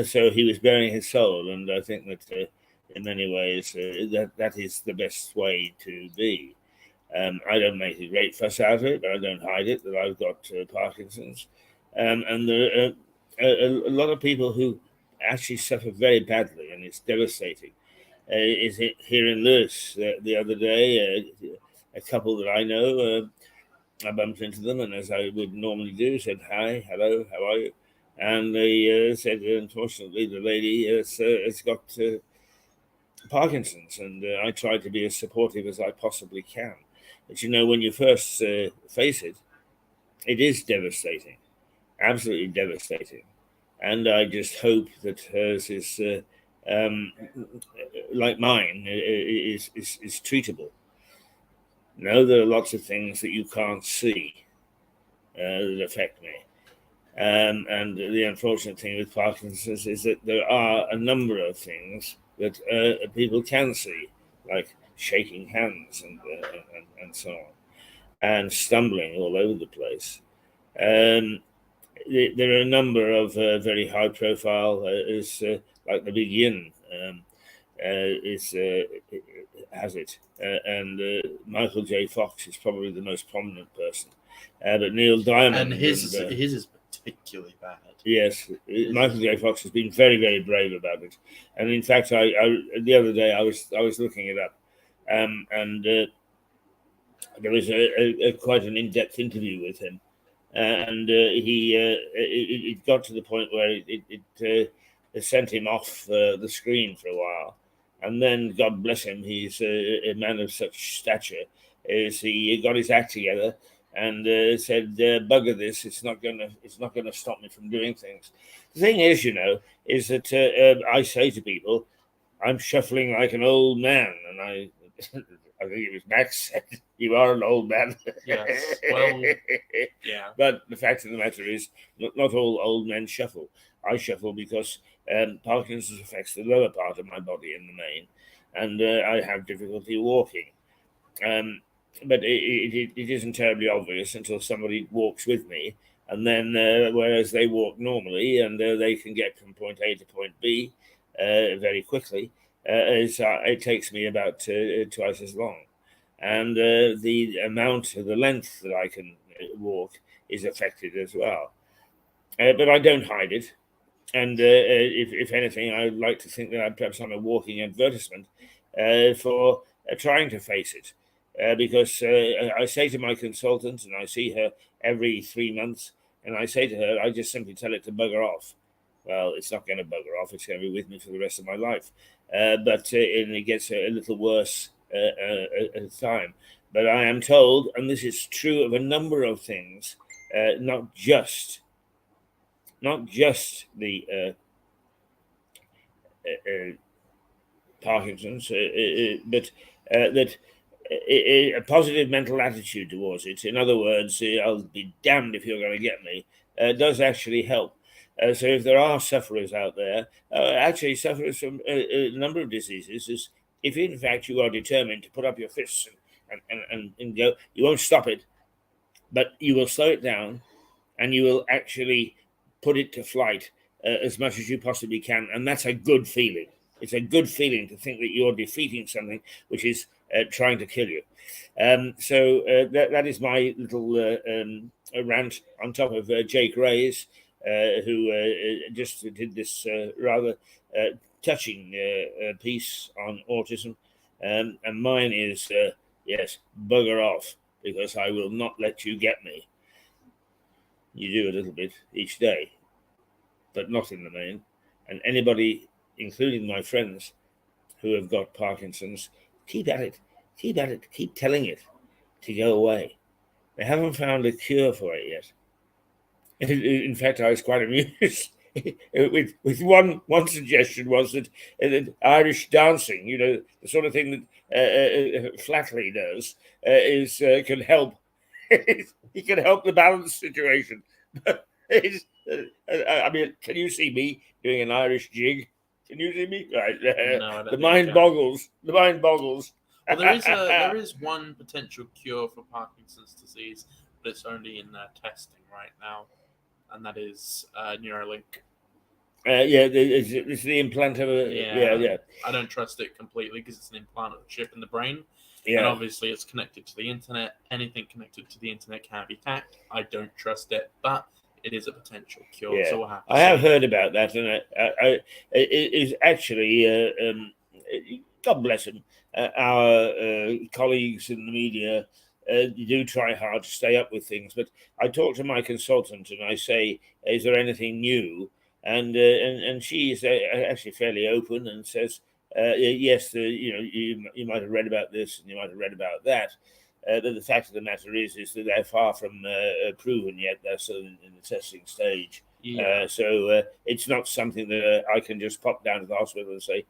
[SPEAKER 1] So he was bearing his soul, and I think that in many ways that is the best way to be. I don't make a great fuss out of it, but I don't hide it that I've got Parkinson's, and there are a lot of people who actually suffer very badly, and it's devastating. Is it here in Lewis the other day? A couple that I know, I bumped into them, and as I would normally do, said hi, hello, how are you? And they said, unfortunately, the lady has got Parkinson's, and I tried to be as supportive as I possibly can. But you know, when you first face it, it is devastating, absolutely devastating. And I just hope that hers is, like mine, is treatable. No, there are lots of things that you can't see that affect me. And the unfortunate thing with Parkinson's is that there are a number of things that people can see, like shaking hands and so on, and stumbling all over the place. There are a number of very high profile, like the Big Yin has it, and Michael J. Fox is probably the most prominent person. But Neil Diamond,
[SPEAKER 2] and his is particularly bad.
[SPEAKER 1] Yes, Michael J. Fox has been very, very brave about it, and in fact, I the other day I was looking it up, and there was a quite an in-depth interview with him, and it got to the point where it sent him off the screen for a while, and then God bless him, he's a man of such stature, is he got his act together. And said, "Bugger this! It's not gonna stop me from doing things." The thing is, you know, is that I say to people, "I'm shuffling like an old man," and I think it was Max said, "You are an old man."
[SPEAKER 2] Yes. Well, yeah.
[SPEAKER 1] But the fact of the matter is, not all old men shuffle. I shuffle because Parkinson's affects the lower part of my body in the main, and I have difficulty walking. But it isn't terribly obvious until somebody walks with me, and then whereas they walk normally and they can get from point A to point B very quickly, it takes me about twice as long, and the length that I can walk is affected as well. But I don't hide it, and if anything, I would like to think that perhaps I'm a walking advertisement for trying to face it. Because I say to my consultant, and I see her every 3 months, and I say to her, I just simply tell it to bugger off. Well, it's not going to bugger off. It's going to be with me for the rest of my life. But it gets a little worse at a time. But I am told, and this is true of a number of things, not just the Parkinson's, but that a positive mental attitude towards it, in other words, I'll be damned if you're going to get me, does actually help. So if there are sufferers out there, actually sufferers from a number of diseases, is if in fact you are determined to put up your fists and go, you won't stop it, but you will slow it down and you will actually put it to flight as much as you possibly can. And that's a good feeling. It's a good feeling to think that you're defeating something which is trying to kill you. So that is my little rant on top of Jake Ray's, who just did this rather touching piece on autism. And mine is, yes, bugger off, because I will not let you get me. You do a little bit each day, but not in the main. And anybody, including my friends who have got Parkinson's, keep at it, keep telling it to go away. They haven't found a cure for it yet. In fact, I was quite amused with one suggestion was that Irish dancing, you know, the sort of thing that Flatley does, can help. He can help the balance situation. I mean, can you see me doing an Irish jig? Can you see me? Right.
[SPEAKER 2] No,
[SPEAKER 1] the mind boggles. The mind boggles.
[SPEAKER 2] Well, there is one potential cure for Parkinson's disease, but it's only in testing right now, and that is Neuralink.
[SPEAKER 1] Yeah, it's the implant of a. Yeah.
[SPEAKER 2] I don't trust it completely because it's an implant of a chip in the brain.
[SPEAKER 1] Yeah.
[SPEAKER 2] And obviously it's connected to the internet. Anything connected to the internet can be hacked. I don't trust it, but it is a potential cure.
[SPEAKER 1] Yeah.
[SPEAKER 2] So we'll have to
[SPEAKER 1] I have
[SPEAKER 2] see.
[SPEAKER 1] heard about that, and it is actually, God bless him, our colleagues in the media do try hard to stay up with things. But I talk to my consultant and I say, "Is there anything new?" And she is actually fairly open and says, yes, you might have read about this and you might have read about that. But the fact of the matter is that they're far from proven yet. They're still in the testing stage.
[SPEAKER 2] Yeah.
[SPEAKER 1] So it's not something that I can just pop down to the hospital and say,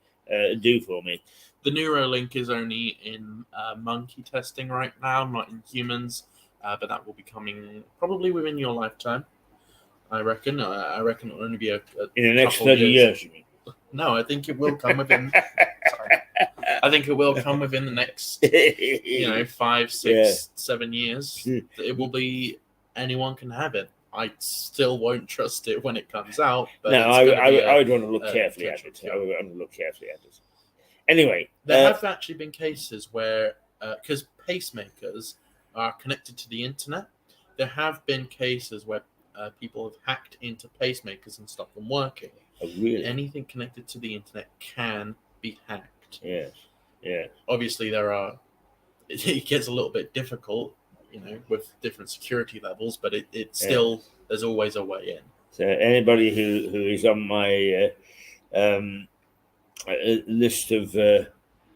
[SPEAKER 1] do for me.
[SPEAKER 2] The Neuralink is only in monkey testing right now, not in humans, but that will be coming probably within your lifetime. I reckon. I reckon it'll only be a
[SPEAKER 1] in the next
[SPEAKER 2] couple
[SPEAKER 1] 30 years, you mean?
[SPEAKER 2] No, I think it will come within. Sorry. I think it will come within the next, 5, 6, 7 years. It will be anyone can have it. I still won't trust it when it comes out. But
[SPEAKER 1] no, I would want to look carefully at it. I would want to look carefully at it. Anyway,
[SPEAKER 2] there have actually been cases where, because pacemakers are connected to the internet, there have been cases where people have hacked into pacemakers and stopped them working.
[SPEAKER 1] Oh, really?
[SPEAKER 2] Anything connected to the internet can be hacked.
[SPEAKER 1] Yes. Yeah.
[SPEAKER 2] Obviously, it gets a little bit difficult, with different security levels, but it's still, there's always a way in.
[SPEAKER 1] So anybody who is on my list of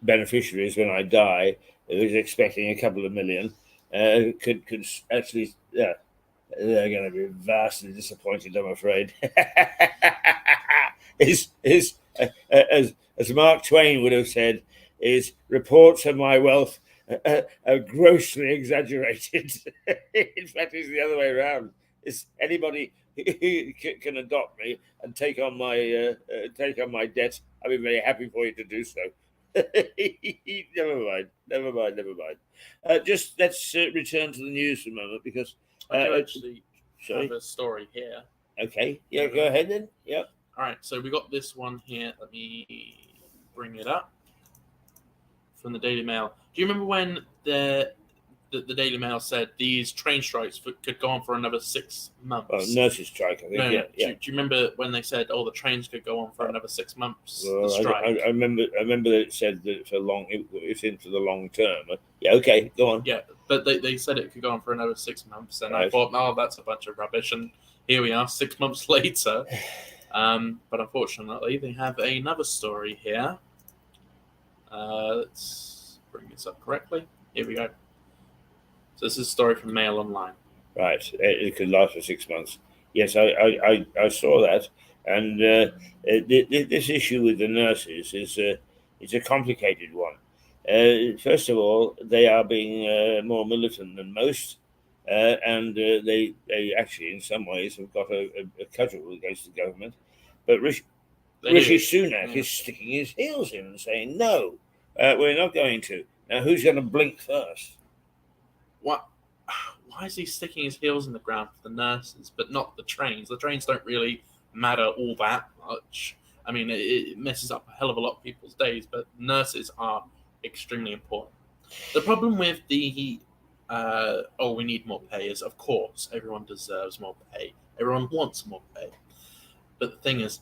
[SPEAKER 1] beneficiaries when I die, who is expecting a couple of million, could actually, they're going to be vastly disappointed, I'm afraid. As Mark Twain would have said, is reports of my wealth are grossly exaggerated. In fact, it's the other way around. Is anybody who can adopt me and take on my debt, I'll be very happy for you to do so. Never mind. Just let's return to the news for a moment, because
[SPEAKER 2] I do actually have a story here.
[SPEAKER 1] Okay, yeah, go ahead then. Yep.
[SPEAKER 2] All right, so we got this one here. Let me bring it up from the Daily Mail. Do you remember when the Daily Mail said these train strikes could go on for another 6 months?
[SPEAKER 1] Oh, nurses' strike, I think.
[SPEAKER 2] No.
[SPEAKER 1] Yeah.
[SPEAKER 2] Do you remember when they said, the trains could go on for another 6 months?
[SPEAKER 1] Well,
[SPEAKER 2] the strike.
[SPEAKER 1] I remember that it said that it's into the long term. Yeah, okay, go on.
[SPEAKER 2] Yeah, but they said it could go on for another 6 months, and
[SPEAKER 1] Right.
[SPEAKER 2] I thought, that's a bunch of rubbish. And here we are, 6 months later. But unfortunately, they have another story here. Let's bring this up correctly. Here we go. So this is a story from Mail Online.
[SPEAKER 1] Right, it could last for 6 months. Yes, I saw that. And this issue with the nurses is it's a complicated one. First of all, they are being more militant than most, and they actually, in some ways, have got a cudgel against the government. But Rishi Sunak is sticking his heels in and saying, no, we're not going to. Now, who's going to blink first?
[SPEAKER 2] What? Why is he sticking his heels in the ground for the nurses, but not the trains? The trains don't really matter all that much. I mean, it messes up a hell of a lot of people's days, but nurses are extremely important. The problem with the we need more pay is, of course, everyone deserves more pay. Everyone wants more pay. But the thing is,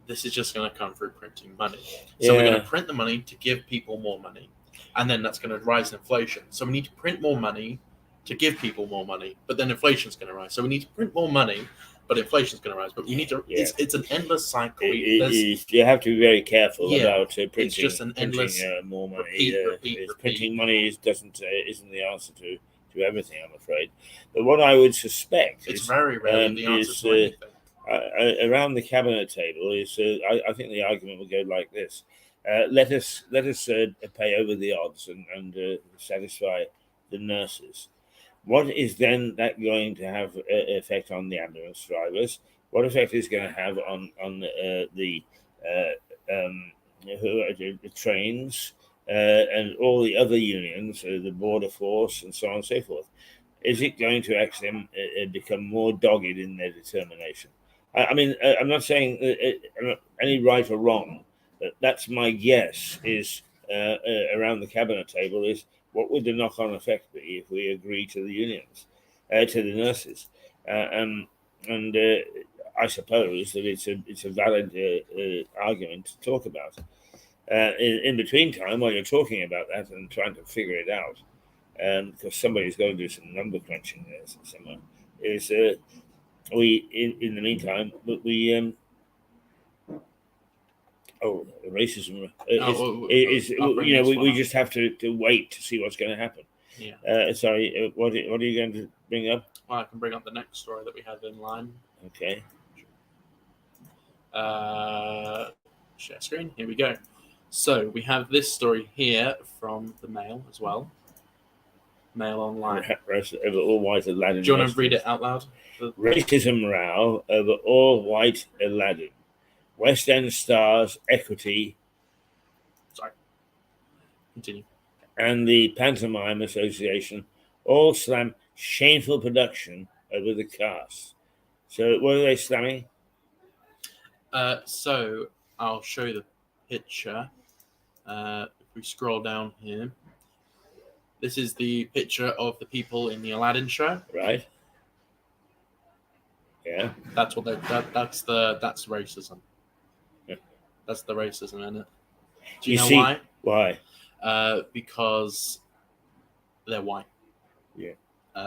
[SPEAKER 2] this is just going to come through printing money. So we're going to print the money to give people more money, and then that's going to rise inflation. So we need to print more money to give people more money, but then inflation's going to rise. So we need to print more money, but inflation's going to rise. But we need to. Yeah. It's an endless cycle.
[SPEAKER 1] You have to be very careful about printing.
[SPEAKER 2] It's just an endless
[SPEAKER 1] more money.
[SPEAKER 2] Repeat.
[SPEAKER 1] Printing money isn't the answer to everything, I'm afraid. But what I would suspect
[SPEAKER 2] it's very rarely the answer to anything.
[SPEAKER 1] Around the cabinet table is I think the argument will go like this: let us pay over the odds and satisfy the nurses. What is then that going to have effect on the ambulance drivers? What effect is going to have on the trains and all the other unions, the border force, and so on and so forth? Is it going to actually become more dogged in their determination? I mean, I'm not saying any right or wrong, but that's my guess is around the cabinet table is what would the knock-on effect be if we agree to the unions, to the nurses? And I suppose that it's a valid argument to talk about. In between time, while you're talking about that and trying to figure it out, because somebody's got to do some number crunching there somewhere, is in the meantime, we racism we just have to wait to see what's going to happen. Sorry, what are you going to bring up?
[SPEAKER 2] Well, I can bring up the next story that we have in line.
[SPEAKER 1] Okay.
[SPEAKER 2] Share screen. Here we go. So we have this story here from the Mail as well. Mail Online.
[SPEAKER 1] Over all-white Aladdin.
[SPEAKER 2] Do you want to read it out loud?
[SPEAKER 1] Racism row over all-white Aladdin. West End stars Equity.
[SPEAKER 2] Sorry. Continue.
[SPEAKER 1] And the Pantomime Association all slam shameful production over the cast. So what are they slamming?
[SPEAKER 2] So I'll show you the picture. If we scroll down here, this is the picture of the people in the Aladdin show.
[SPEAKER 1] Right. Yeah.
[SPEAKER 2] That's what that's racism. Yeah. That's the racism in it. Do you know why?
[SPEAKER 1] Why?
[SPEAKER 2] Because they're white.
[SPEAKER 1] Yeah.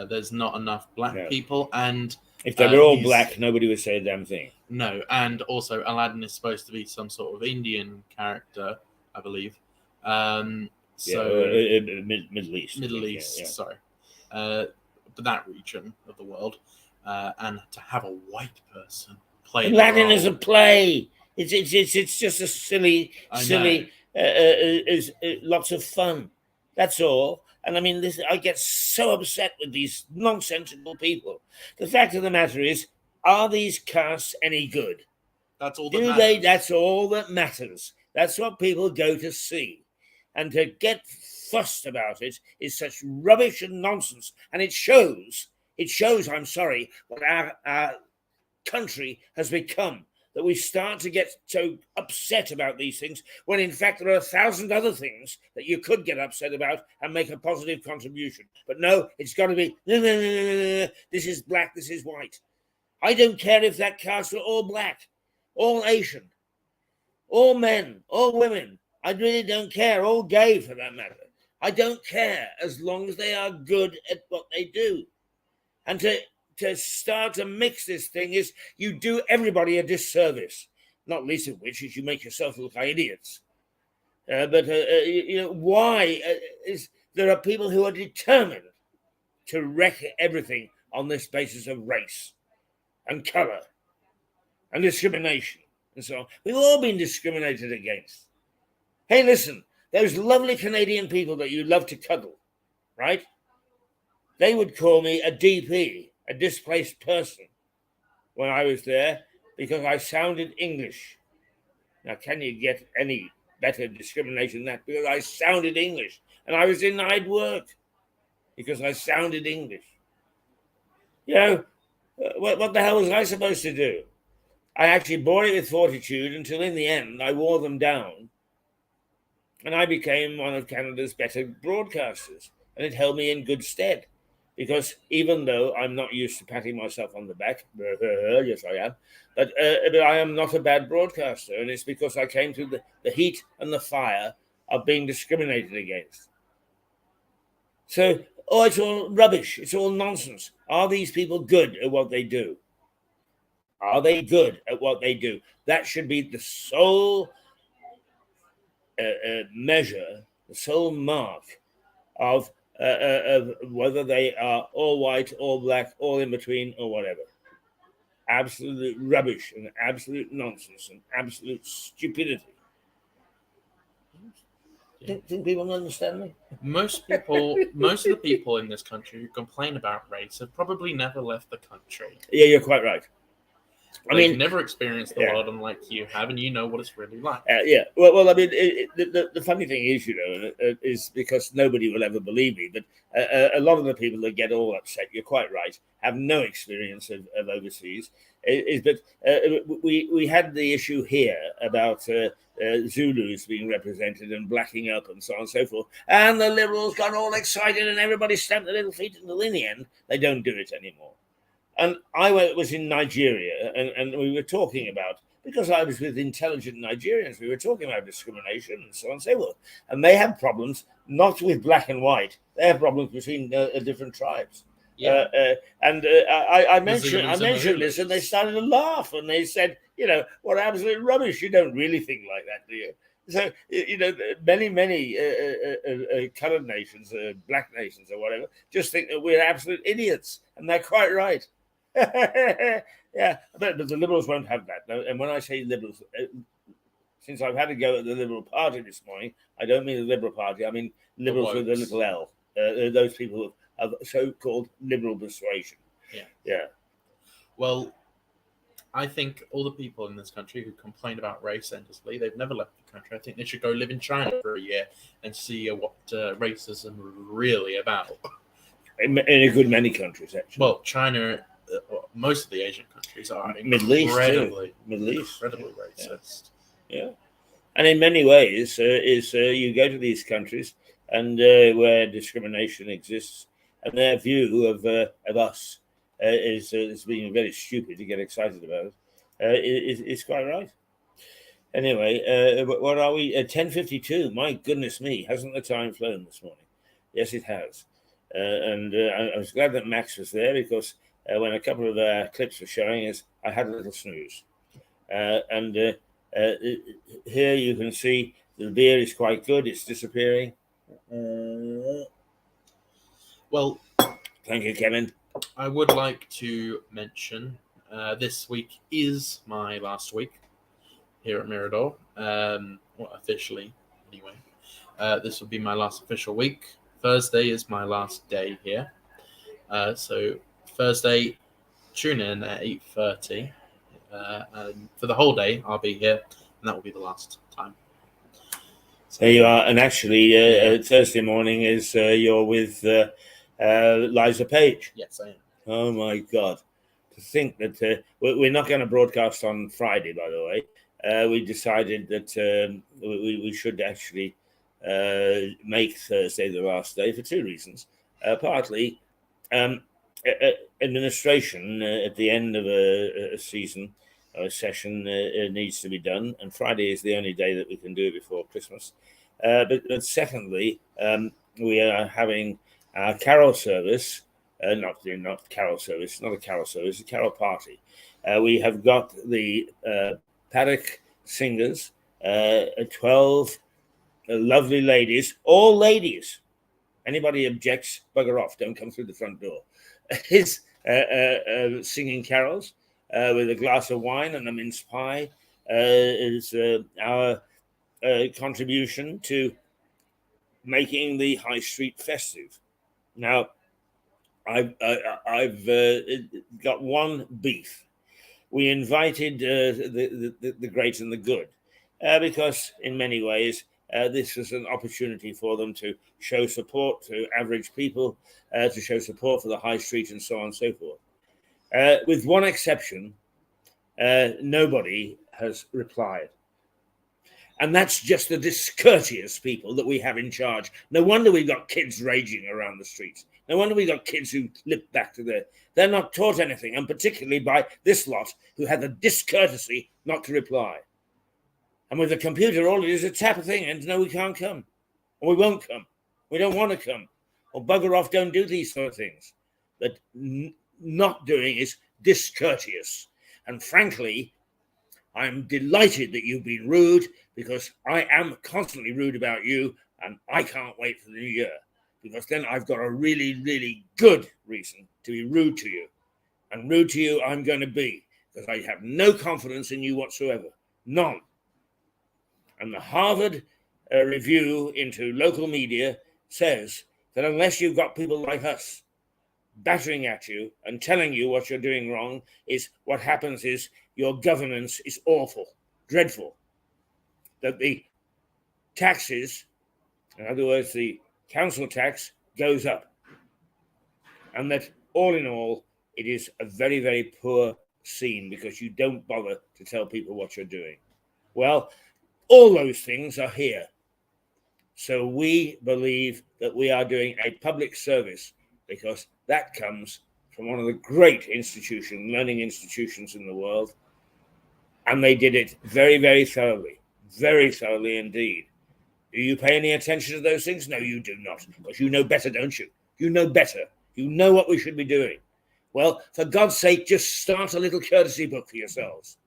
[SPEAKER 2] There's not enough black people, and
[SPEAKER 1] if they were all black, nobody would say a damn thing.
[SPEAKER 2] No, and also Aladdin is supposed to be some sort of Indian character, I believe. Middle
[SPEAKER 1] East.
[SPEAKER 2] Middle East, sorry. That region of the world. And to have a white person play
[SPEAKER 1] Aladdin is a play. It's just a silly, lots of fun. That's all. And I mean, I get so upset with these nonsensical people. The fact of the matter is, are these casts any good?
[SPEAKER 2] That's all that matters.
[SPEAKER 1] That's all that matters. That's what people go to see. And to get fussed about it is such rubbish and nonsense. And it shows, I'm sorry, what our country has become. That we start to get so upset about these things when in fact there are 1,000 other things that you could get upset about and make a positive contribution. But no, it's got to be, no, this is black, this is white. I don't care if that cast were all black, all Asian, all men, all women. I really don't care, all gay for that matter. I don't care as long as they are good at what they do. And to start to mix this thing is you do everybody a disservice, not least of which is you make yourself look like idiots. Why is there are people who are determined to wreck everything on this basis of race and color and discrimination and so on. We've all been discriminated against. Hey, listen, those lovely Canadian people that you love to cuddle, right? They would call me a DP, a displaced person, when I was there because I sounded English. Now, can you get any better discrimination than that? Because I sounded English and I was denied work because I sounded English. You know, what the hell was I supposed to do? I actually bore it with fortitude until in the end I wore them down and I became one of Canada's better broadcasters, and it held me in good stead. Because even though I'm not used to patting myself on the back, yes I am, but I am not a bad broadcaster, and it's because I came through the heat and the fire of being discriminated against. So, it's all rubbish, it's all nonsense. Are these people good at what they do? Are they good at what they do? That should be the sole measure, the sole mark of whether they are all white, all black, all in between, or whatever. Absolute rubbish and absolute nonsense and absolute stupidity. Think people understand me?
[SPEAKER 2] Most of the people in this country who complain about race have probably never left the country.
[SPEAKER 1] Yeah, you're quite right.
[SPEAKER 2] They've never experienced the world unlike you have, and you know what it's really like.
[SPEAKER 1] Yeah. Well, I mean, the funny thing is, is because nobody will ever believe me, but a lot of the people that get all upset, you're quite right, have no experience of overseas. But we had the issue here about Zulus being represented and blacking up and so on and so forth, and the Liberals got all excited and everybody stamped their little feet until in the end they don't do it anymore. And I was in Nigeria, and we were talking about, because I was with intelligent Nigerians, we were talking about discrimination and so on and so forth. And they have problems not with black and white; they have problems between different tribes.
[SPEAKER 2] Yeah.
[SPEAKER 1] I mentioned this, and they started to laugh, and they said, what absolute rubbish! You don't really think like that, do you? So, many colored nations, black nations or whatever, just think that we're absolute idiots, and they're quite right. Yeah, but the Liberals won't have that. And when I say Liberals, since I've had to go at the Liberal Party this morning, I don't mean the Liberal Party, I mean Liberals with a little L. Those people of so-called liberal persuasion. Yeah.
[SPEAKER 2] Well, I think all the people in this country who complain about race endlessly, they've never left the country. I think they should go live in China for a year and see what racism is really about.
[SPEAKER 1] In a good many countries, actually.
[SPEAKER 2] Well, China, most of the Asian countries are
[SPEAKER 1] Middle East
[SPEAKER 2] incredibly racist.
[SPEAKER 1] Yeah. And in many ways, you go to these countries and where discrimination exists, and their view of us is being very stupid to get excited about it. It's quite right. Anyway, what are we? 10:52. My goodness me, hasn't the time flown this morning? Yes, it has. I was glad that Max was there because when a couple of clips were showing us, I had a little snooze. Here you can see the beer is quite good. It's disappearing.
[SPEAKER 2] Well,
[SPEAKER 1] thank you, Kevin.
[SPEAKER 2] I would like to mention this week is my last week here at Mirador. Officially, anyway. This will be my last official week. Thursday is my last day here. So Thursday, tune in at 8:30. And for the whole day, I'll be here, and that will be the last time.
[SPEAKER 1] There you are. And actually, Thursday morning is you're with Liza Page.
[SPEAKER 2] Yes, I am.
[SPEAKER 1] Oh, my God. To think that we're not going to broadcast on Friday, by the way. We decided that we should actually make Thursday the last day for two reasons. Partly, administration at the end of a season or a session needs to be done, and Friday is the only day that we can do it before Christmas. But secondly, we are having our carol service, not carol service, not a carol service, a carol party. We have got the Paddock Singers, 12 lovely ladies, all ladies. Anybody objects, bugger off, don't come through the front door. Is singing carols. with a glass of wine and a mince pie is our contribution to making the high street festive. Now, I've got one beef. We invited the great and the good because in many ways this was an opportunity for them to show support to average people, to show support for the high street and so on and so forth. With one exception, nobody has replied. And that's just the discourteous people that we have in charge. No wonder we've got kids raging around the streets. No wonder we've got kids who lip back to they're not taught anything, and particularly by this lot who had the discourtesy not to reply. And with the computer, all it is tap a thing and no, we can't come. Or we won't come. We don't want to come. Or bugger off, don't do these sort of things. But not doing is discourteous. And frankly, I'm delighted that you've been rude, because I am constantly rude about you, and I can't wait for the new year, because then I've got a really, really good reason to be rude to you. And rude to you I'm going to be, because I have no confidence in you whatsoever. None. And the Harvard review into local media says that unless you've got people like us battering at you and telling you what you're doing wrong, is what happens is your governance is awful, dreadful. That the taxes, in other words, the council tax goes up. And that all in all, it is a very, very poor scene because you don't bother to tell people what you're doing. Well, all those things are here. So we believe that we are doing a public service, because that comes from one of the great learning institutions in the world. And they did it very, very thoroughly indeed. Do you pay any attention to those things? No, you do not. Because you know better, don't you? You know better. You know what we should be doing. Well, for God's sake, just start a little courtesy book for yourselves.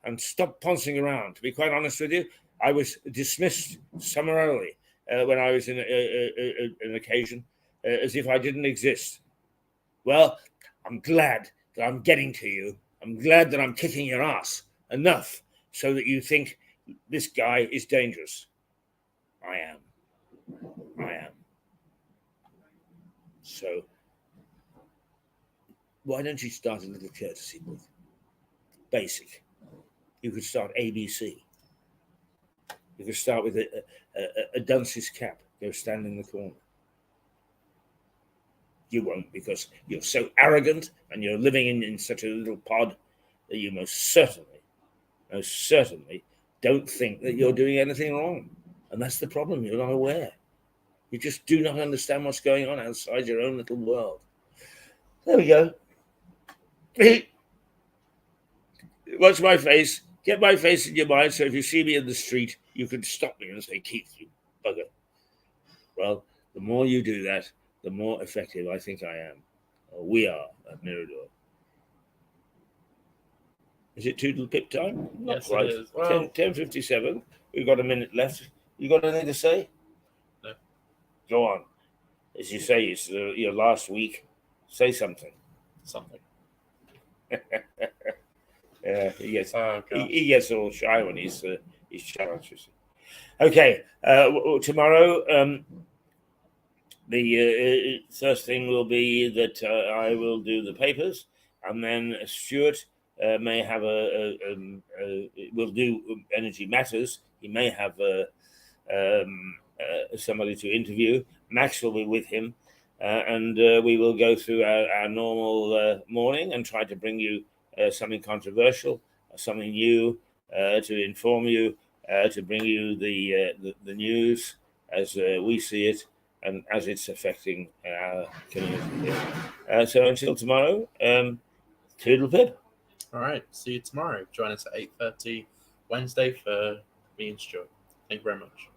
[SPEAKER 1] And stop pouncing around. To be quite honest with you, I was dismissed summarily when I was in an occasion, as if I didn't exist. Well, I'm glad that I'm getting to you. I'm glad that I'm kicking your ass enough so that you think this guy is dangerous. I am. So, why don't you start a little courtesy book? Basic. You could start ABC. You could start with a dunce's cap. Go stand in the corner. You won't, because you're so arrogant and you're living in such a little pod that you most certainly don't think that you're doing anything wrong. And that's the problem. You're not aware. You just do not understand what's going on outside your own little world. There we go. Watch my face. Get my face in your mind, so if you see me in the street, you can stop me and say, Keith, you bugger. Well, the more you do that, the more effective I think I am. Or we are at Mirador. Is it Toodle Pip time? Not
[SPEAKER 2] yes,
[SPEAKER 1] quite.
[SPEAKER 2] It is. Well,
[SPEAKER 1] 10:57. We've got a minute left. You got anything to say?
[SPEAKER 2] No.
[SPEAKER 1] Go on. As you say, it's your last week. Say something.
[SPEAKER 2] Something.
[SPEAKER 1] He gets all shy when he's challenged. Okay, tomorrow the first thing will be that I will do the papers, and then Stuart may have will do Energy Matters. He may have somebody to interview. Max will be with him, and we will go through our normal morning and try to bring you something controversial, something new, to inform you, to bring you the news as we see it and as it's affecting our community. So until tomorrow, toodle pip.
[SPEAKER 2] All right, see you tomorrow. Join us at 8:30 Wednesday for me and Stuart. Thank you very much.